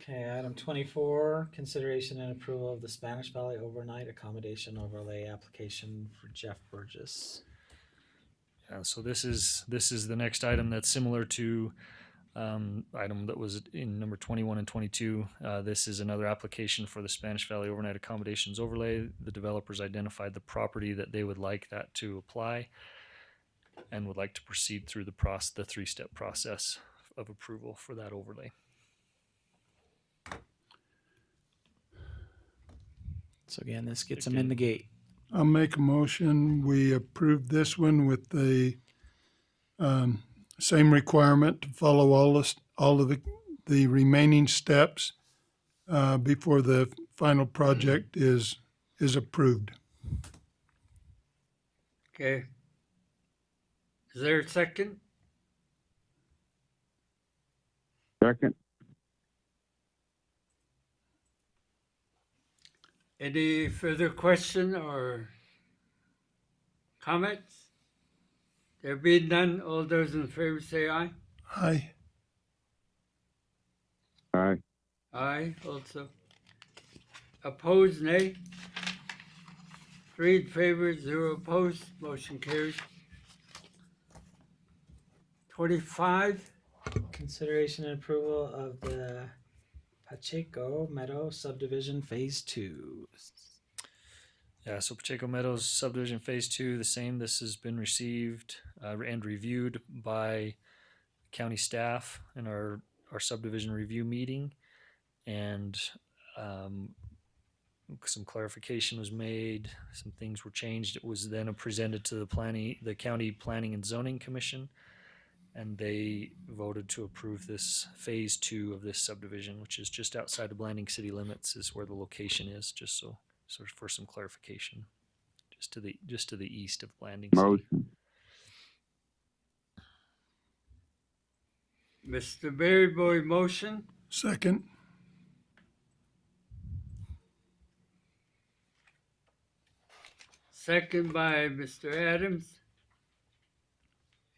Okay, item 24, consideration and approval of the Spanish Valley overnight accommodation overlay application for Jeff Burgess. Yeah, so this is the next item that's similar to item that was in number 21 and 22. This is another application for the Spanish Valley overnight accommodations overlay. The developers identified the property that they would like that to apply and would like to proceed through the 3-step process of approval for that overlay. So again, this gets them in the gate. I'll make a motion. We approve this one with the same requirement to follow all of the remaining steps before the final project is approved. Okay. Is there a second? Second. Any further question or comments? There being none, all those in favor say aye. Aye. Aye. Aye also. Opposed, nay? 3 in favor, 0 opposed, motion carries. 25, Consideration and approval of the Pacheco Meadow subdivision phase 2. Yeah, so Pacheco Meadows subdivision phase 2, the same. This has been received and reviewed by county staff in our subdivision review meeting, and some clarification was made. Some things were changed. It was then presented to the county planning and zoning commission, and they voted to approve this phase 2 of this subdivision, which is just outside of Blanding city limits, is where the location is. Just so for some clarification, just to the east of Blanding city. Motion. Mr. Berryboy motion, Second. second by Mr. Adams.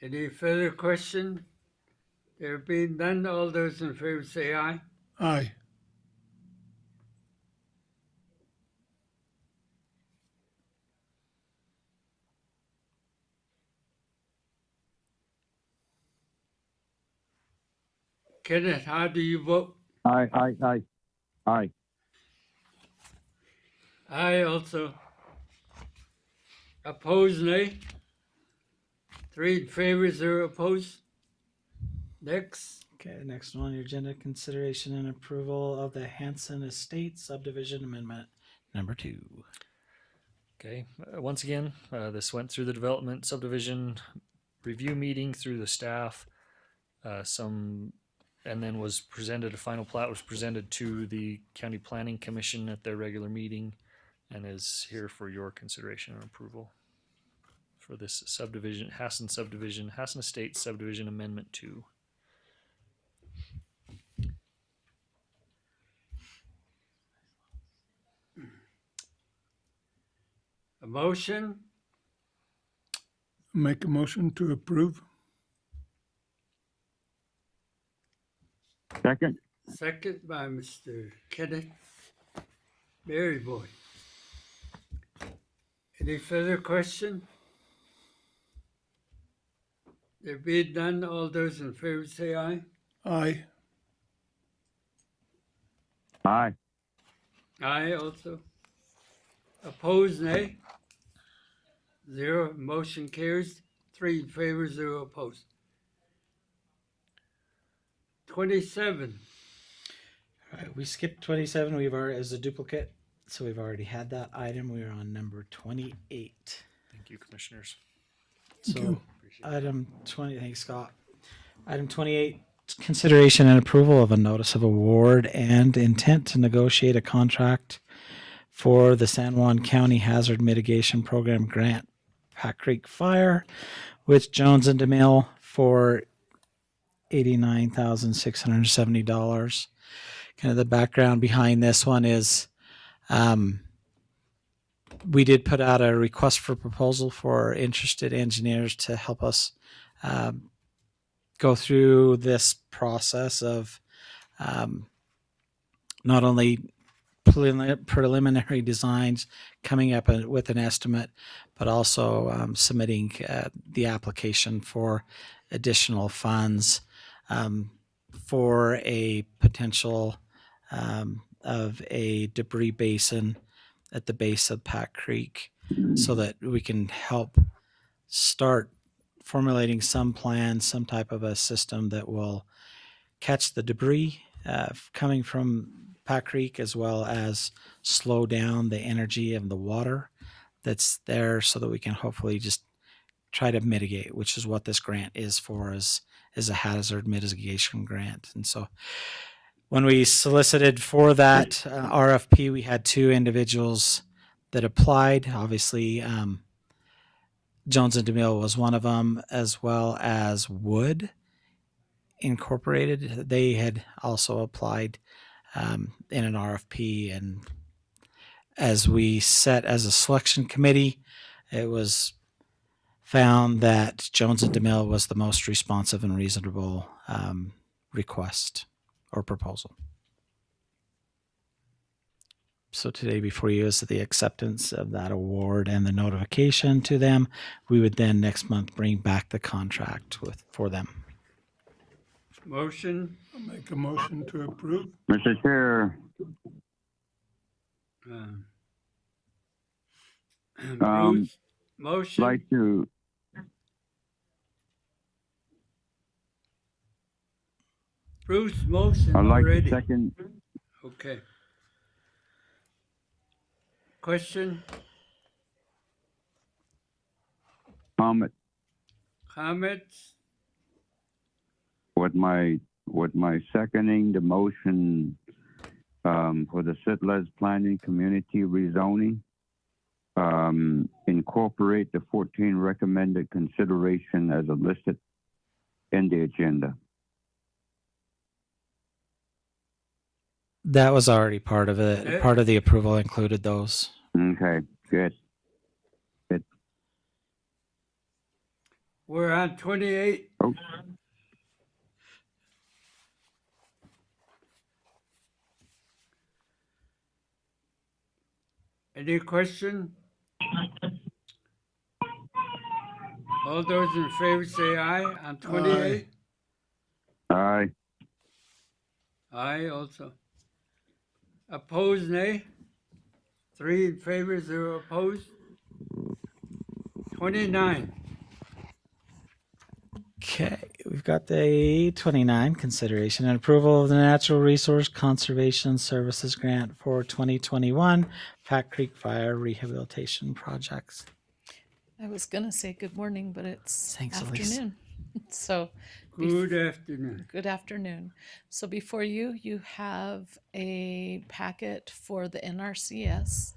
Any further question? There being none, all those in favor say aye. Aye. Kenneth, how do you vote? Aye. I also. Opposed, nay. 3 in favor, 0 opposed. Next. Okay, next one on your agenda, consideration and approval of the Hanson Estate subdivision amendment number 2. Okay, once again, this went through the development subdivision review meeting through the staff, and then was presented, a final plat was presented to the County Planning Commission at their regular meeting and is here for your consideration and approval for this subdivision, Hassan Estate subdivision amendment 2. A motion? Make a motion to approve. Second. Second by Mr. Kenneth Maryboy. Any further question? There being none, all those in favor say aye. Aye. Aye. Aye also. Opposed, nay. 0. Motion carries. 3 in favor, 0 opposed. 27. All right, we skipped 27. We've already, as a duplicate, so we've already had that item. We are on number 28. Thank you, commissioners. So item 20, thanks, Scott. Item 28, consideration and approval of a notice of award and intent to negotiate a contract for the San Juan County Hazard Mitigation Program grant, Pack Creek Fire, with Jones and DeMille for $89,670. Kind of the background behind this one is we did put out a request for proposal for interested engineers to help us go through this process of not only preliminary designs, coming up with an estimate, but also submitting the application for additional funds for a potential of a debris basin at the base of Pack Creek, so that we can help start formulating some plan, some type of a system that will catch the debris coming from Pack Creek, as well as slow down the energy of the water that's there, so that we can hopefully just try to mitigate, which is what this grant is for, is a hazard mitigation grant. And so when we solicited for that RFP, we had 2 individuals that applied. Obviously, Jones and DeMille was one of them, as well as Wood Incorporated. They had also applied in an RFP, and as we set as a selection committee, it was found that Jones and DeMille was the most responsive and reasonable request or proposal. So today before you is the acceptance of that award and the notification to them. We would then next month bring back the contract for them. Motion. I'll make a motion to approve. Mr. Chair. Bruce, motion. Like to. Bruce, motion I'd like already. to second. Okay. Question? Comment. Comments? With my seconding the motion for the Settlers Planning Community rezoning, incorporate the 14 recommended consideration as listed in the agenda. That was already part of it. Part of the approval included those. Okay, good. Good. We're on 28. Oh. Any question? All those in favor say aye on 28. Aye. Aye also. Opposed, nay? 3 in favor, 0 opposed. 29. Okay, we've got the 29 consideration and approval of the Natural Resource Conservation Services Grant for 2021 Pack Creek Fire Rehabilitation Projects. I was gonna say good morning, but it's Thanks, Elise. afternoon. So Good afternoon. good afternoon. So before you have a packet for the NRCS.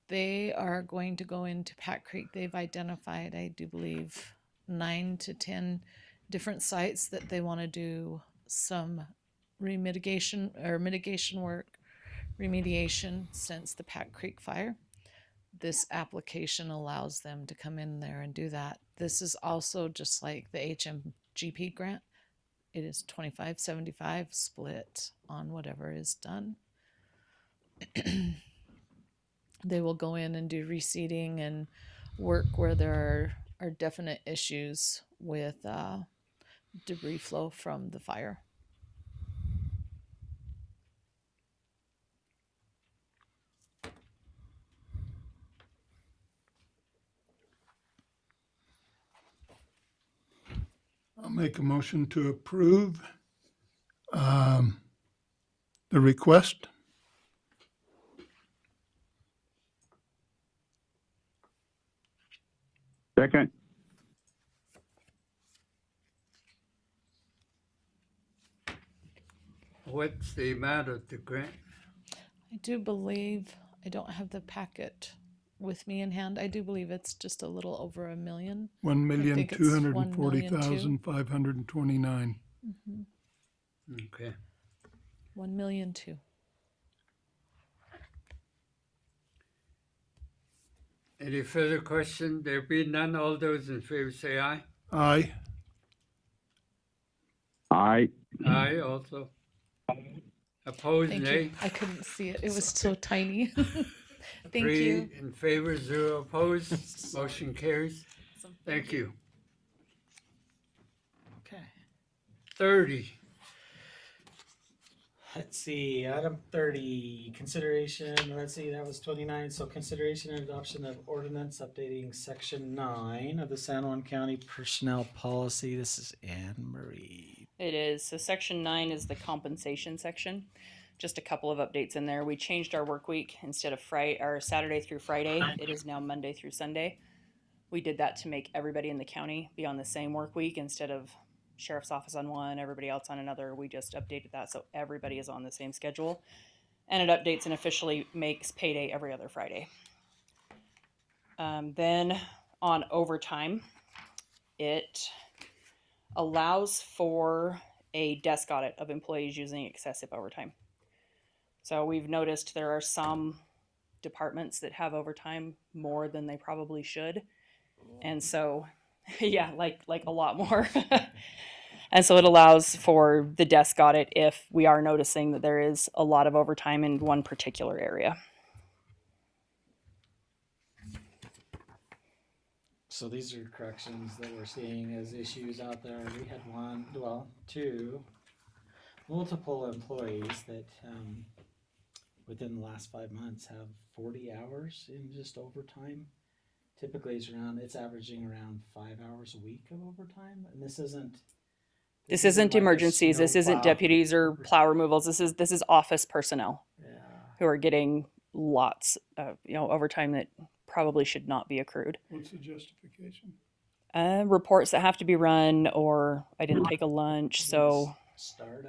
They are going to go into Pack Creek. They've identified, I do believe, 9 to 10 different sites that they want to do some remediation since the Pack Creek fire. This application allows them to come in there and do that. This is also just like the HMGP grant. It is 25-75 split on whatever is done. They will go in and do reseeding and work where there are definite issues with debris flow from the fire. I'll make a motion to approve the request. Second. What's the amount of the grant? I do believe, I don't have the packet with me in hand. I do believe it's just a little over $1 million. $1,240,529. Okay. 1,000,002. Any further question? There being none, all those in favor say aye. Aye. Aye. Aye also. Opposed, Thank nay? you. I couldn't see it. It was so tiny. Thank 3 you. in favor, 0 opposed. Motion carries. Thank you. Okay. 30. Let's see, item 30, consideration, let's see, that was 29. So consideration and adoption of ordinance updating section 9 of the San Juan County Personnel Policy. This is Anne Marie. It is. So section 9 is the compensation section. Just a couple of updates in there. We changed our work week. Instead of Saturday through Friday, it is now Monday through Sunday. We did that to make everybody in the county be on the same work week instead of sheriff's office on one, everybody else on another. We just updated that so everybody is on the same schedule. And it updates and officially makes payday every other Friday. Then on overtime, it allows for a desk audit of employees using excessive overtime. So we've noticed there are some departments that have overtime more than they probably should. And so, yeah, like a lot more. And so it allows for the desk audit if we are noticing that there is a lot of overtime in one particular area. So these are corrections that we're seeing as issues out there. We had two multiple employees that within the last 5 months have 40 hours in just overtime. Typically it's averaging around 5 hours a week of overtime. And this isn't like emergencies. This isn't deputies or plow removals. This is office personnel who are getting lots of overtime that probably should not be accrued. What's the justification? Reports that have to be run, or I didn't take a lunch, so start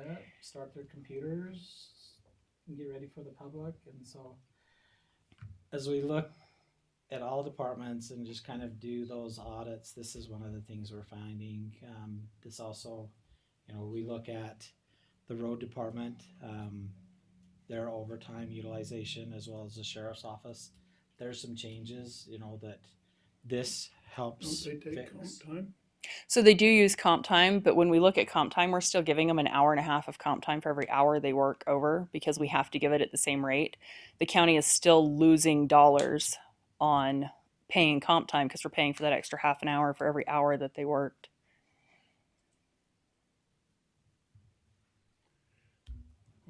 their computers and get ready for the public. And so as we look at all departments and just kind of do those audits, this is one of the things we're finding. This also, we look at the road department, their overtime utilization, as well as the sheriff's office. There's some changes, that this helps Don't they take comp time? So they do use comp time, but when we look at comp time, we're still giving them an hour and a half of comp time for every hour they work over because we have to give it at the same rate. The county is still losing dollars on paying comp time because we're paying for that extra half an hour for every hour that they worked.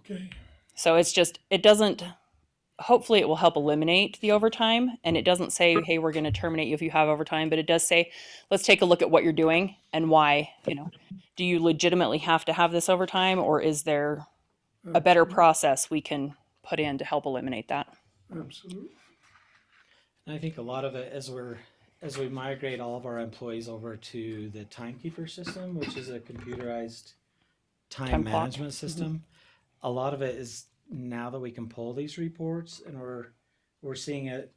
Okay. So it's just, it doesn't, hopefully it will help eliminate the overtime. And it doesn't say, hey, we're going to terminate you if you have overtime, but it does say, let's take a look at what you're doing and why, you know, do you legitimately have to have this overtime, or is there a better process we can put in to help eliminate that? Absolutely. And I think a lot of it as we migrate all of our employees over to the timekeeper system, which is a computerized time clock. management system, a lot of it is now that we can pull these reports, and we're seeing it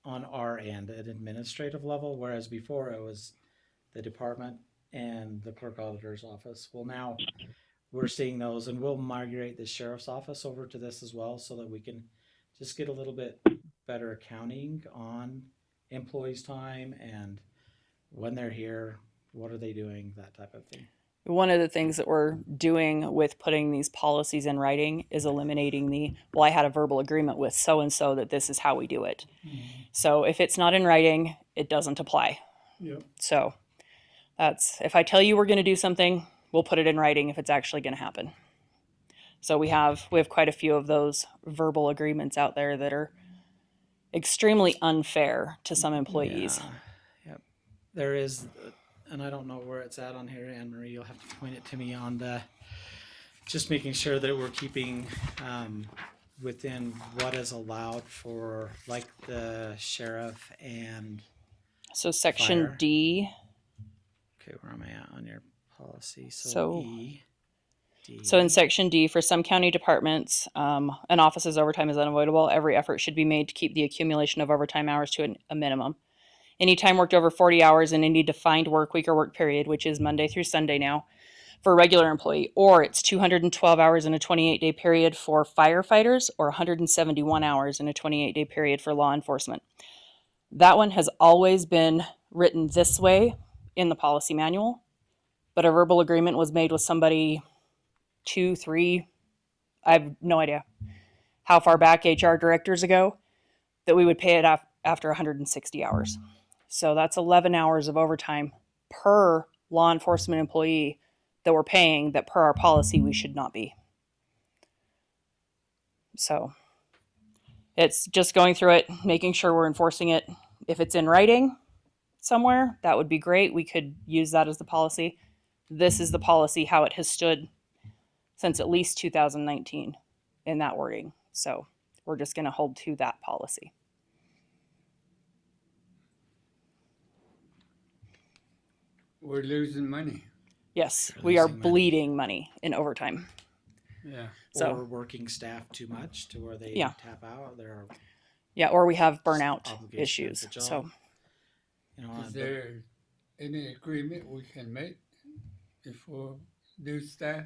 on our end at administrative level, whereas before it was the department and the clerk auditor's office. Well, now we're seeing those, and we'll migrate the sheriff's office over to this as well, so that we can just get a little bit better accounting on employees' time and when they're here, what are they doing, that type of thing. One of the things that we're doing with putting these policies in writing is eliminating well, I had a verbal agreement with so-and-so that this is how we do it. So if it's not in writing, it doesn't apply. Yep. So that's, if I tell you we're going to do something, we'll put it in writing if it's actually going to happen. So we have quite a few of those verbal agreements out there that are extremely unfair to some employees. Yeah. Yep. There is, and I don't know where it's at on here, Anne Marie, you'll have to point it to me on the, just making sure that we're keeping within what is allowed for, like, the sheriff and so section fire. D. Okay, where am I at on your policy? So E. D. So in section D, for some county departments, an office's overtime is unavoidable. Every effort should be made to keep the accumulation of overtime hours to a minimum. Any time worked over 40 hours in any defined work week or work period, which is Monday through Sunday now, for a regular employee, or it's 212 hours in a 28-day period for firefighters, or 171 hours in a 28-day period for law enforcement. That one has always been written this way in the policy manual, but a verbal agreement was made with somebody 2, 3, I have no idea how far back, HR directors ago, that we would pay it after 160 hours. So that's 11 hours of overtime per law enforcement employee that we're paying, that per our policy we should not be. So it's just going through it, making sure we're enforcing it. If it's in writing somewhere, that would be great. We could use that as the policy. This is the policy, how it has stood since at least 2019 in that wording. So we're just going to hold to that policy. We're losing money. Yes, we are bleeding money in overtime. Yeah. So, or working staff too much to where they tap out. There are or we have burnout obligation issues. of the job. So, Is there any agreement we can make before new staff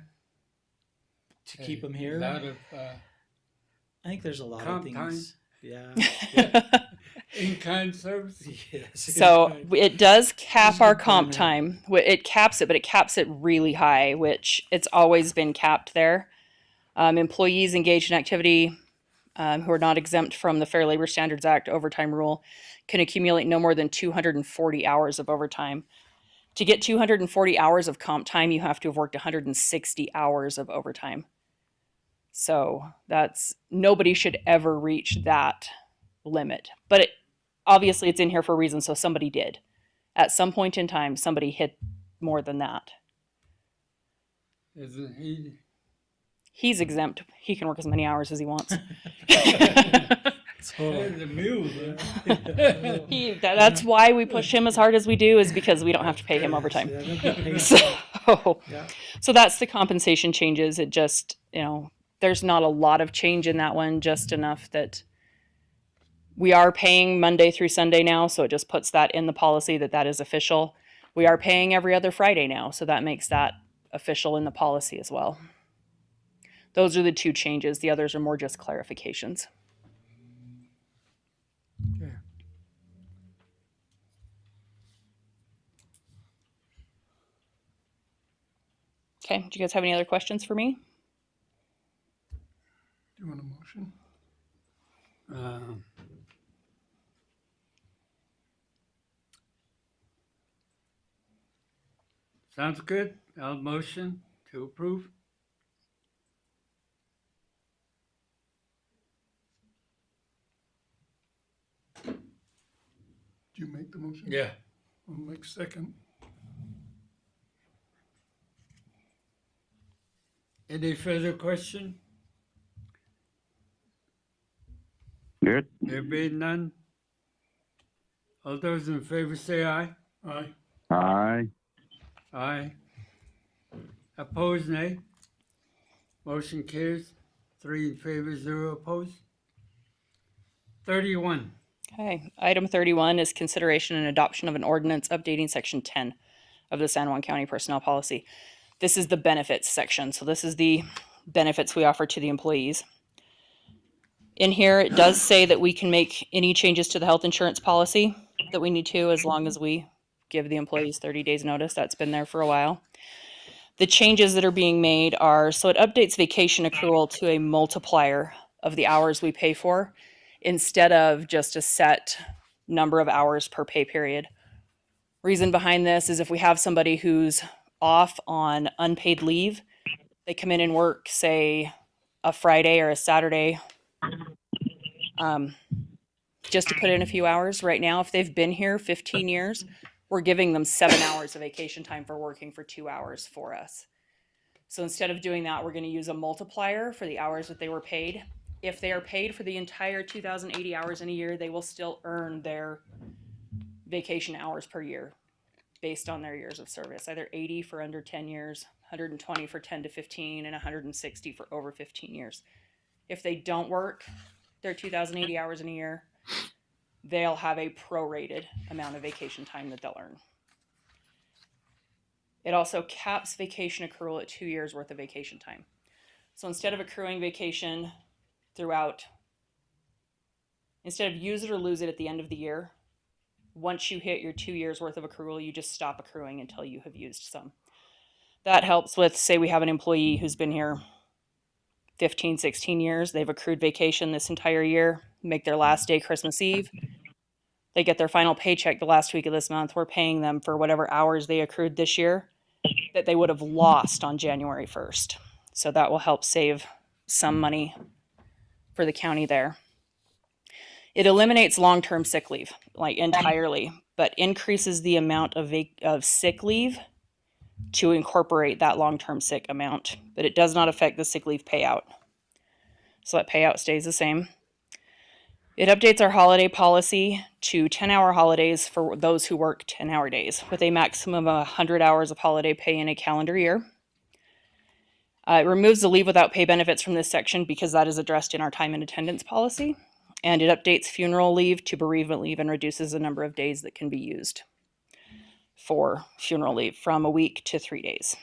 to keep them here? A lot of I think there's a lot comp of time. things. Yeah. In-kind service. Yes. So it does cap our comp time. It caps it, but it caps it really high, which it's always been capped there. Employees engaged in activity who are not exempt from the Fair Labor Standards Act overtime rule can accumulate no more than 240 hours of overtime. To get 240 hours of comp time, you have to have worked 160 hours of overtime. So nobody should ever reach that limit. But obviously it's in here for a reason, so somebody did. At some point in time, somebody hit more than that. Isn't he? He's exempt. He can work as many hours as he wants. The mule. That's why we push him as hard as we do, is because we don't have to pay him overtime. So that's the compensation changes. It just, there's not a lot of change in that one, just enough that we are paying Monday through Sunday now, so it just puts that in the policy that is official. We are paying every other Friday now, so that makes that official in the policy as well. Those are the two changes. The others are more just clarifications. Okay. Okay, do you guys have any other questions for me? Do you want a motion? Sounds good. I'll motion to approve. make the motion? Yeah. I'll make second. Any further question? Good. There being none. All those in favor say aye. Aye. Aye. Aye. Opposed, nay. Motion carries. 3 in favor, 0 opposed. 31. Okay, item 31 is consideration and adoption of an ordinance updating section 10 of the San Juan County Personnel Policy. This is the benefits section, so this is the benefits we offer to the employees. In here, it does say that we can make any changes to the health insurance policy that we need to, as long as we give the employees 30 days notice. That's been there for a while. The changes that are being made are, so it updates vacation accrual to a multiplier of the hours we pay for, instead of just a set number of hours per pay period. Reason behind this is if we have somebody who's off on unpaid leave, they come in and work, say, a Friday or a Saturday, just to put in a few hours. Right now, if they've been here 15 years, we're giving them 7 hours of vacation time for working for 2 hours for us. So instead of doing that, we're going to use a multiplier for the hours that they were paid. If they are paid for the entire 2,080 hours in a year, they will still earn their vacation hours per year based on their years of service, either 80 for under 10 years, 120 for 10 to 15, and 160 for over 15 years. If they don't work their 2,080 hours in a year, they'll have a prorated amount of vacation time that they'll earn. It also caps vacation accrual at 2 years worth of vacation time. So instead of accruing vacation instead of use it or lose it at the end of the year, once you hit your 2 years worth of accrual, you just stop accruing until you have used some. That helps with, say we have an employee who's been here 15, 16 years, they've accrued vacation this entire year, make their last day Christmas Eve, they get their final paycheck the last week of this month, we're paying them for whatever hours they accrued this year that they would have lost on January 1st. So that will help save some money for the county there. It eliminates long-term sick leave, like entirely, but increases the amount of sick leave to incorporate that long-term sick amount, but it does not affect the sick leave payout. So that payout stays the same. It updates our holiday policy to 10-hour holidays for those who work 10-hour days, with a maximum of 100 hours of holiday pay in a calendar year. It removes the leave without pay benefits from this section because that is addressed in our time and attendance policy. And it updates funeral leave to bereavement leave and reduces the number of days that can be used for funeral leave from a week to 3 days.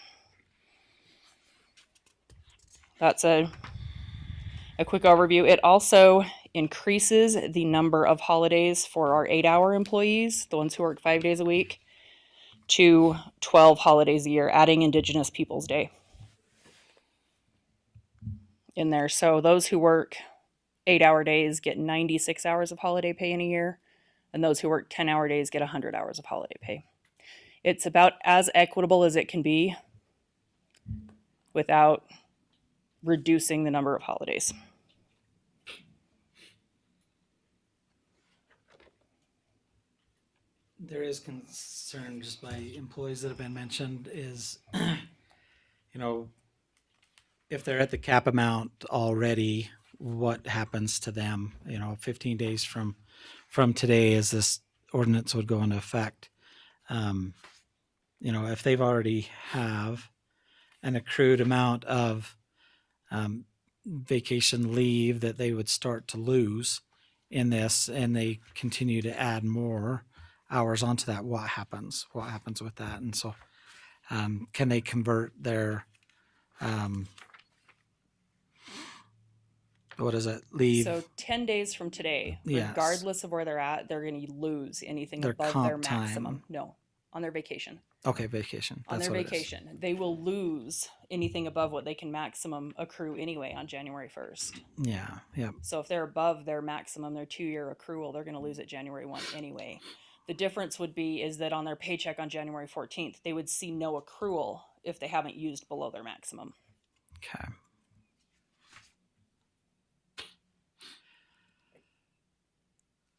That's a quick overview. It also increases the number of holidays for our 8-hour employees, the ones who work 5 days a week, to 12 holidays a year, adding Indigenous Peoples Day in there. So those who work 8-hour days get 96 hours of holiday pay in a year, and those who work 10-hour days get 100 hours of holiday pay. It's about as equitable as it can be without reducing the number of holidays. There is concern just by employees that have been mentioned is, if they're at the cap amount already, what happens to them? 15 days from today as this ordinance would go into effect. If they've already have an accrued amount of vacation leave that they would start to lose in this, and they continue to add more hours onto that, what happens with that? And so can they convert their leave? So 10 days from today, Yes. regardless of where they're at, they're going to lose anything Their above comp their maximum. time. No, on their vacation. Okay, vacation. On That's their what it is. vacation. They will lose anything above what they can maximum accrue anyway on January 1st. Yeah, yeah. So if they're above their maximum, their 2-year accrual, they're going to lose it January 1 anyway. The difference would be is that on their paycheck on January 14th, they would see no accrual if they haven't used below their maximum. Okay.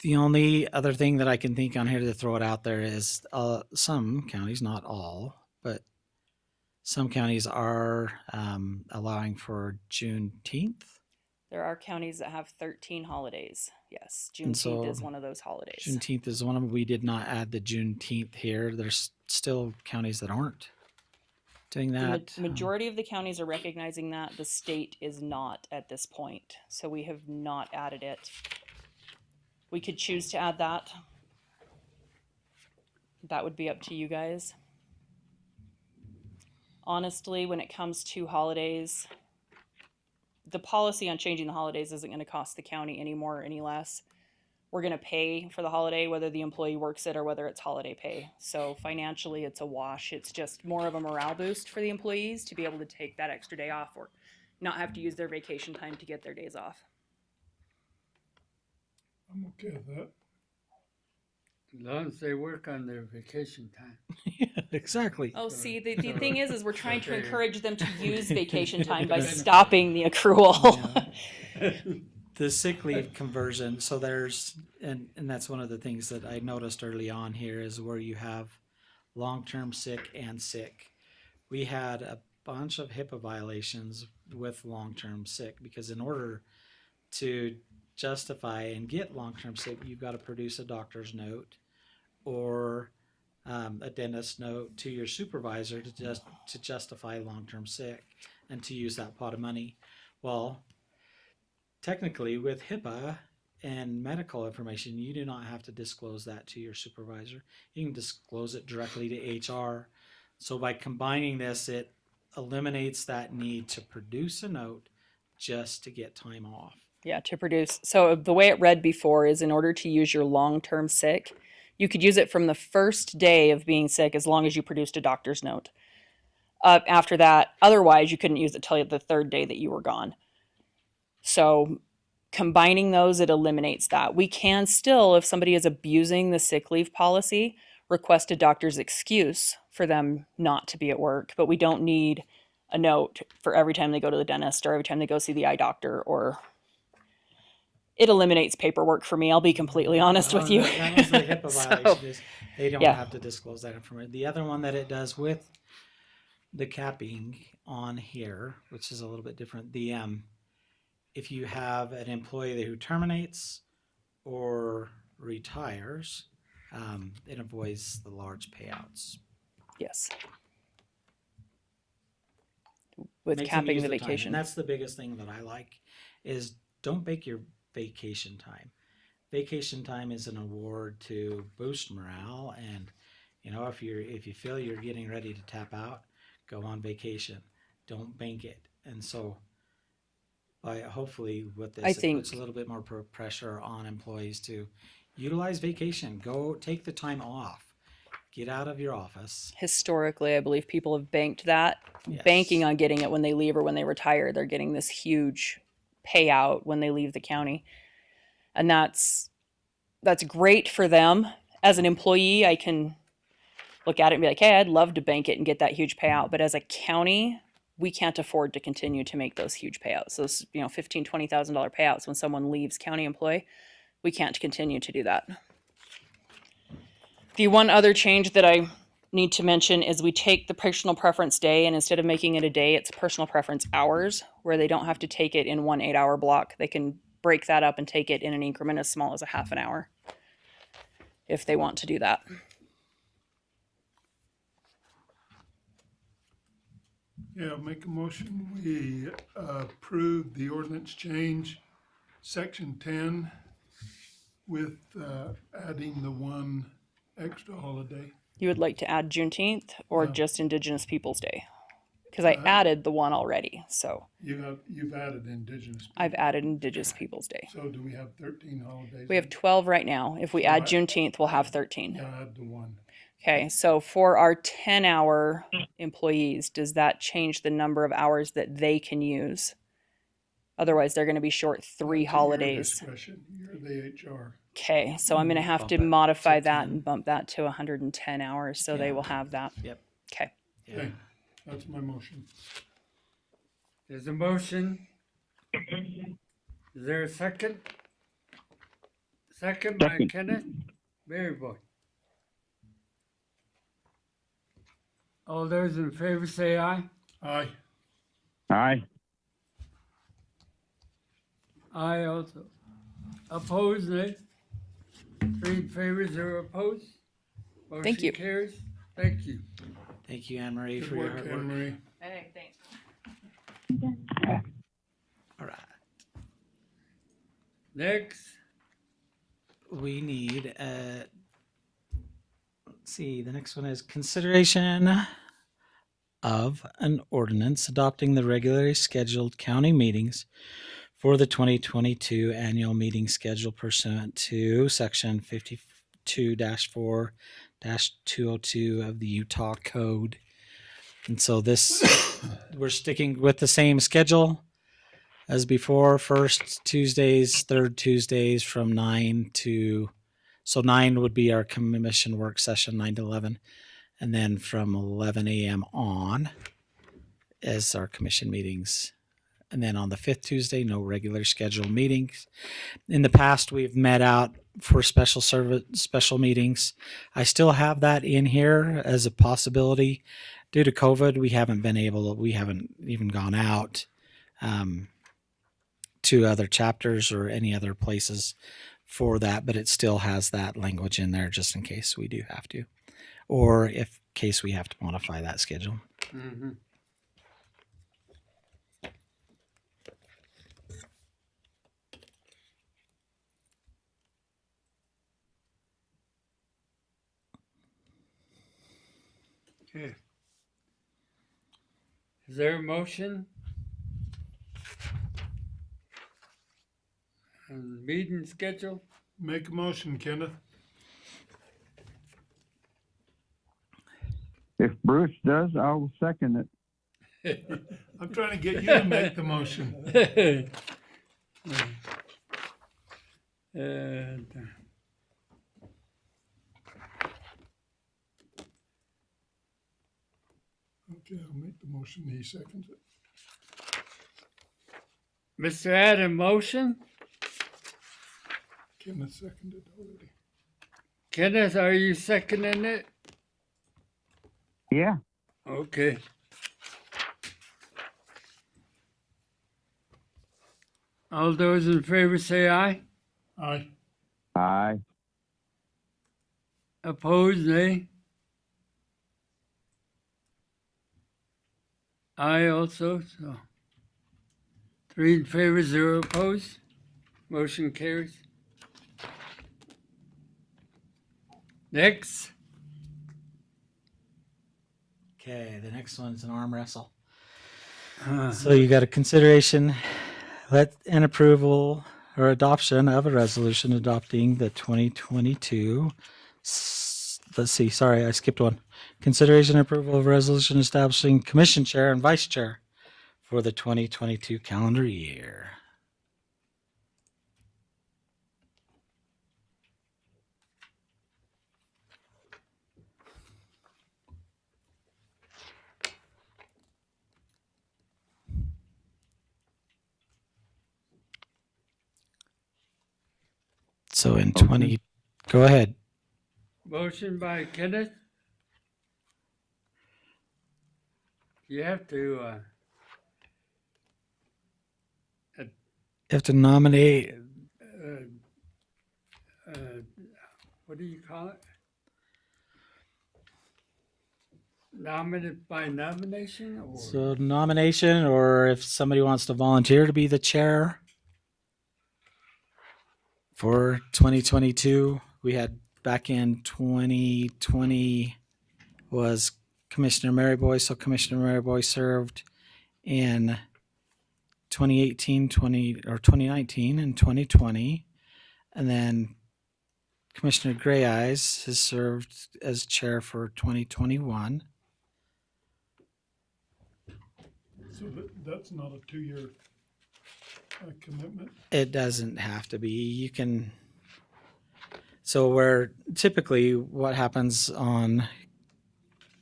The only other thing that I can think on here to throw it out there is some counties, not all, but some counties are allowing for Juneteenth. There are counties that have 13 holidays. Yes, And Juneteenth so is one of those holidays. Juneteenth is one of them. We did not add the Juneteenth here. There's still counties that aren't doing that. The majority of the counties are recognizing that. The state is not at this point. So we have not added it. We could choose to add that. That would be up to you guys. Honestly, when it comes to holidays, the policy on changing the holidays isn't going to cost the county any more or any less. We're going to pay for the holiday, whether the employee works it or whether it's holiday pay. So financially, it's a wash. It's just more of a morale boost for the employees to be able to take that extra day off or not have to use their vacation time to get their days off. I'm okay with that. As long as they work on their vacation time. Yeah, exactly. Oh, see, the thing is we're trying to encourage them to use vacation time by stopping the accrual. The sick leave conversion. So there's, and that's one of the things that I noticed early on here is where you have long-term sick and sick. We had a bunch of HIPAA violations with long-term sick because in order to justify and get long-term sick, you've got to produce a doctor's note or a dentist note to your supervisor to justify long-term sick and to use that pot of money. Well, technically with HIPAA and medical information, you do not have to disclose that to your supervisor. You can disclose it directly to HR. So by combining this, it eliminates that need to produce a note just to get time off. Yeah, to produce. So the way it read before is in order to use your long-term sick, you could use it from the first day of being sick as long as you produced a doctor's note. After that, otherwise you couldn't use it till the third day that you were gone. So combining those, it eliminates that. We can still, if somebody is abusing the sick leave policy, request a doctor's excuse for them not to be at work, but we don't need a note for every time they go to the dentist or every time they go see the eye doctor, or it eliminates paperwork for me. I'll be completely honest with you. That was the HIPAA violation. Is they don't yeah. have to disclose that information. The other one that it does with the capping on here, which is a little bit different, the if you have an employee who terminates or retires, it avoids the large payouts. Yes. With Makes them capping use the time. vacation. And that's the biggest thing that I like is don't bake your vacation time. Vacation time is an award to boost morale, and you know, if you feel you're getting ready to tap out, go on vacation. Don't bank it. And so hopefully with this, it puts a little bit more pressure on employees to utilize vacation. Go take the time off. Get out of your office. Historically, I believe people have banked that, Yes. banking on getting it when they leave or when they retire. They're getting this huge payout when they leave the county. And that's great for them. As an employee, I can look at it and be like, hey, I'd love to bank it and get that huge payout. But as a county, we can't afford to continue to make those huge payouts. Those, $15,000, $20,000 payouts when someone leaves county employee, we can't continue to do that. The one other change that I need to mention is we take the personal preference day, and instead of making it a day, it's personal preference hours, where they don't have to take it in one 8-hour block. They can break that up and take it in an increment as small as a half an hour if they want to do that. Yeah, make a motion. We approve the ordinance change, section 10, with adding the one extra holiday. You would like to add Juneteenth or just Indigenous Peoples Day? Because I added the one already, so. You've added Indigenous Peoples. I've added Indigenous Peoples Day. So do we have 13 holidays? We have 12 right now. If we add Juneteenth, we'll have 13. Yeah, add the one. Okay, so for our 10-hour employees, does that change the number of hours that they can use? Otherwise, they're going to be short 3 holidays. Your discretion. You're the HR. Okay, so I'm going to have to modify that and bump that to 110 hours, so they will have that. Yep. Okay. Okay, that's my motion. There's a motion. Is there a second? Second by Second. Kenneth Maryboy. All those in favor say aye. Aye. Aye. Aye also. Opposed, nay. 3 in favor, 0 opposed. Thank Motion you. carries. Thank you. Thank you, Anne Marie, Good for your work, hard Anne work. Marie. Hey, thanks. All right. Next, We need, let's see, the next one is consideration of an ordinance adopting the regularly scheduled county meetings for the 2022 annual meeting schedule pursuant to section 52-4-202 of the Utah Code. And so this, we're sticking with the same schedule as before. First Tuesdays, third Tuesdays from 9 to, so 9 would be our commission work session, 9 to 11. And then from 11 a.m. on is our commission meetings. And then on the 5th Tuesday, no regular scheduled meetings. In the past, we've met out for special meetings. I still have that in here as a possibility. Due to COVID, we haven't even gone out to other chapters or any other places for that, but it still has that language in there just in case we do have to, or if case we have to modify that schedule. mm-hmm. Okay. Is there a motion? And meeting schedule? Make a motion, Kenneth. If Bruce does, I'll second it. I'm trying to get you to make the motion. And, Okay, I'll make the motion. He seconds it. Mr. Adam, motion? Kenneth seconded already. Kenneth, are you seconding it? Yeah. Okay. All those in favor say aye. Aye. Aye. Opposed, nay. Aye also, so 3 in favor, 0 opposed. Motion carries. Next, Okay, the next one's an arm wrestle. So you got a consideration and approval or adoption of a resolution adopting the 2022. Let's see, sorry, I skipped one. Consideration and approval of a resolution establishing commission chair and vice chair for the 2022 calendar year. So in 20, go ahead. motion by Kenneth. You have to, You have to nominate. what do you call it? Nominated by nomination? Or? So nomination, or if somebody wants to volunteer to be the chair for 2022. We had back in 2020 was Commissioner Maryboy. So Commissioner Maryboy served in 2018, 2019 and 2020. And then Commissioner Gray Eyes has served as chair for 2021. So that's not a 2-year commitment? It doesn't have to be. You can. So where typically what happens on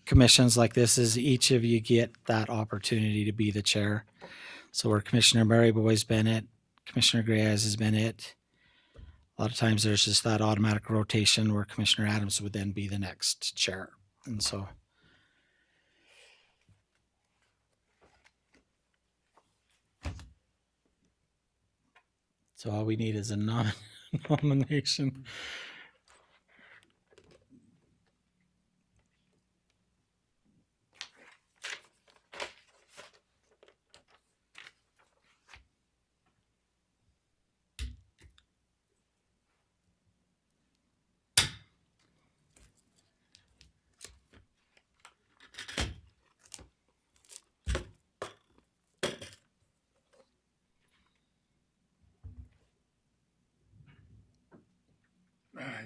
commissions like this is each of you get that opportunity to be the chair. So where Commissioner Maryboy's been it, Commissioner Gray has been it. A lot of times there's just that automatic rotation where Commissioner Adams would then be the next chair. And so all we need is a nomination.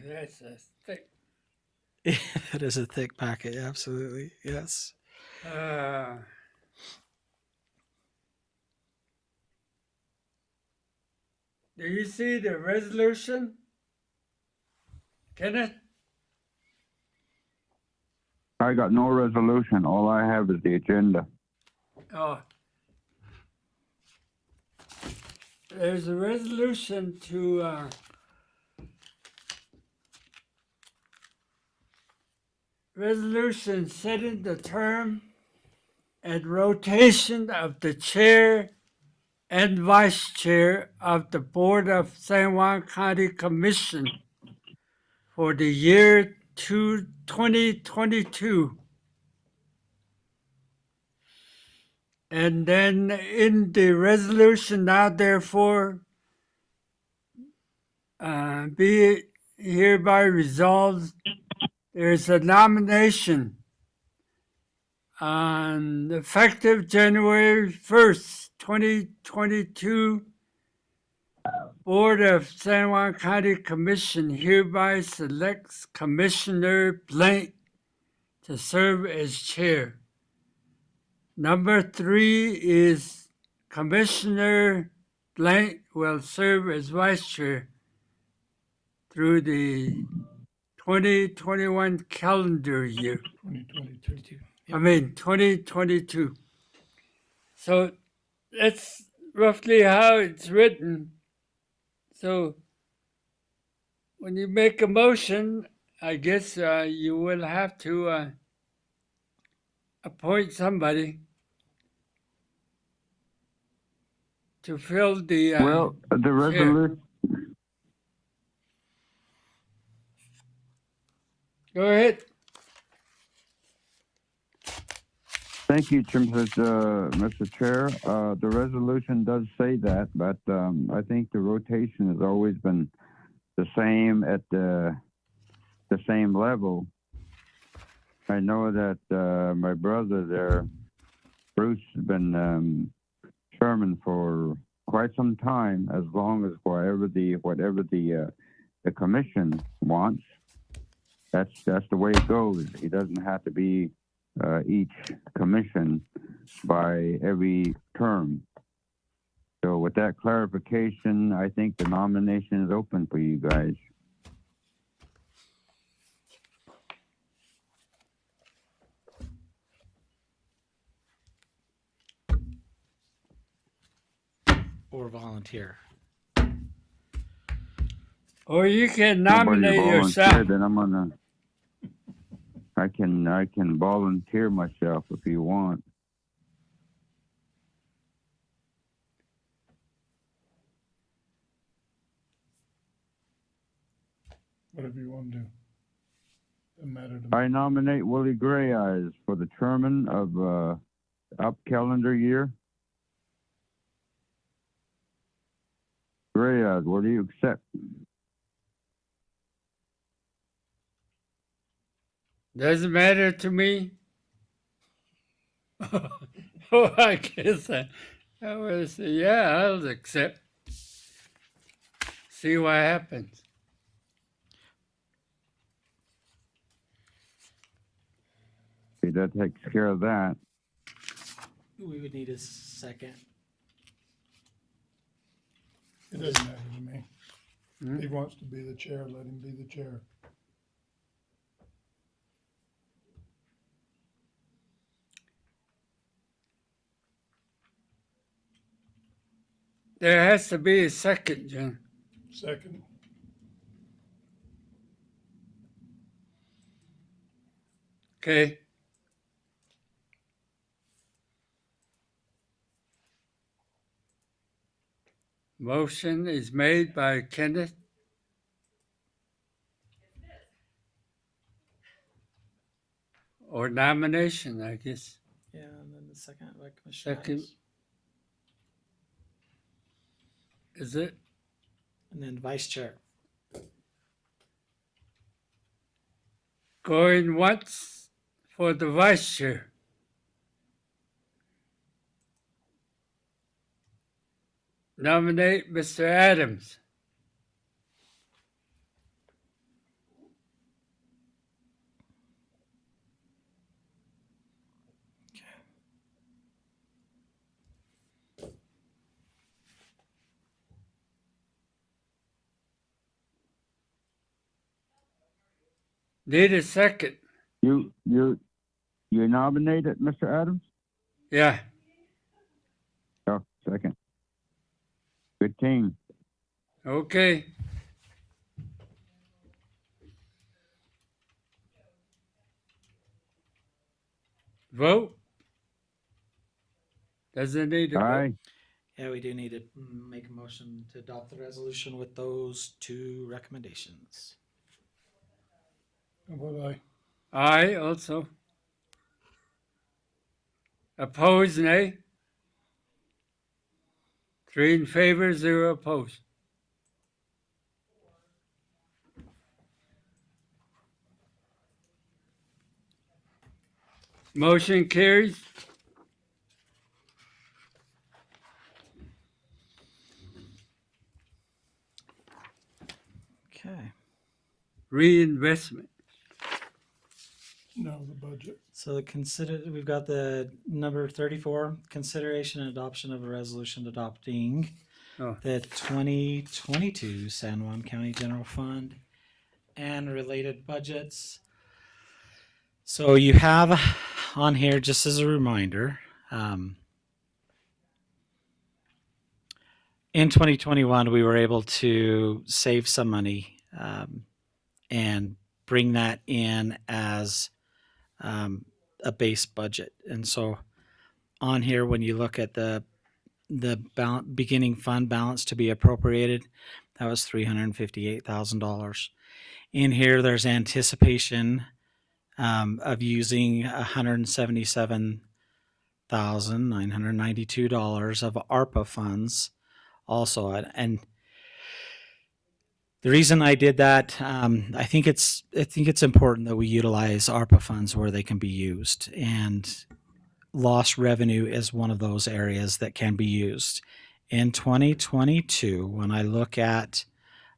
That's a thick. It is a thick packet, absolutely. Yes. Do you see the resolution, Kenneth? I got no resolution. All I have is the agenda. Oh. There's a resolution to resolution setting the term and rotation of the chair and vice chair of the Board of San Juan County Commission for the year 2022. And then in the resolution, now therefore be it hereby resolved, there's a nomination on effective January 1st, 2022. Board of San Juan County Commission hereby selects Commissioner Blank to serve as chair. Number 3 is Commissioner Blank will serve as vice chair through the 2021 calendar year. 2022. 2022. So that's roughly how it's written. So when you make a motion, I guess you will have to appoint somebody to fill the the resolution. Go ahead. Thank you, Mr. Chair. The resolution does say that, but I think the rotation has always been the same at the same level. I know that my brother there, Bruce, has been chairman for quite some time, as long as whatever the commission wants. That's the way it goes. He doesn't have to be each commission by every term. So with that clarification, I think the nomination is open for you guys. Or volunteer. Or you can nominate yourself. Then I can volunteer myself if you want. Whatever you want to do. Doesn't matter to me. I nominate Willie Gray Eyes for the chairman of up calendar year. Gray Eyes, what do you accept? Doesn't matter to me. Oh, I guess I would say, yeah, I'll accept. See what happens. See, that takes care of that. We would need a second. It doesn't matter to me. If he wants to be the chair, let him be the chair. There has to be a second, John. Second. Okay. Motion is made by Kenneth. Or nomination, I guess. Yeah, and then the second by Commissioner Second. Adams. Is it? And then Vice Chair. Going once for the vice chair. Nominate Mr. Adams. Need a second. You nominated Mr. Adams? Yeah. Oh, second. Good team. Okay. Vote. Doesn't need a vote. Aye. Yeah, we do need to make a motion to adopt the resolution with those two recommendations. How about aye? Aye, also. Opposed, nay. 3 in favor, 0 opposed. Motion carries. Okay. Reinvestment. No, the budget. So we've got the number 34, consideration and adoption of a resolution adopting the 2022 San Juan County General Fund and related budgets. So you have on here, just as a reminder, in 2021, we were able to save some money and bring that in as a base budget. And so on here, when you look at the beginning fund balance to be appropriated, that was $358,000. In here, there's anticipation of using $177,992 of ARPA funds also. And the reason I did that, I think it's important that we utilize ARPA funds where they can be used, and lost revenue is one of those areas that can be used. In 2022, when I look at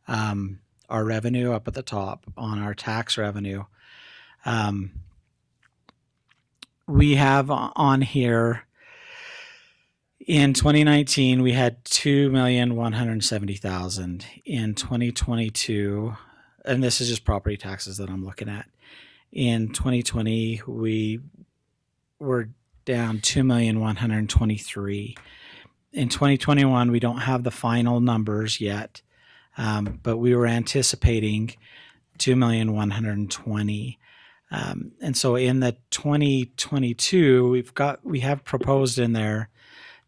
our revenue up at the top on our tax revenue, we have on here in 2019 we had $2,170,000. In 2022, and this is just property taxes that I'm looking at. In 2020, we were down $2,123,000. In 2021, we don't have the final numbers yet, but we were anticipating $2,120,000. And so in the 2022, we have proposed in there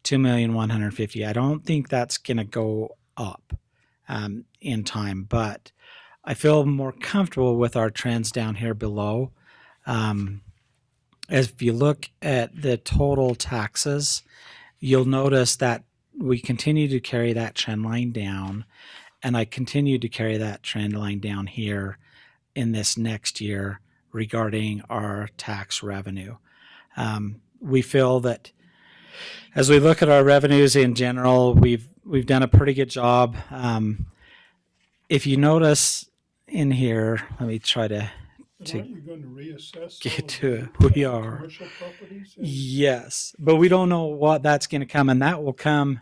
$2,150,000. I don't think that's going to go up in time, but I feel more comfortable with our trends down here below. As if you look at the total taxes, you'll notice that we continue to carry that trend line down, and I continue to carry that trend line down here in this next year regarding our tax revenue. We feel that as we look at our revenues in general, we've done a pretty good job. If you notice in here, let me try to Aren't you going to reassess get all to of it. the We are. commercial properties? Yes, but we don't know what that's going to come, and that will come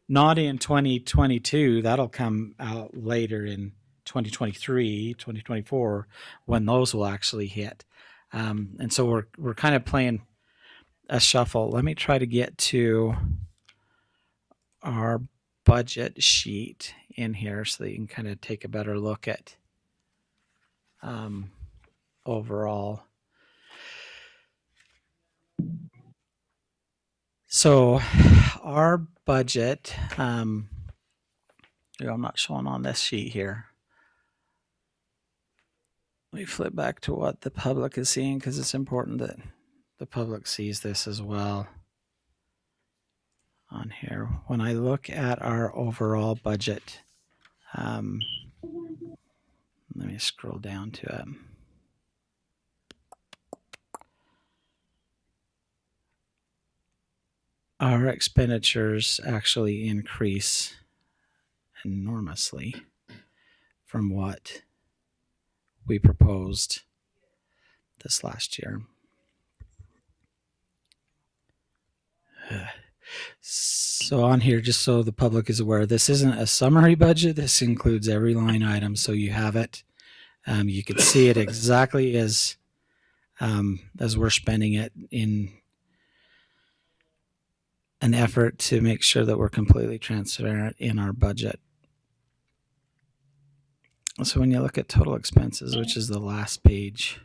not in 2022. That'll come out later in 2023, 2024, when those will actually hit. And so we're kind of playing a shuffle. Let me try to get to our budget sheet in here so that you can kind of take a better look at overall. So our budget, I'm not showing on this sheet here. Let me flip back to what the public is seeing because it's important that the public sees this as well on here. When I look at our overall budget, let me scroll down to it. Our expenditures actually increase enormously from what we proposed this last year. So on here, just so the public is aware, this isn't a summary budget. This includes every line item, so you have it. You can see it exactly as we're spending it in an effort to make sure that we're completely transparent in our budget. So when you look at total expenses, which is the last page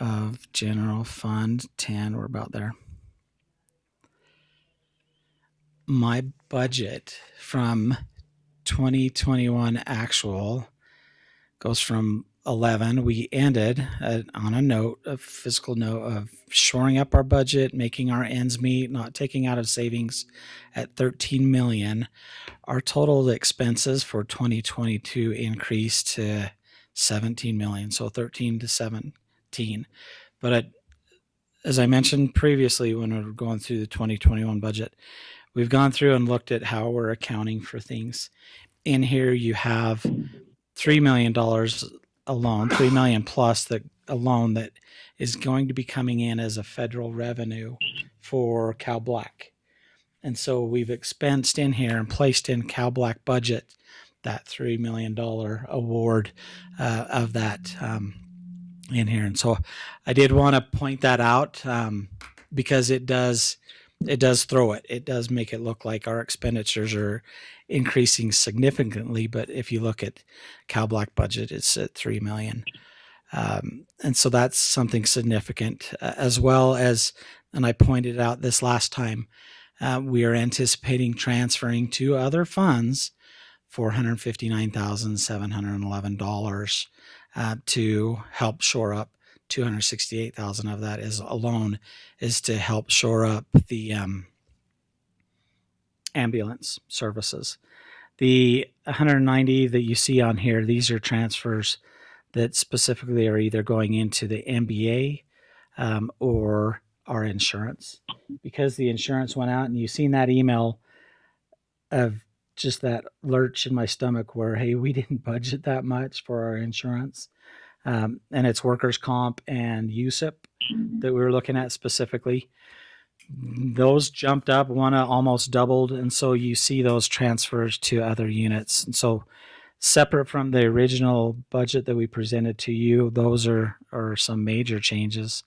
of general fund 10, we're about there. My budget from 2021 actual goes from 11. We ended on a fiscal note of shoring up our budget, making our ends meet, not taking out of savings at 13 million. Our total expenses for 2022 increased to 17 million, so 13 to 17. But as I mentioned previously when we were going through the 2021 budget, we've gone through and looked at how we're accounting for things. In here, you have $3 million alone, $3 million plus a loan that is going to be coming in as a federal revenue for Cal Black. And so we've expensed in here and placed in Cal Black budget that $3 million award of that in here. And so I did want to point that out because it does throw it. It does make it look like our expenditures are increasing significantly. But if you look at Cal Black budget, it's at $3 million. And so that's something significant as well as, and I pointed out this last time, we are anticipating transferring to other funds $459,711 to help shore up. $268,000 of that is to help shore up the ambulance services. The 190 that you see on here, these are transfers that specifically are either going into the MBA or our insurance. Because the insurance went out, and you've seen that email of just that lurch in my stomach where, hey, we didn't budget that much for our insurance. And it's workers' comp and USIP that we were looking at specifically. Those jumped up, one almost doubled, and so you see those transfers to other units. And so separate from the original budget that we presented to you, those are some major changes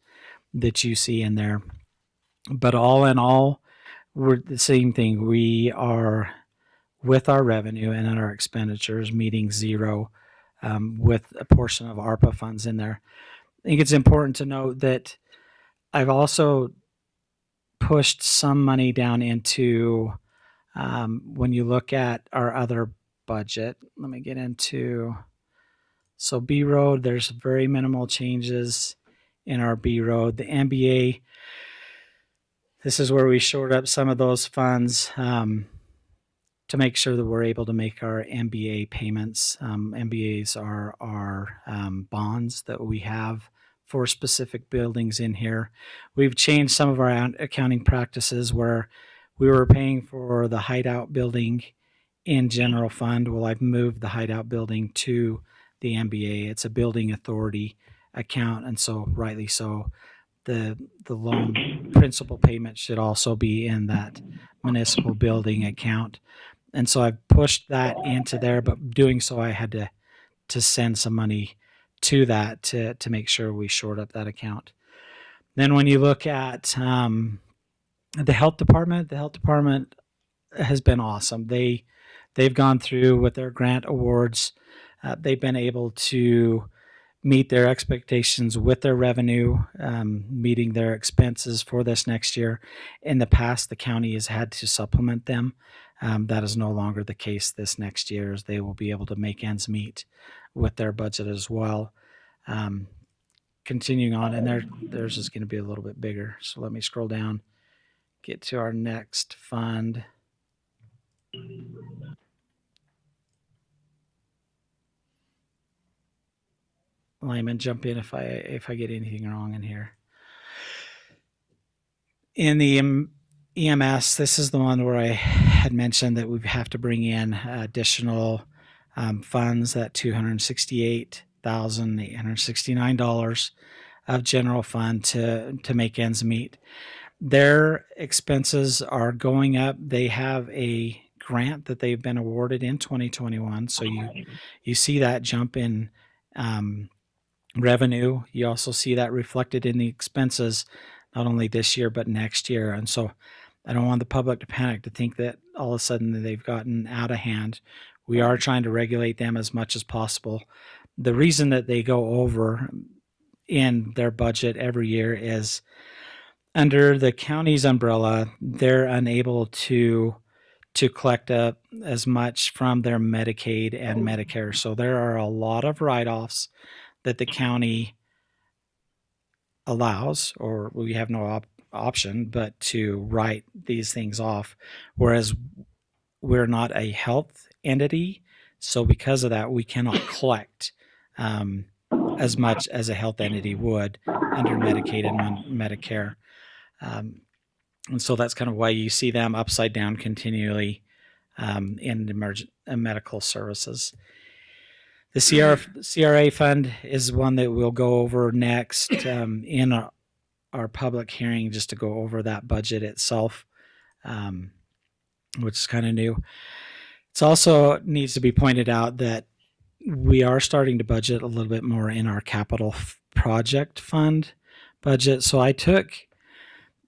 that you see in there. But all in all, we're the same thing. We are, with our revenue and our expenditures, meeting zero with a portion of ARPA funds in there. I think it's important to note that I've also pushed some money down into, when you look at our other budget, let me get into, so B Road, there's very minimal changes in our B Road. The MBA, this is where we shored up some of those funds to make sure that we're able to make our MBA payments. MBAs are our bonds that we have for specific buildings in here. We've changed some of our accounting practices where we were paying for the hideout building in general fund. Well, I've moved the hideout building to the MBA. It's a building authority account, and so rightly so, the loan principal payment should also be in that municipal building account. And so I've pushed that into there, but doing so, I had to send some money to that to make sure we shored up that account. Then when you look at the health department has been awesome. They've gone through with their grant awards. They've been able to meet their expectations with their revenue, meeting their expenses for this next year. In the past, the county has had to supplement them. That is no longer the case this next year, as they will be able to make ends meet with their budget as well. Continuing on, and theirs is going to be a little bit bigger. So let me scroll down, get to our next fund. Lyman, jump in if I get anything wrong in here. In the EMS, this is the one where I had mentioned that we have to bring in additional funds, that $268,869 of general fund to make ends meet. Their expenses are going up. They have a grant that they've been awarded in 2021, so you see that jump in revenue. You also see that reflected in the expenses, not only this year but next year. And so I don't want the public to panic to think that all of a sudden they've gotten out of hand. We are trying to regulate them as much as possible. The reason that they go over in their budget every year is under the county's umbrella, they're unable to collect up as much from their Medicaid and Medicare. So there are a lot of write-offs that the county allows, or we have no option but to write these things off, whereas we're not a health entity. So because of that, we cannot collect as much as a health entity would under Medicaid and Medicare. And so that's kind of why you see them upside down continually in emergent medical services. The CRA fund is one that we'll go over next in our public hearing, just to go over that budget itself, which is kind of new. It's also needs to be pointed out that we are starting to budget a little bit more in our capital project fund budget. So I took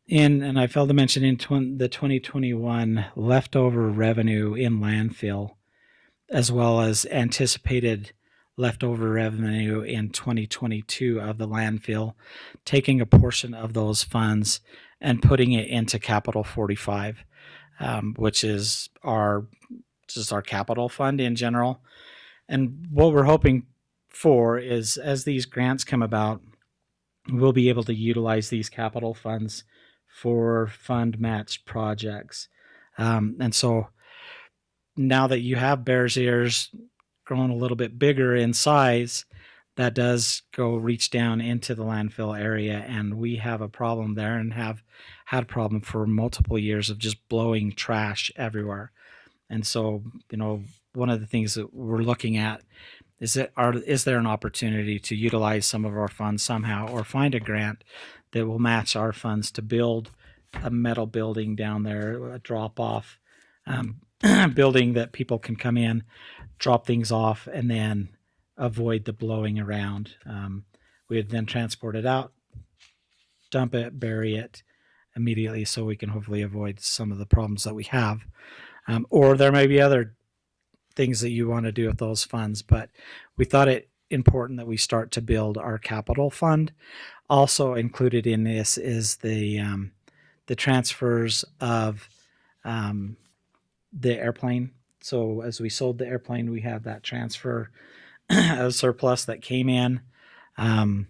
in, and I failed to mention in the 2021 leftover revenue in landfill, as well as anticipated leftover revenue in 2022 of the landfill, taking a portion of those funds and putting it into Capital 45, which is our capital fund in general. And what we're hoping for is, as these grants come about, we'll be able to utilize these capital funds for fund matched projects. And so now that you have Bears Ears grown a little bit bigger in size, that does go reach down into the landfill area, and we have a problem there, and have had a problem for multiple years of just blowing trash everywhere. And so, one of the things that we're looking at is there an opportunity to utilize some of our funds somehow, or find a grant that will match our funds to build a metal building down there, a drop-off building that people can come in, drop things off, and then avoid the blowing around. We would then transport it out, dump it, bury it immediately, so we can hopefully avoid some of the problems that we have. Or there may be other things that you want to do with those funds, but we thought it important that we start to build our capital fund. Also included in this is the transfers of the airplane. So as we sold the airplane, we have that transfer of surplus that came in. And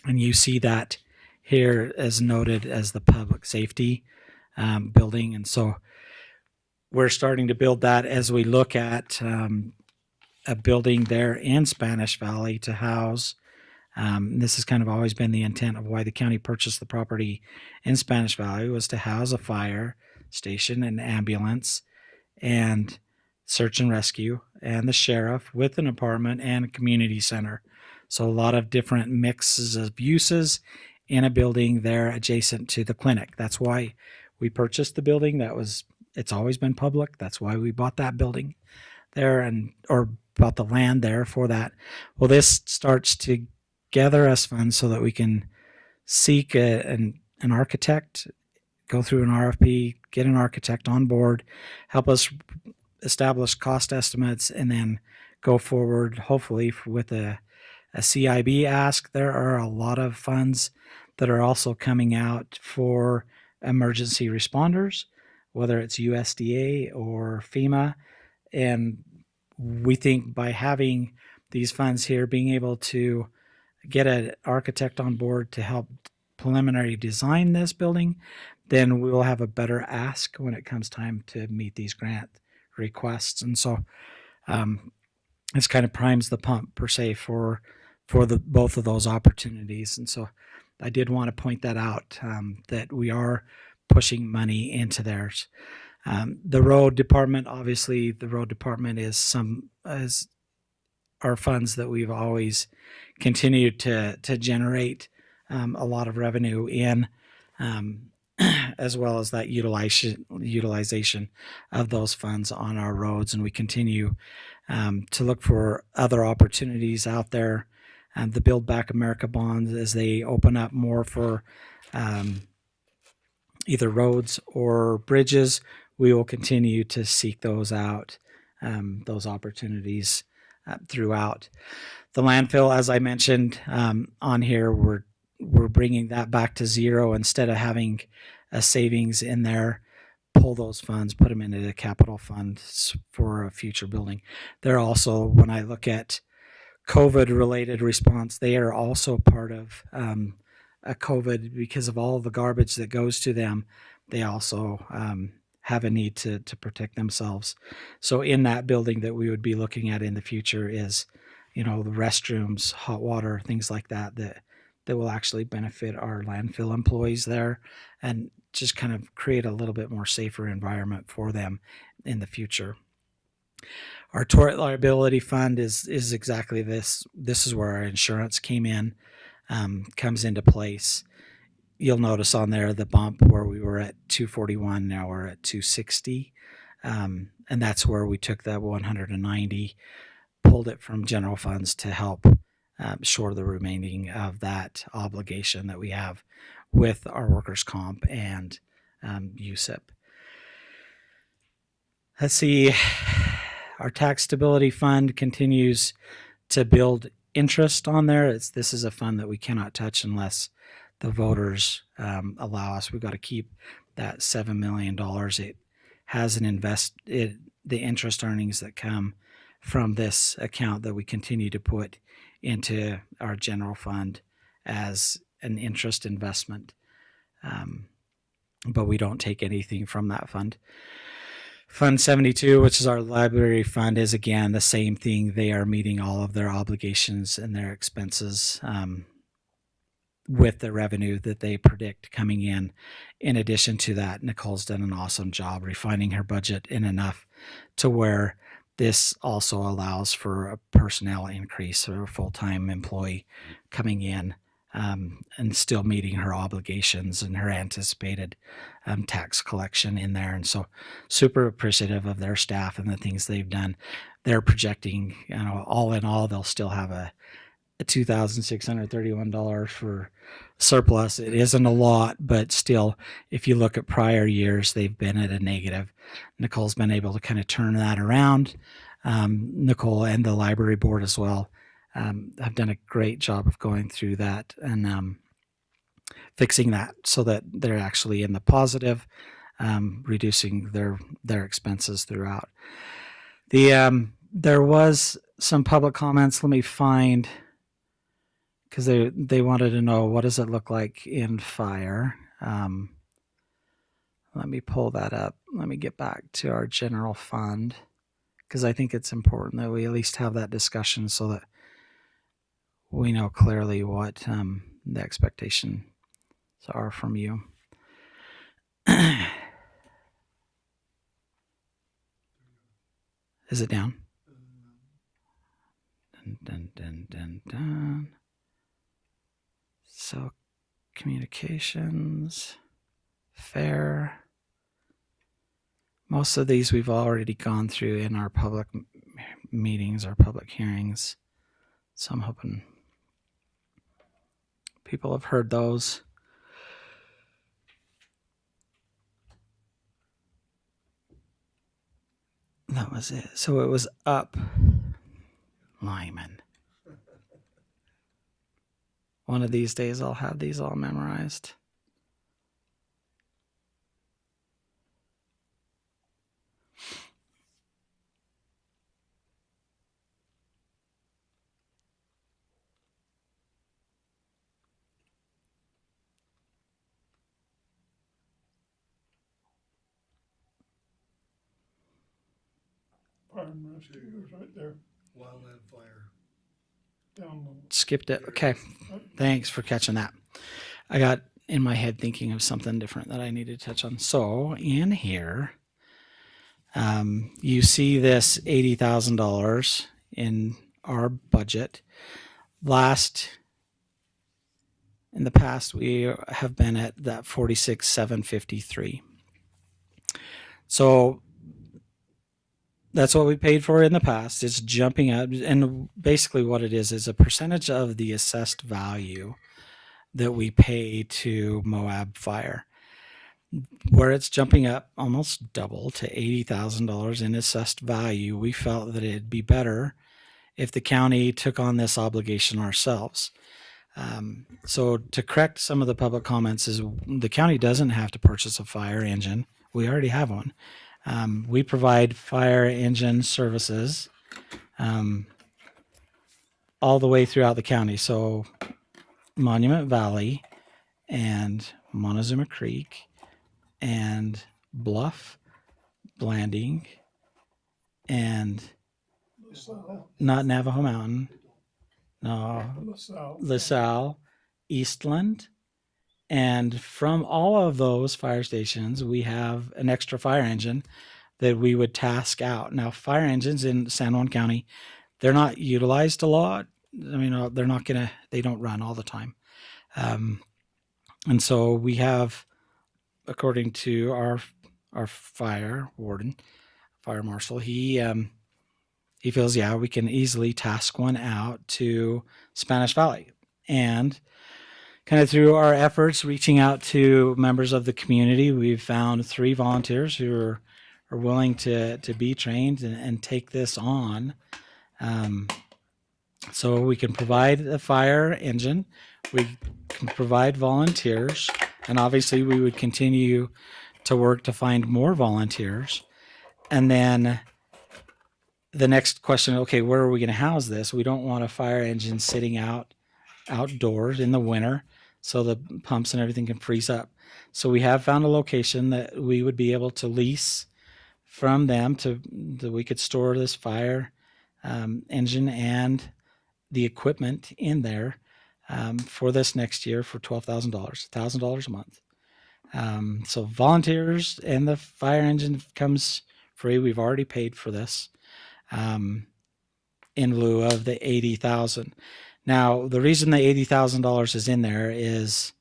you see that here as noted as the public safety building. And so we're starting to build that as we look at a building there in Spanish Valley to house. This has kind of always been the intent of why the county purchased the property in Spanish Valley, was to house a fire station, an ambulance, and search and rescue, and the sheriff, with an apartment and a community center. So a lot of different mixes of uses in a building there adjacent to the clinic. That's why we purchased the building. It's always been public. That's why we bought that building there, or bought the land there for that. Well, this starts to gather us funds so that we can seek an architect, go through an RFP, get an architect on board, help us establish cost estimates, and then go forward, hopefully, with a a CIB ask. There are a lot of funds that are also coming out for emergency responders, whether it's USDA or FEMA. And we think by having these funds here, being able to get an architect on board to help preliminary design this building, then we will have a better ask when it comes time to meet these grant requests. And so this kind of primes the pump per se for the both of those opportunities. And so I did want to point that out, that we are pushing money into theirs. The road department, obviously, the road department is our funds that we've always continued to generate a lot of revenue in, as well as that utilization of those funds on our roads. And we continue to look for other opportunities out there. The Build Back America bonds, as they open up more for either roads or bridges, we will continue to seek those out, those opportunities throughout. The landfill, as I mentioned on here, we're bringing that back to zero. Instead of having a savings in there, pull those funds, put them into the capital fund for a future building. They're also, when I look at COVID-related response, they are also part of a COVID, because of all of the garbage that goes to them. They also have a need to protect themselves. So in that building that we would be looking at in the future is, the restrooms, hot water, things like that will actually benefit our landfill employees there, and just kind of create a little bit more safer environment for them in the future. Our tort liability fund is exactly this. This is where our insurance comes into place. You'll notice on there the bump where we were at 241, now we're at 260. And that's where we took that 190, pulled it from general funds to help shore the remaining of that obligation that we have with our workers' comp and USIP. Let's see. Our tax stability fund continues to build interest on there. This is a fund that we cannot touch unless the voters allow us. We've got to keep that $7 million. It has the interest earnings that come from this account that we continue to put into our general fund as an interest investment. But we don't take anything from that fund. Fund 72, which is our library fund, is again the same thing. They are meeting all of their obligations and their expenses with the revenue that they predict coming in. In addition to that, Nicole's done an awesome job refining her budget in enough to where this also allows for a personnel increase or a full-time employee coming in and still meeting her obligations and her anticipated tax collection in there. And so super appreciative of their staff and the things they've done. They're projecting, all in all, they'll still have a $2,631 for surplus. It isn't a lot, but still, if you look at prior years, they've been at a negative. Nicole's been able to kind of turn that around. Nicole and the library board as well have done a great job of going through that and fixing that so that they're actually in the positive, reducing their expenses throughout. There was some public comments. Let me find, because they wanted to know, what does it look like in fire? Let me pull that up. Let me get back to our general fund, because I think it's important that we at least have that discussion so that we know clearly what the expectations are from you. Is it down? Dun. So communications, fair. Most of these we've already gone through in our public meetings, our public hearings. So I'm hoping people have heard those. That was it. So it was up, Lyman. One of these days I'll have these all memorized. Fire and rescue is right there. Wildland fire. Down Skipped it. Okay. Thanks for catching that. I got in my head thinking of something different that I needed to touch on. So in here, you see this $80,000 in our budget. In the past, we have been at that 46,753. So that's what we paid for in the past. It's jumping up, and basically what it is a percentage of the assessed value that we pay to Moab Fire, where it's jumping up almost double to $80,000 in assessed value. We felt that it'd be better if the county took on this obligation ourselves. So to correct some of the public comments is the county doesn't have to purchase a fire engine. We already have one. We provide fire engine services all the way throughout the county. So Monument Valley and Montezuma Creek and Bluff, Blanding, and not Navajo Mountain. No, LaSalle, Eastland. And from all of those fire stations, we have an extra fire engine that we would task out. Now, fire engines in San Juan County, they're not utilized a lot. I mean, they don't run all the time. And so we have, according to our fire warden, fire marshal, he feels, we can easily task one out to Spanish Valley. And kind of through our efforts reaching out to members of the community, we've found 3 volunteers who are willing to be trained and take this on. So we can provide a fire engine, we can provide volunteers, and obviously we would continue to work to find more volunteers. And then the next question, okay, where are we going to house this? We don't want a fire engine sitting outdoors in the winter so the pumps and everything can freeze up. So we have found a location that we would be able to lease from them that we could store this fire engine and the equipment in there for this next year for $12,000, $1,000 a month. So volunteers and the fire engine comes free. We've already paid for this in lieu of the $80,000. Now, the reason the $80,000 is in there is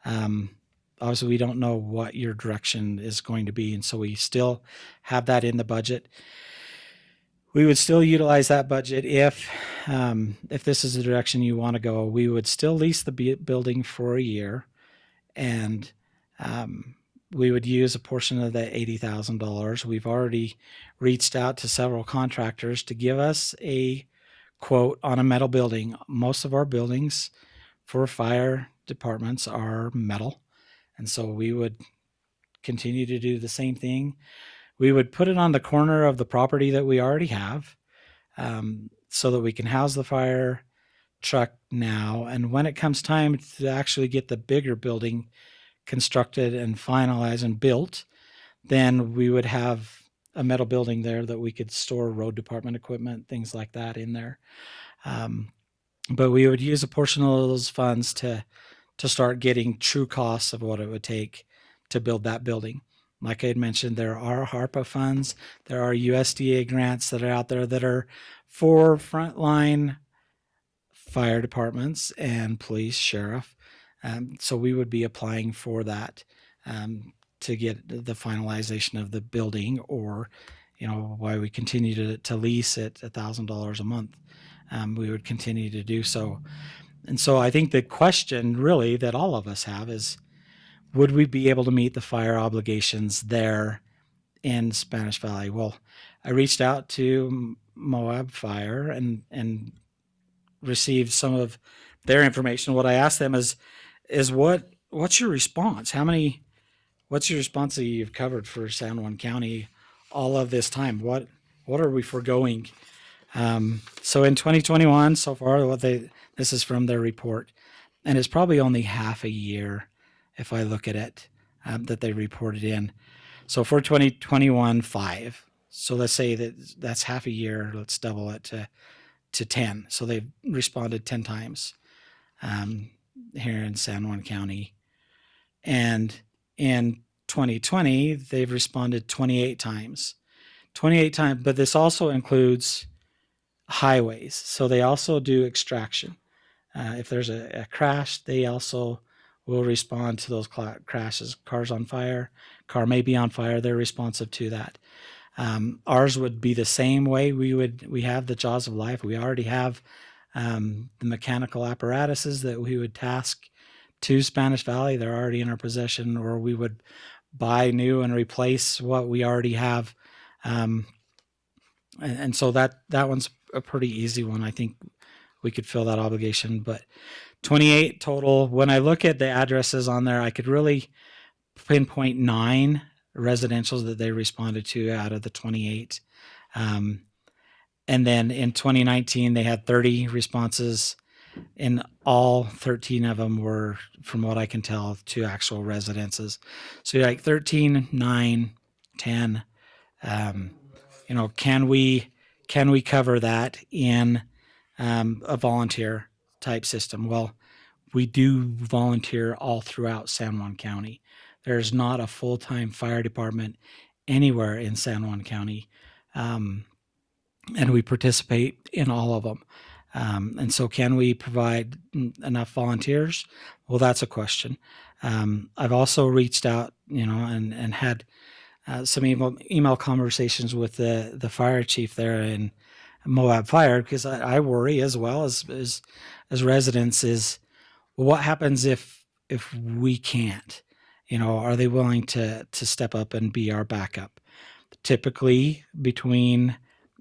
obviously we don't know what your direction is going to be, and so we still have that in the budget. We would still utilize that budget if this is the direction you want to go. We would still lease the building for a year, and we would use a portion of that $80,000. We've already reached out to several contractors to give us a quote on a metal building. Most of our buildings for fire departments are metal, and so we would continue to do the same thing. We would put it on the corner of the property that we already have so that we can house the fire truck now. And when it comes time to actually get the bigger building constructed and finalized and built, then we would have a metal building there that we could store road department equipment, things like that in there. But we would use a portion of those funds to start getting true costs of what it would take to build that building. Like I had mentioned, there are HARPA funds, there are USDA grants that are out there that are for frontline fire departments and police, sheriff. So we would be applying for that to get the finalization of the building, or, why we continue to lease at $1,000 a month. We would continue to do so. And so I think the question really that all of us have is, would we be able to meet the fire obligations there in Spanish Valley? Well, I reached out to Moab Fire and received some of their information. What I asked them is what's your response? What's your response that you've covered for San Juan County all of this time? What are we foregoing? So in 2021, so far, this is from their report, and it's probably only half a year if I look at it that they reported in. So for 2021, 5. So let's say that's half a year. Let's double it to 10. So they've responded 10 times here in San Juan County. And in 2020, they've responded 28 times. 28 times, but this also includes highways. So they also do extraction. If there's a crash, they also will respond to those crashes. Car's on fire, car may be on fire, they're responsive to that. Ours would be the same way. We have the jaws of life. We already have the mechanical apparatuses that we would task to Spanish Valley. They're already in our possession, or we would buy new and replace what we already have. And so that one's a pretty easy one. I think we could fill that obligation, but 28 total. When I look at the addresses on there, I could really pinpoint 9 residentials that they responded to out of the 28. And then in 2019, they had 30 responses, and all 13 of them were, from what I can tell, to actual residences. So you're like 13, 9, 10. Can we cover that in a volunteer type system? Well, we do volunteer all throughout San Juan County. There's not a full-time fire department anywhere in San Juan County. And we participate in all of them. And so can we provide enough volunteers? Well, that's a question. I've also reached out, and had some email conversations with the fire chief there in Moab Fire, because I worry as well as residents is, well, what happens if we can't? Are they willing to step up and be our backup? Typically, between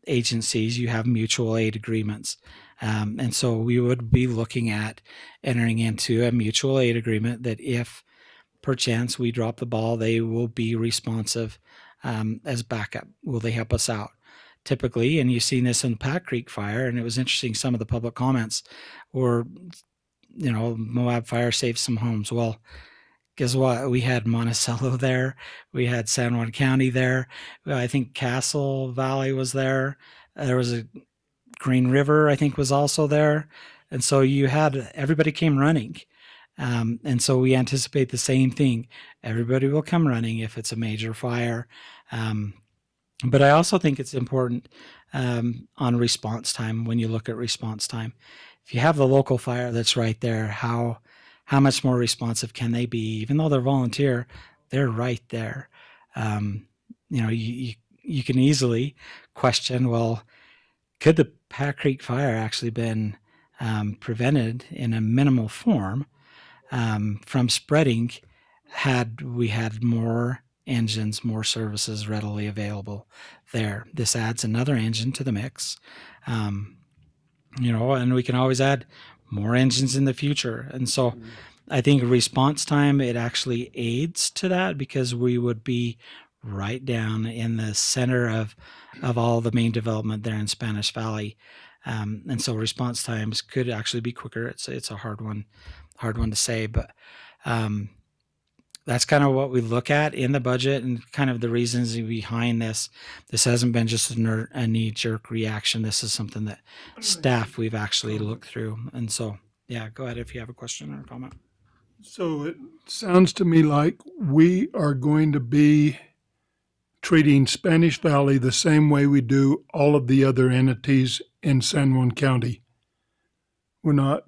agencies, you have mutual aid agreements. And so we would be looking at entering into a mutual aid agreement that if perchance we drop the ball, they will be responsive as backup. Will they help us out? Typically, and you've seen this in Pat Creek Fire, and it was interesting, some of the public comments were, Moab Fire saved some homes. Well, guess what? We had Monticello there. We had San Juan County there. I think Castle Valley was there. There was a Green River, I think, was also there. And so you had, everybody came running. And so we anticipate the same thing. Everybody will come running if it's a major fire. But I also think it's important on response time. When you look at response time, if you have the local fire that's right there, how much more responsive can they be? Even though they're volunteer, they're right there. You can easily question, well, could the Pat Creek Fire actually been prevented in a minimal form from spreading had we had more engines, more services readily available there? This adds another engine to the mix, and we can always add more engines in the future. And so I think response time, it actually aids to that, because we would be right down in the center of all the main development there in Spanish Valley. And so response times could actually be quicker. It's a hard one to say, but that's kind of what we look at in the budget, and kind of the reasons behind this. This hasn't been just a knee-jerk reaction. This is something that staff, we've actually looked through. And so, yeah, go ahead if you have a question or a comment. So it sounds to me like we are going to be treating Spanish Valley the same way we do all of the other entities in San Juan County. We're not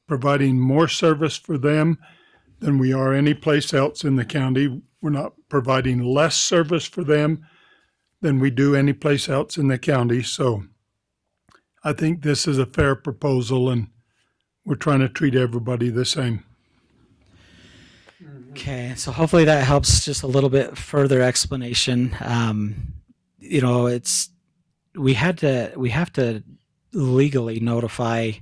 providing more service for them than we are any place else in the county. We're not providing less service for them than we do any place else in the county. So I think this is a fair proposal, and we're trying to treat everybody the same. Okay, so hopefully that helps. Just a little bit further explanation. We have to legally notify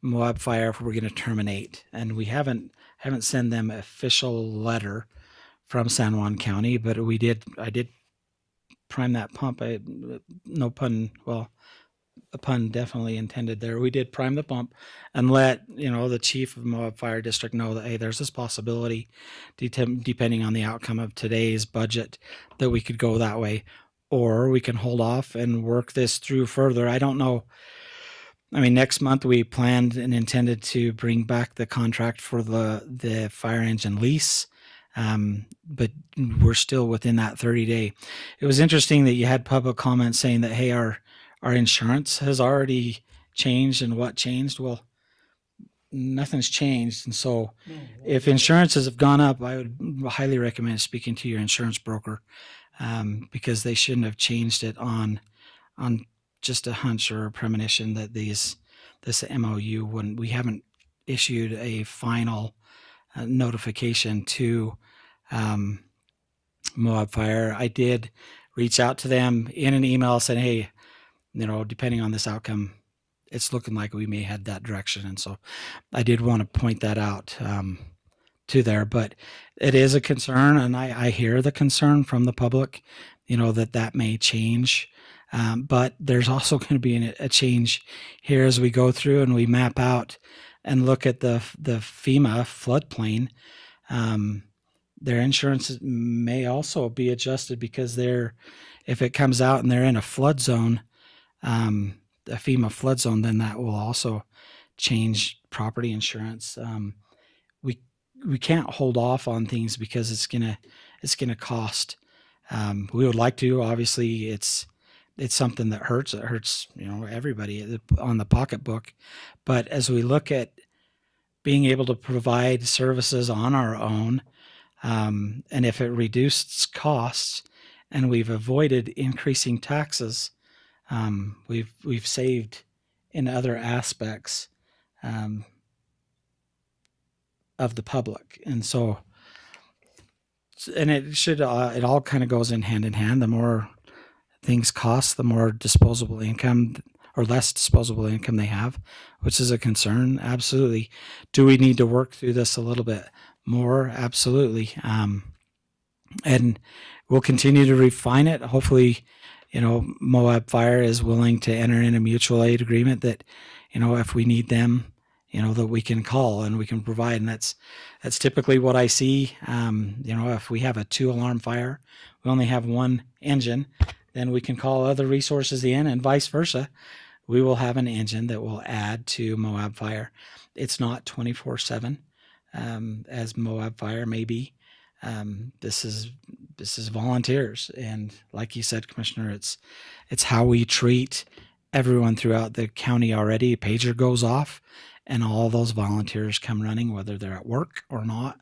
Moab Fire if we're going to terminate, and we haven't sent them an official letter from San Juan County, but I did prime that pump. No pun, well, a pun definitely intended there. We did prime the pump and let the chief of Moab Fire District know that, hey, there's this possibility, depending on the outcome of today's budget, that we could go that way, or we can hold off and work this through further. I don't know. I mean, next month we planned and intended to bring back the contract for the fire engine lease. But we're still within that 30-day. It was interesting that you had public comments saying that, hey, our insurance has already changed, and what changed? Well, nothing's changed. And so if insurances have gone up, I would highly recommend speaking to your insurance broker, because they shouldn't have changed it on just a hunch or a premonition that this MOU wouldn't. We haven't issued a final notification to Moab Fire. I did reach out to them in an email saying, hey, depending on this outcome, it's looking like we may head that direction. And so I did want to point that out to there, but it is a concern, and I hear the concern from the public, that may change. But there's also going to be a change here as we go through and we map out and look at the FEMA floodplain. Their insurance may also be adjusted, because if it comes out and they're in a flood zone, a FEMA flood zone, then that will also change property insurance. We can't hold off on things because it's gonna cost. We would like to. Obviously, it's something that hurts. It hurts, everybody on the pocketbook. But as we look at being able to provide services on our own, and if it reduces costs and we've avoided increasing taxes, we've saved in other aspects of the public. And so, and it all kind of goes in hand. The more things cost, the more disposable income or less disposable income they have, which is a concern. Absolutely. Do we need to work through this a little bit more? Absolutely. And we'll continue to refine it. Hopefully, Moab Fire is willing to enter in a mutual aid agreement that, if we need them, that we can call and we can provide. And that's typically what I see. If we have a 2-alarm fire, we only have one engine, then we can call other resources in, and vice versa. We will have an engine that will add to Moab Fire. It's not 24/7, as Moab Fire may be. This is volunteers, and like you said, Commissioner, it's how we treat everyone throughout the county already. A pager goes off, and all those volunteers come running, whether they're at work or not.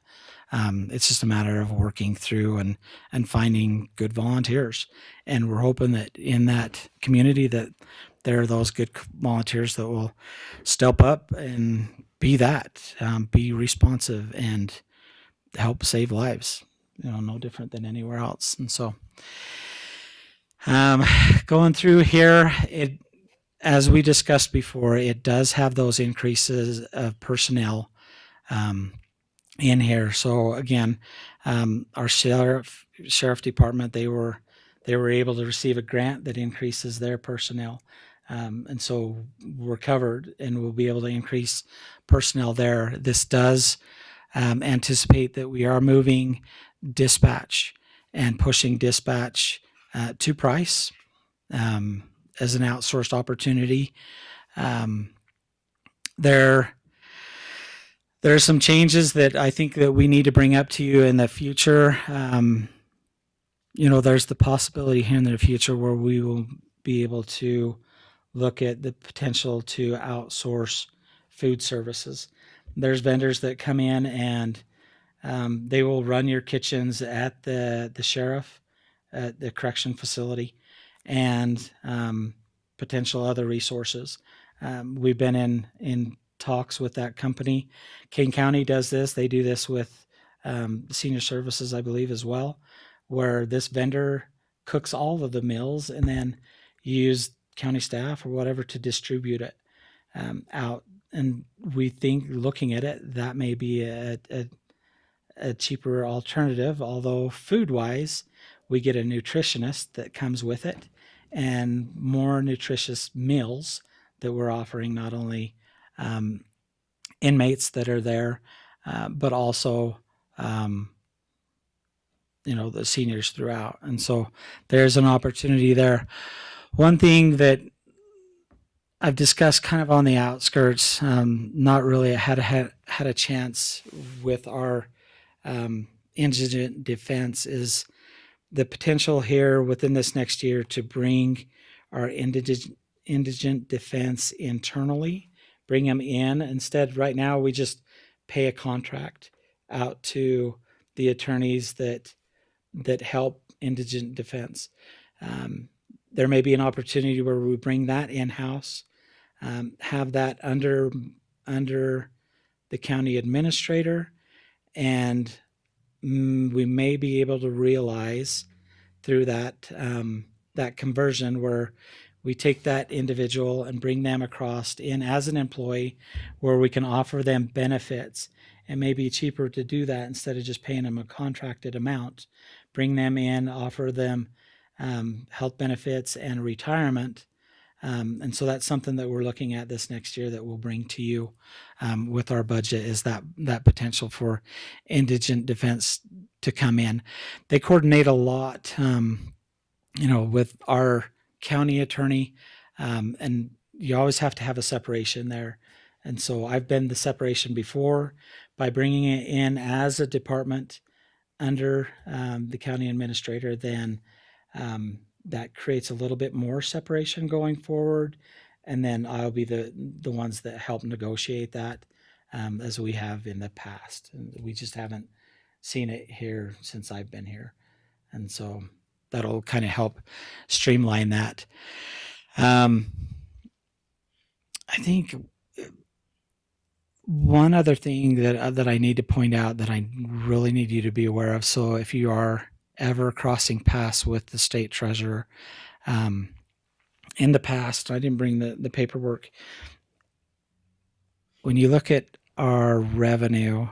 It's just a matter of working through and finding good volunteers. And we're hoping that in that community that there are those good volunteers that will step up and be be responsive and help save lives, no different than anywhere else. And so going through here, as we discussed before, it does have those increases of personnel in here. So again, our sheriff department, they were able to receive a grant that increases their personnel. And so we're covered, and we'll be able to increase personnel there. This does anticipate that we are moving dispatch and pushing dispatch to Price as an outsourced opportunity. There are some changes that I think that we need to bring up to you in the future. There's the possibility here in the future where we will be able to look at the potential to outsource food services. There's vendors that come in and they will run your kitchens at the sheriff, at the correction facility, and potential other resources. We've been in talks with that company. Kane County does this. They do this with senior services, I believe, as well, where this vendor cooks all of the meals and then use county staff or whatever to distribute it out and we think looking at it, that may be a cheaper alternative, although food wise, we get a nutritionist that comes with it and more nutritious meals that we're offering, not only inmates that are there, but also, the seniors throughout. And so there's an opportunity there. One thing that I've discussed kind of on the outskirts, not really had a chance with our indigent defense, is the potential here within this next year to bring our indigent defense internally, bring them in. Instead, right now, we just pay a contract out to the attorneys that help indigent defense. There may be an opportunity where we bring that in-house, have that under the county administrator, and we may be able to realize through that conversion where we take that individual and bring them across in as an employee, where we can offer them benefits. It may be cheaper to do that instead of just paying them a contracted amount. Bring them in, offer them health benefits and retirement. And so that's something that we're looking at this next year that we'll bring to you with our budget, is that potential for indigent defense to come in. They coordinate a lot, with our county attorney, and you always have to have a separation there. And so I've been the separation before by bringing it in as a department under the county administrator. Then that creates a little bit more separation going forward. And then I'll be the ones that help negotiate that as we have in the past. And we just haven't seen it here since I've been here. And so that'll kind of help streamline that. I think one other thing that I need to point out that I really need you to be aware of. So if you are ever crossing paths with the state treasurer, in the past, I didn't bring the paperwork. When you look at our revenue,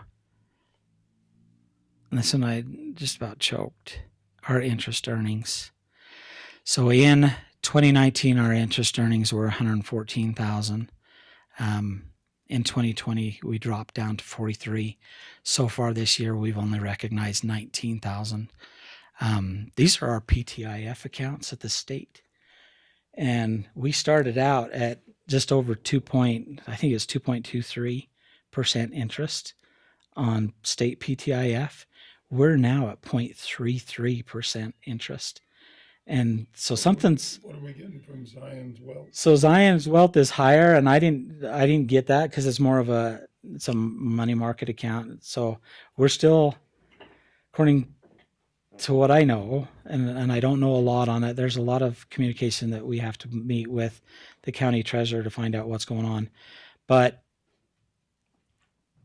this one I just about choked, our interest earnings. So in 2019, our interest earnings were $114,000. In 2020, we dropped down to 43. So far this year, we've only recognized 19,000. These are our PTIF accounts at the state. And we started out at just over 2.23% interest on state PTIF. We're now at 0.33% interest. And so something's. What are we getting from Zion's Wealth? So Zion's Wealth is higher, and I didn't get that because it's more of it's a money market account. So we're still, according to what I know, and I don't know a lot on it, there's a lot of communication that we have to meet with the county treasurer to find out what's going on. But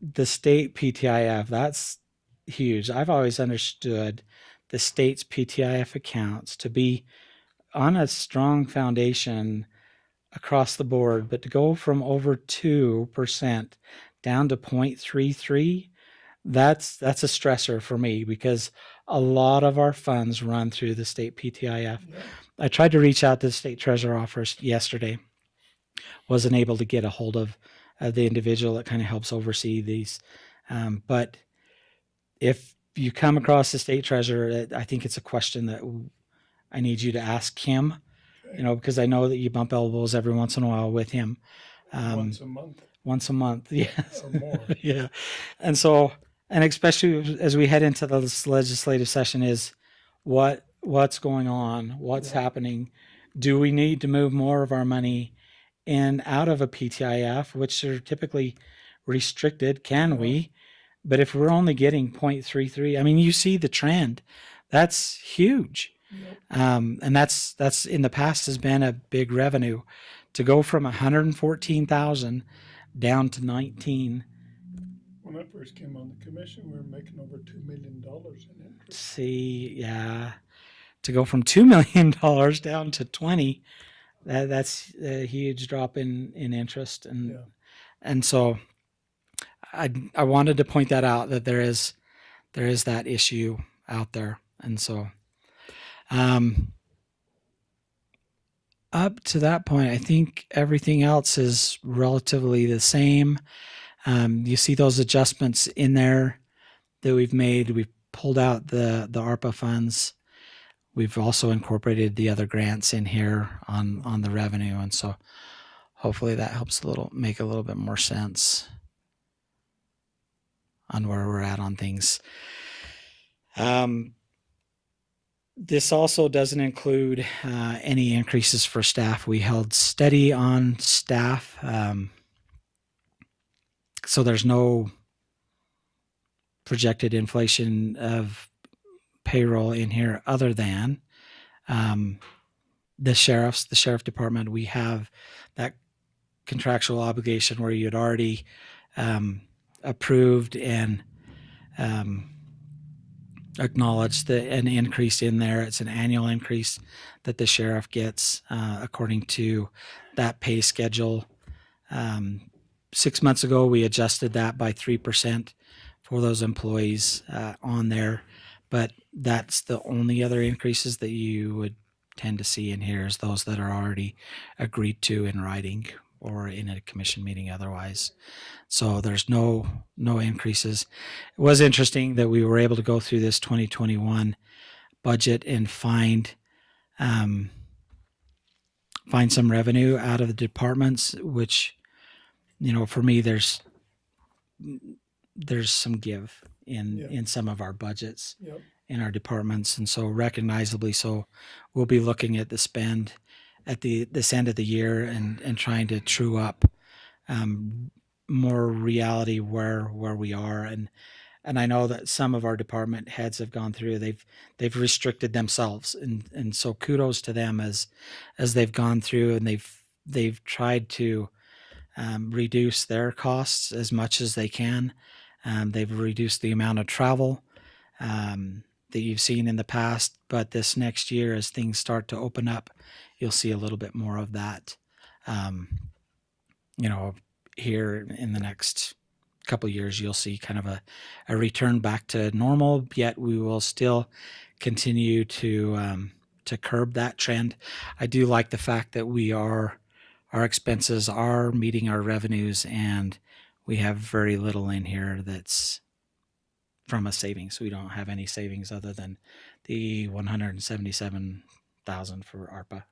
the state PTIF, that's huge. I've always understood the state's PTIF accounts to be on a strong foundation across the board, but to go from over 2% down to 0.33, that's a stressor for me, because a lot of our funds run through the state PTIF. Yeah. I tried to reach out to the state treasurer office yesterday, wasn't able to get a hold of the individual that kind of helps oversee these. But if you come across the state treasurer, I think it's a question that I need you to ask him, because I know that you bump elbows every once in a while with him. Once a month. Once a month, yes. Or more. Yeah. And so, and especially as we head into this legislative session, is what's going on? What's happening? Do we need to move more of our money in out of a PTIF, which are typically restricted? Can we? But if we're only getting 0.33, I mean, you see the trend. That's huge. Yep. And that's in the past has been a big revenue. To go from 114,000 down to 19. When I first came on the commission, we were making over $2 million in interest. See, yeah. To go from $2 million down to 20, that's a huge drop in interest. And so I wanted to point that out, that there is that issue out there. And so up to that point, I think everything else is relatively the same. You see those adjustments in there that we've made. We've pulled out the ARPA funds. We've also incorporated the other grants in here on the revenue. And so hopefully that helps make a little bit more sense on where we're at on things. This also doesn't include any increases for staff. We held steady on staff. So there's no projected inflation of payroll in here other than the sheriff department. We have that contractual obligation where you'd already approved and acknowledged an increase in there. It's an annual increase that the sheriff gets according to that pay schedule. 6 months ago, we adjusted that by 3% for those employees on there, but that's the only other increases that you would tend to see in here is those that are already agreed to in writing or in a commission meeting otherwise. So there's no increases. It was interesting that we were able to go through this 2021 budget and find some revenue out of the departments, which, for me, there's some give in some of our budgets in our departments. And so recognizably so, we'll be looking at the spend at this end of the year and trying to true up more reality where we are. And I know that some of our department heads have gone through, they've restricted themselves. And so kudos to them as they've gone through and they've tried to reduce their costs as much as they can. They've reduced the amount of travel that you've seen in the past, but this next year, as things start to open up, you'll see a little bit more of that, here in the next couple of years. You'll see kind of a return back to normal, yet we will still continue to curb that trend. I do like the fact that our expenses are meeting our revenues, and we have very little in here that's from a savings. We don't have any savings other than the $177,000 for ARPA.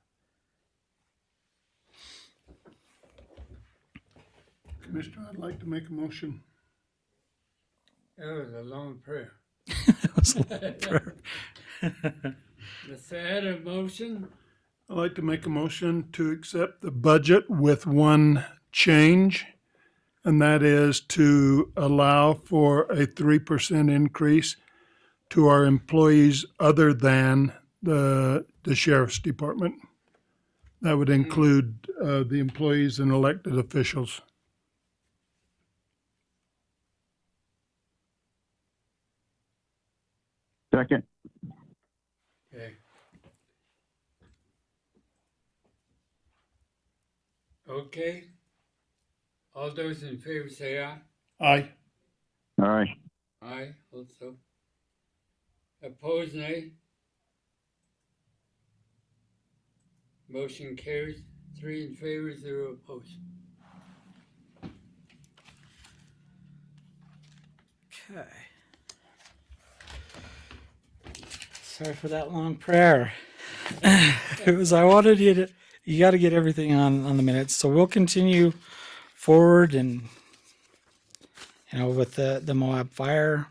Commissioner, I'd like to make a motion. That was a long prayer. That was a long prayer. Let's add a motion. I'd like to make a motion to accept the budget with one change, and that is to allow for a 3% increase to our employees other than the sheriff's department. That would include the employees and elected officials. Second. Okay. Okay. All those in favor say aye. Aye. Aye. Aye, also. Opposed, nay. Motion carries. 3 in favor, 0 opposed. Okay. Sorry for that long prayer. You got to get everything on the minutes. So we'll continue forward and, with the Moab fire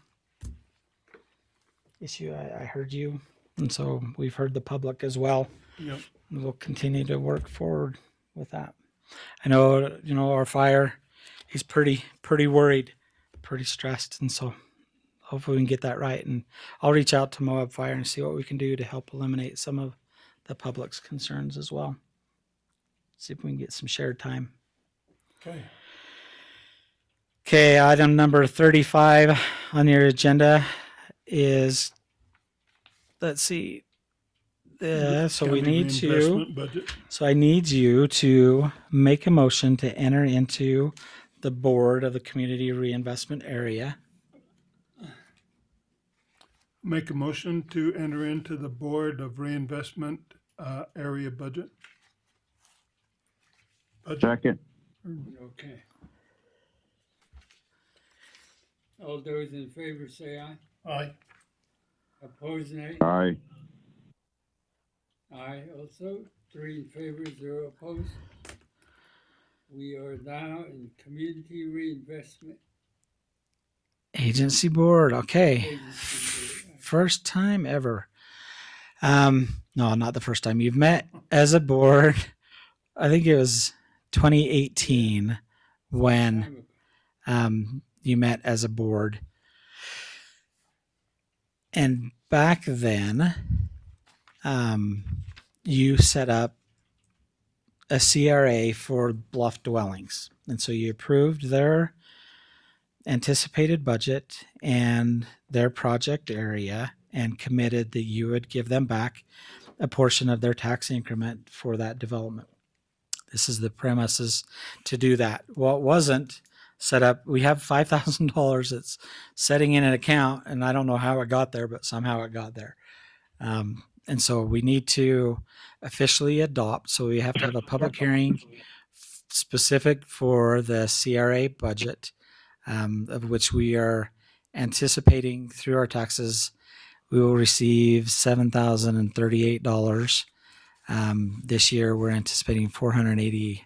issue, I heard you. And so we've heard the public as well. Yep. And we'll continue to work forward with that. I know, our fire, he's pretty worried, pretty stressed. And so hopefully we can get that right. And I'll reach out to Moab Fire and see what we can do to help eliminate some of the public's concerns as well. See if we can get some shared time. Okay, item number 35 on your agenda is, let's see. So we need to, budget. so I need you to make a motion to enter into the board of the community reinvestment area. Make a motion to enter into the Board of Reinvestment area budget. Second. Okay. All those in favor say aye. Aye. Opposed, nay. Aye. Aye also. 3 in favor, 0 opposed. We are now in Community Reinvestment Agency board. Okay. Agency. First time ever. No, not the first time. You've met as a board. I think it was 2018 when you met as a board. And back then, you set up a CRA for Bluff Dwellings. And so you approved their anticipated budget and their project area and committed that you would give them back a portion of their tax increment for that development. This is the premises to do that. Well, it wasn't set up. We have $5,000 that's setting in an account, and I don't know how it got there, but somehow it got there. And so we need to officially adopt. So we have to have a public hearing specific for the CRA budget, of which we are anticipating through our taxes. We will receive $7,038. This year, we're anticipating $480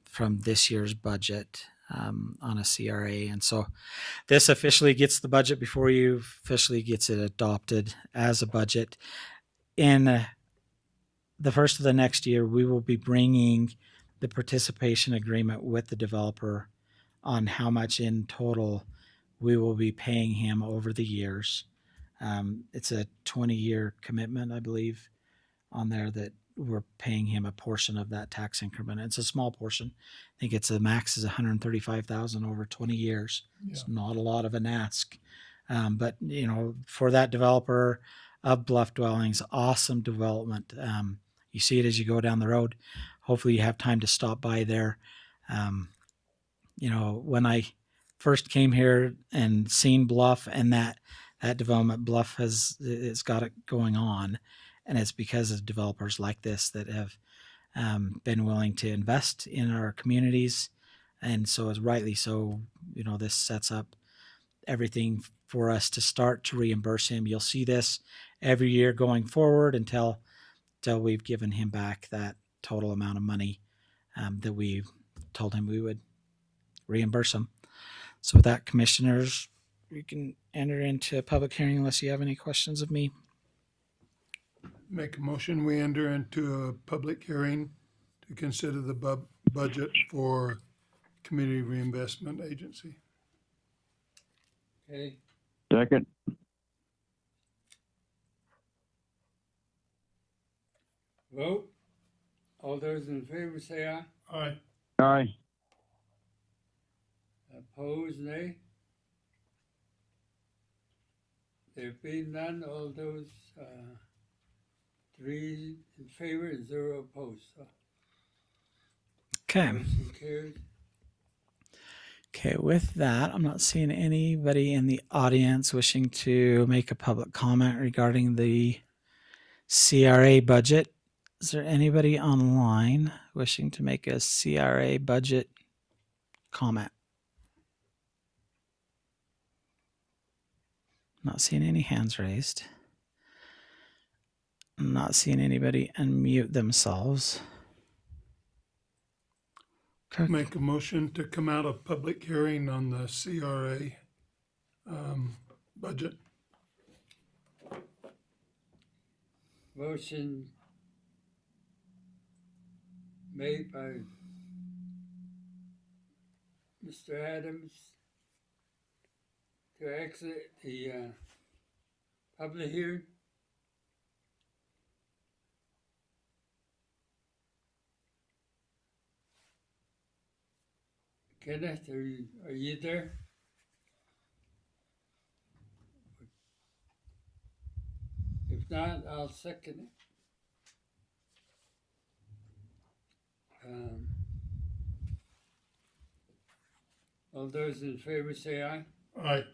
from this year's budget on a CRA. And so this officially gets the budget before you officially gets it adopted as a budget. In the first of the next year, we will be bringing the participation agreement with the developer on how much in total we will be paying him over the years. It's a 20-year commitment, I believe, on there that we're paying him a portion of that tax increment. It's a small portion. I think it's the max is $135,000 over 20 years. Yeah. It's not a lot of an ask. But you know, for that developer of Bluff Dwellings, awesome development. You see it as you go down the road. Hopefully you have time to stop by there. You know, when I first came here and seen Bluff and that development, Bluff it's got it going on. And it's because of developers like this that have been willing to invest in our communities. And so it's rightly so, you know, this sets up everything for us to start to reimburse him. You'll see this every year going forward until we've given him back that total amount of money that we told him we would reimburse him. So with that, commissioners, we can enter into a public hearing unless you have any questions of me. Make a motion, we enter into a public hearing to consider the budget for Community Reinvestment Agency. Okay. Second. Vote. All those in favor say aye. Aye. Aye. Opposed, nay. There being none, all those 3 in favor and 0 opposed. So Okay. motion carries. Okay, with that, I'm not seeing anybody in the audience wishing to make a public comment regarding the CRA budget. Is there anybody online wishing to make a CRA budget comment? Not seeing any hands raised. I'm not seeing anybody unmute themselves. Okay. Make a motion to come out of public hearing on the CRA budget. Motion made by Mr. Adams to exit the public hearing. Kenneth, are you there? If not, I'll second it. All those in favor say aye. Aye.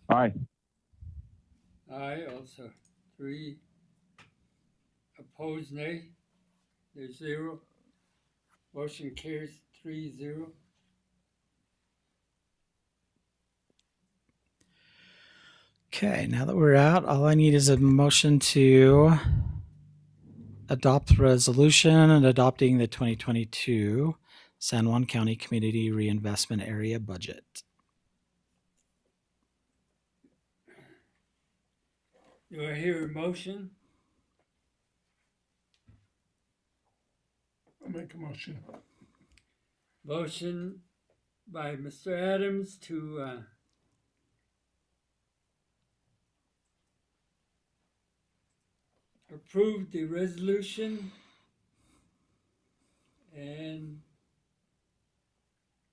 Aye. Aye, also. 3. Opposed, nay. There's 0. Motion carries 3-0. Okay, now that we're out, all I need is a motion to adopt the resolution and adopting the 2022 San Juan County Community Reinvestment Area budget. Do I hear a motion? I'll make a motion. Motion by Mr. Adams to approve the resolution and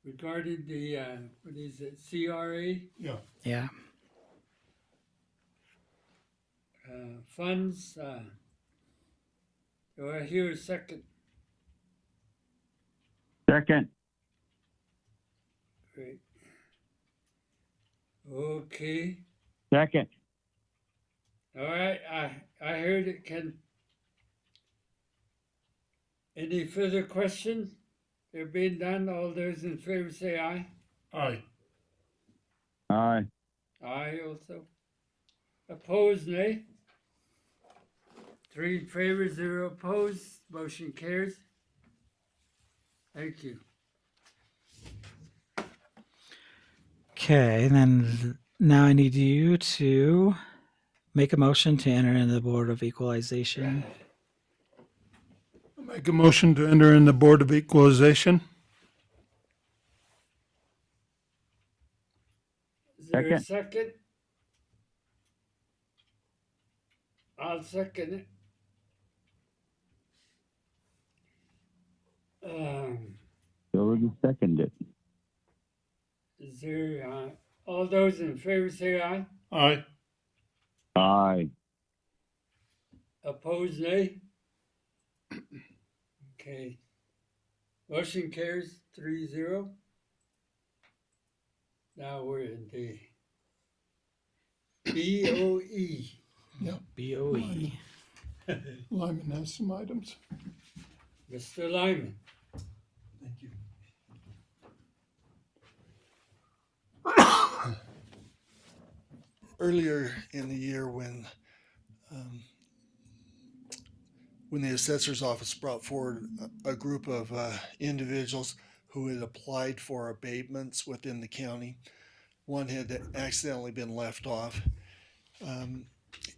regarding the, what is it, CRA? Yeah. Yeah. Funds. Do I hear a second? Second. Great. Okay. Second. All right. I heard it, Ken. Any further questions? There being none, all those in favor say aye. Aye. Aye. Aye also. Opposed, nay. 3 in favor, 0 opposed. Motion carries. Thank you. Okay, and then now I need you to make a motion to enter into the Board of Equalization. I'll make a motion to enter in the Board of Equalization. Is there a Second. second? I'll second it. Already seconded. Is there, all those in favor say aye. Aye. Aye. Opposed, nay. Okay. Motion carries 3-0. Now we're in the BOE. Yep. BOE. Lyman has some items. Mr. Lyman. Thank you. Earlier in the year when the assessor's office brought forward a group of individuals who had applied for abatements within the county, one had accidentally been left off.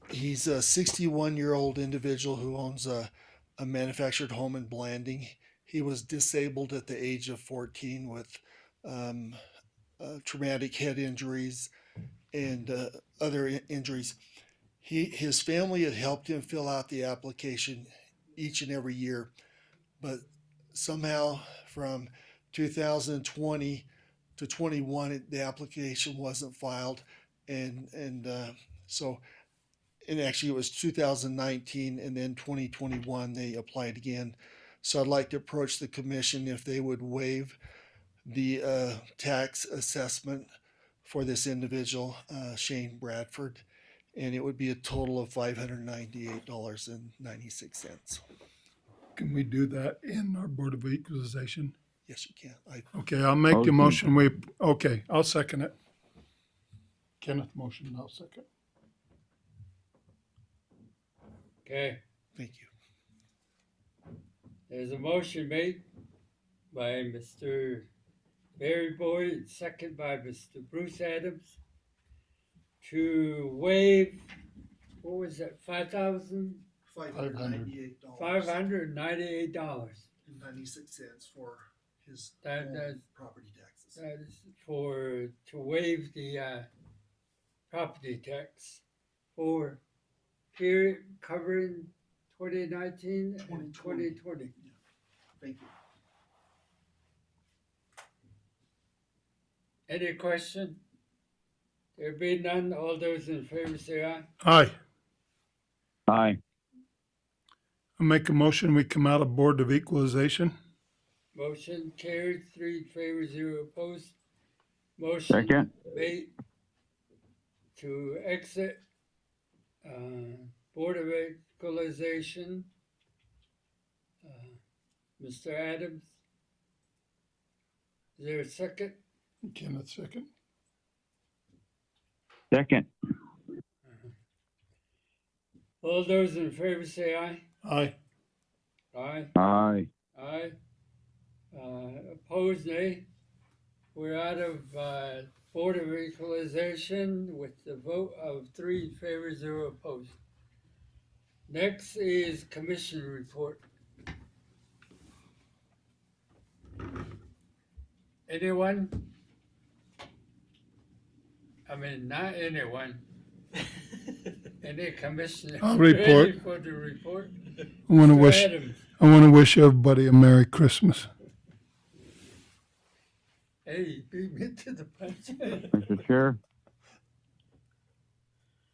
He's a 61-year-old individual who owns a manufactured home in Blanding. He was disabled at the age of 14 with traumatic head injuries and other injuries. His family had helped him fill out the application each and every year, but somehow from 2020 to 21, the application wasn't filed, and actually it was 2019, and then 2021 they applied again. So I'd like to approach the commission if they would waive the tax assessment for this individual, Shane Bradford, and it would be a total of $598.96. Can we do that in our Board of Equalization? Yes, you can. Okay, I'll make the motion. Okay, I'll second it. Kenneth motion, I'll second. Okay. Thank you. There's a motion made by Mr. Barry Boyd, second by Mr. Bruce Adams, to waive, what was that, $5,000? $598.96 for his property taxes. That is to waive the property tax for period covering 2019 and 2020. Yeah. Thank you. Any question? There being none, all those in favor say aye. Aye. Aye. I'll make a motion, we come out of Board of Equalization. Motion carried, 3 in favor, 0 opposed. Motion Second. made to exit Board of Equalization. Mr. Adams, is there a second? Kenneth, second. Second. All those in favor say aye. Aye. Aye. Aye. Aye. Opposed, nay. We're out of Board of Equalization with the vote of 3 in favor, 0 opposed. Next is Commission report. Anyone? I mean, not anyone. Any commissioner I'll ready report. for the report? I want to Mr. wish Adams. everybody a Merry Christmas. Hey, you beat me to the punch. Mr. Chair.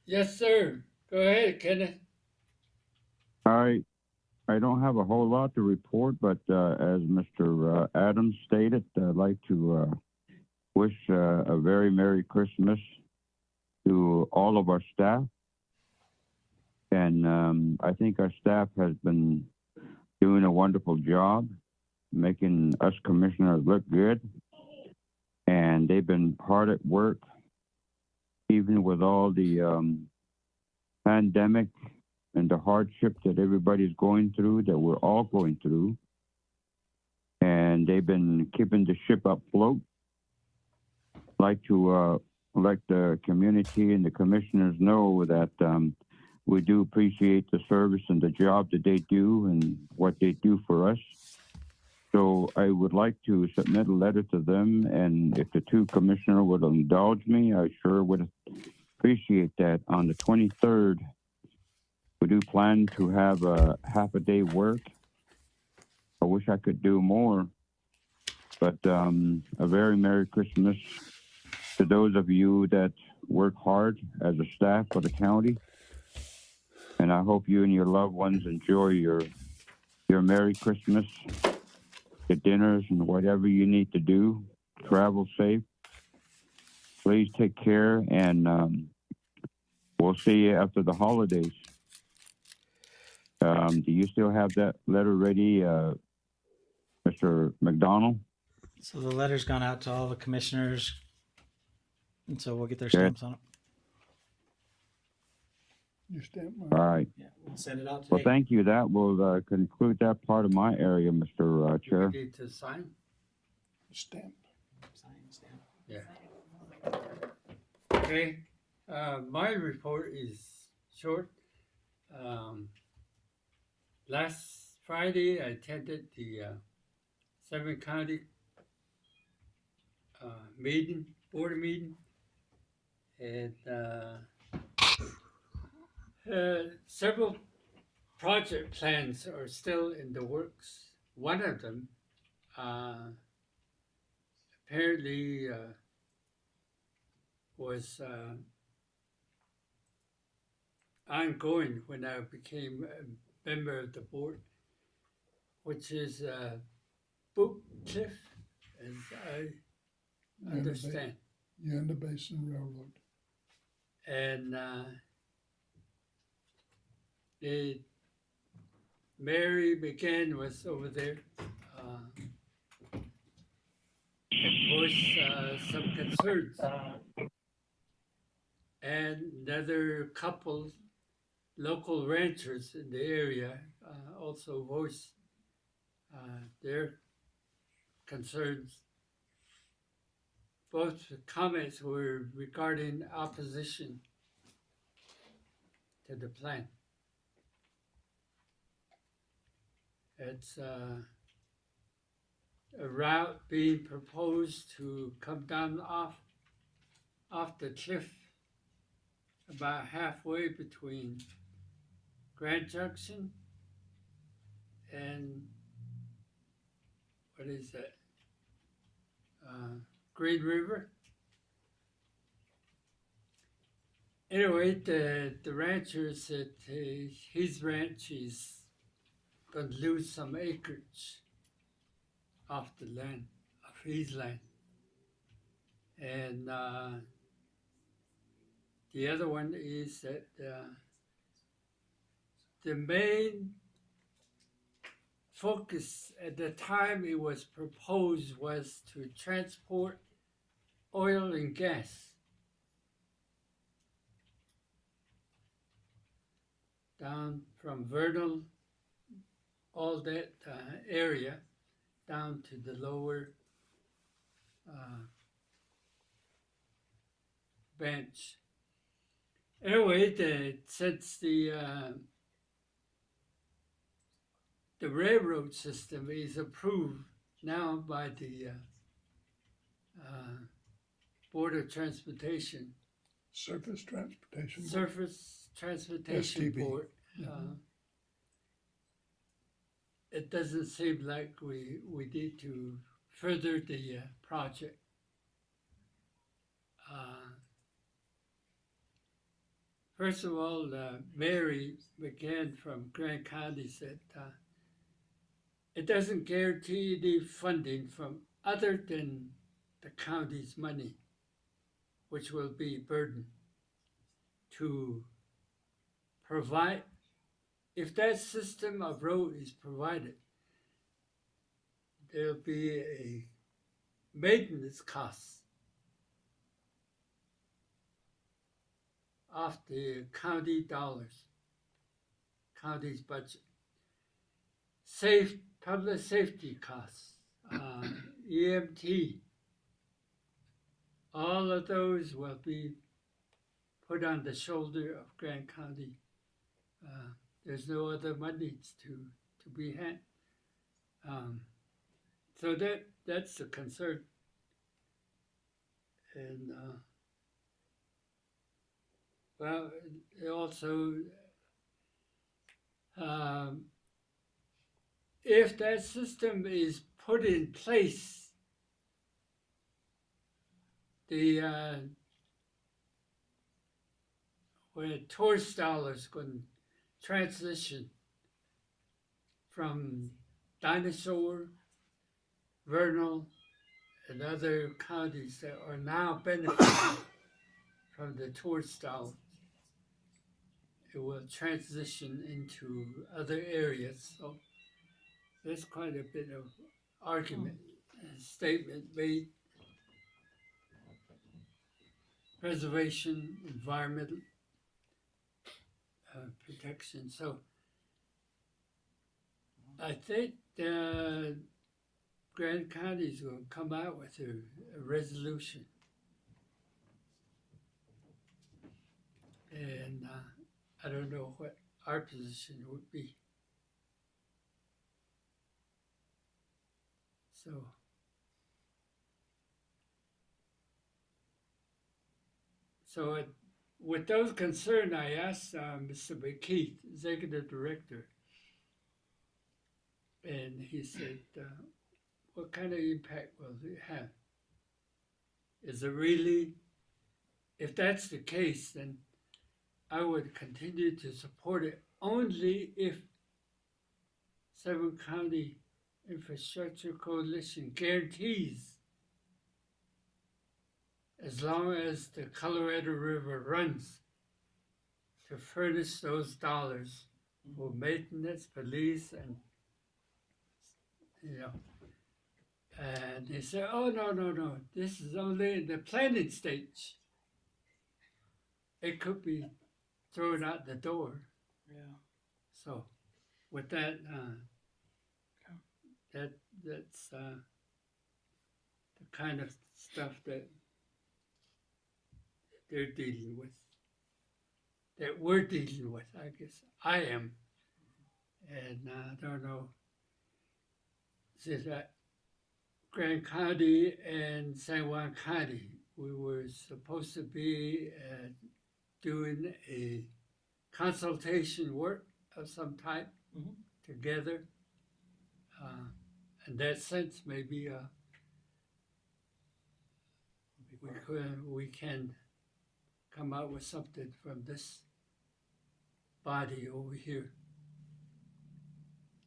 Yes, sir. Go ahead, Kenneth. I don't have a whole lot to report, but as Mr. Adams stated, I'd like to wish a very Merry Christmas to all of our staff. And I think our staff has been doing a wonderful job making us commissioners look good. And they've been hard at work, even with all the pandemic and the hardship that everybody's going through, that we're all going through. And they've been keeping the ship afloat. Like to let the community and the commissioners know that we do appreciate the service and the job that they do and what they do for us. So I would like to submit a letter to them, and if the two commissioners would indulge me, I sure would appreciate that. On the 23rd, we do plan to have a half a day work. I wish I could do more, but a very Merry Christmas to those of you that work hard as a staff for the county. And I hope you and your loved ones enjoy your Merry Christmas, the dinners and whatever you need to do. Travel safe. Please take care, and we'll see you after the holidays. Do you still have that letter ready, Mr. McDonald? So the letter's gone out to all the commissioners, and so we'll get their Okay. stamps on it. You stamp mine. All right. Yeah, we'll send it out today. Well, thank you. That will conclude that part of my area, Mr. Chair. You need to sign? Stamp. Stamp. Yeah. Okay. My report is short. Last Friday, I attended the 7-county board meeting, and several project plans are still in the works. One of them apparently was ongoing when I became a member of the board, which is Boot Cliff, as I understand. Uinta Basin Railroad. And Mary McCann was over there and voiced some concerns. And another couple local ranchers in the area also voiced their concerns. Both comments were regarding opposition to the plan. It's a route being proposed to come down off the cliff about halfway between Grand Junction and what is that? Green River. Anyway, the rancher said his ranch is going to lose some acreage off the land, of his land. And the other one is that the main focus at the time it was proposed was to transport oil and gas down from Vernal, all that area, down to the lower bench. Anyway, since the railroad system is approved now by the Board of Transportation, Surface Transportation Board. Surface Transportation STB. Board, it doesn't seem like we need to further the project. First of all, Mary McGann from Grant County said it doesn't guarantee any funding from other than the county's money, which will be burdened to provide. If that system of road is provided, there'll be a maintenance cost off the county dollars, county's budget. Public safety costs, EMT, all of those will be put on the shoulder of Grant County. There's no other money to be had. So that's the concern. And well, also, if that system is put in place, where tourist dollars can transition from Dinosaur, Vernal, and other counties that are now benefiting from the tourist dollars, it will transition into other areas. So there's quite a bit of argument and statement made. Preservation, environmental protection. So I think Grant County is going to come out with a resolution. And I don't know what our position would be. So with those concerns, I asked Mr. McKeith, Executive Director, and he said, what kind of impact will it have? Is it really, if that's the case, then I would continue to support it only if Seven County Infrastructure Coalition guarantees, as long as the Colorado River runs, to furnish those dollars for maintenance, police, and and they said, oh, no, this is only in the planning stage. It could be thrown out the door. Yeah. So with that, that's the kind of stuff that they're dealing with, that we're dealing with, I guess. I am. And I don't know. Since Grant County and San Juan County, we were supposed to be doing a consultation work of some type together. In that sense, maybe we can come out with something from this body over here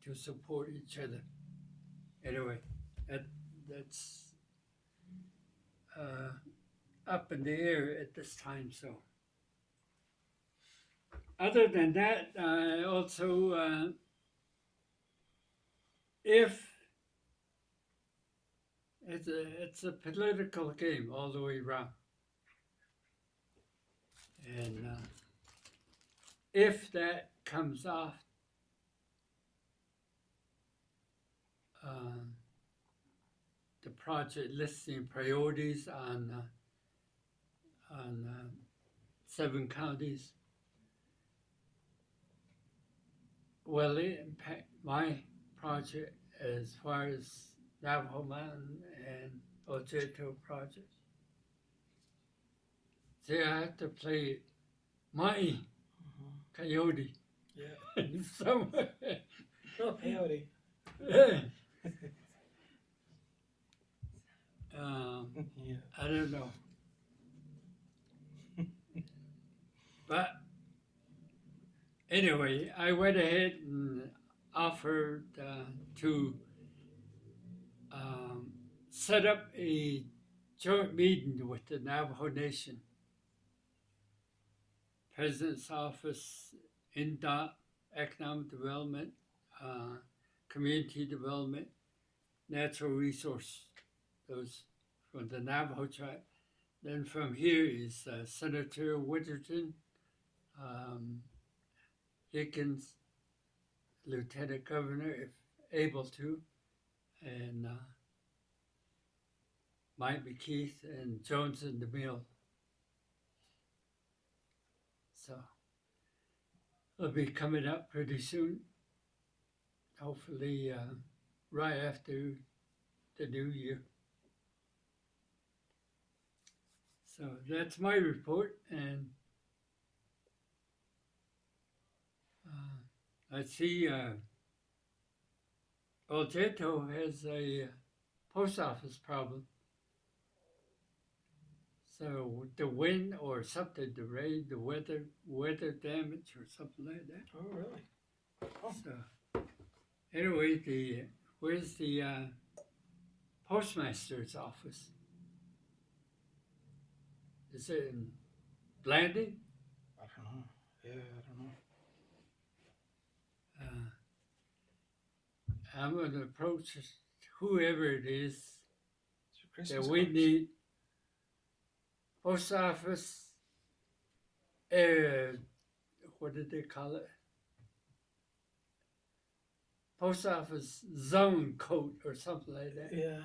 to support each other. Anyway, that's up in the air at this time. So, other than that, also if it's a political game all the way around, and if that comes off, the project listing priorities on 7 counties, will it impact my project as far as Navajo Mountain and Ojeto projects? See, I have to play my coyote. Yeah. Somewhere. No peyote. Yeah. Yeah. I don't know. But anyway, I went ahead and offered to set up a joint meeting with the Navajo Nation, President's Office, INDOT, Economic Development, Community Development, Natural Resource, those from the Navajo tribe. Then from here is Senator Winterton, Higgins, Lieutenant Governor, if able to, and Mike McKeith and Jones in the Mill. So it'll be coming up pretty soon. Hopefully, right after the new year. So that's my report, and I see Ojeto has a post office problem. So the wind or something, the rain, the weather damage or something like that. Oh, really? Oh. So anyway, where's the postmaster's office? Is it in Blanding? I don't know. Yeah, I don't know. I'm going to approach whoever it is that we cards. need. Post office, what did they call it? Post office zone code or something like that. Yeah.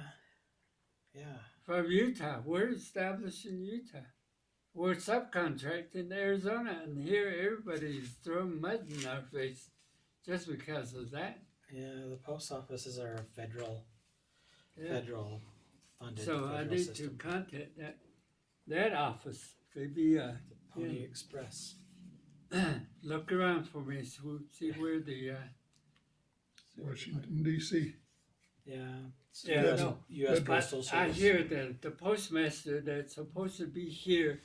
Yeah. From Utah. We're established in Utah. We're subcontracting in Arizona, and here everybody's throwing mud in our face just because of that. Yeah, the post office is our federal funded. So I federal need system. to contact that office. Maybe Pony Express. Look around for me, see where the Washington, D.C. Yeah. yeah, US, no. US But Postal I Service. hear that the postmaster that's supposed to be here,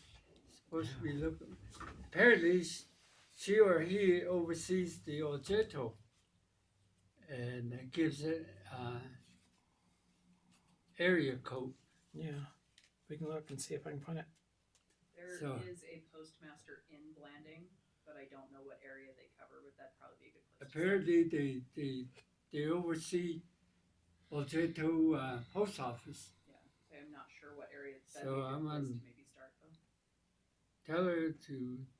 supposed to be looking. Apparently, she or he oversees the Ojeto and gives it area code. Yeah. We can look and see if I can find it. There is So- a postmaster in Blanding, but I don't know what area they cover, but that'd probably be a good place. Apparently, they oversee Ojeto post office. Yeah, I'm not sure what area. That'd So be a good I'm place on. to maybe start though.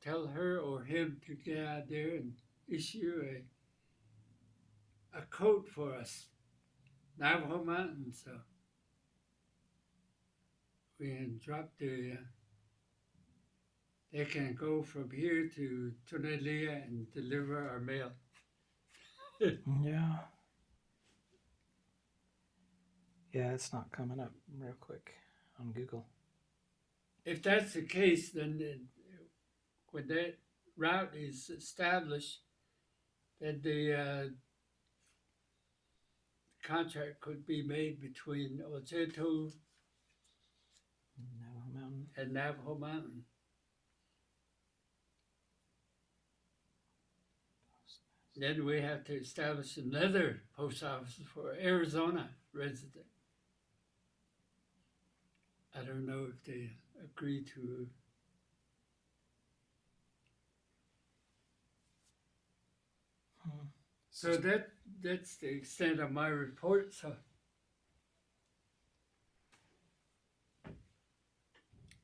Tell her or him to get out there and issue a code for us, Navajo Mountain, so we can drop they can go from here to Tunalia and deliver our mail. Yeah. Yeah, it's not coming up real quick on Google. If that's the case, then when that route is established, then the contract could be made between Ojeto Navajo Mountain. and Navajo Mountain. Then we have to establish another post office for Arizona resident. I don't know if they agree to. So that's the extent of my report. So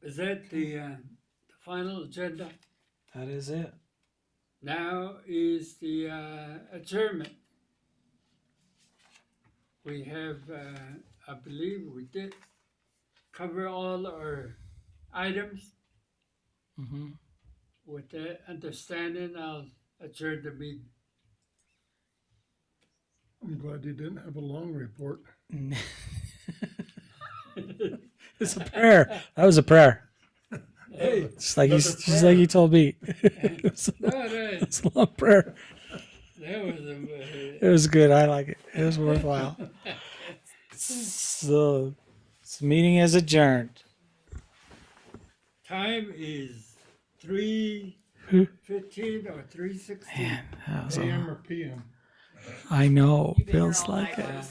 is that the final agenda? That is it. Now is the adjournment. We have, I believe we did cover all our items. Mm-hmm. With that understanding, I'll adjourn the meeting. I'm glad you didn't have a long report. It's a prayer. That was a prayer. Hey, Just like you told me. It's no, a long prayer. that was It was good. I like it. It was worthwhile. So, this meeting is adjourned. Time is 3:15 or 3:16. Man, that was AM or PM? I know. Feels like it.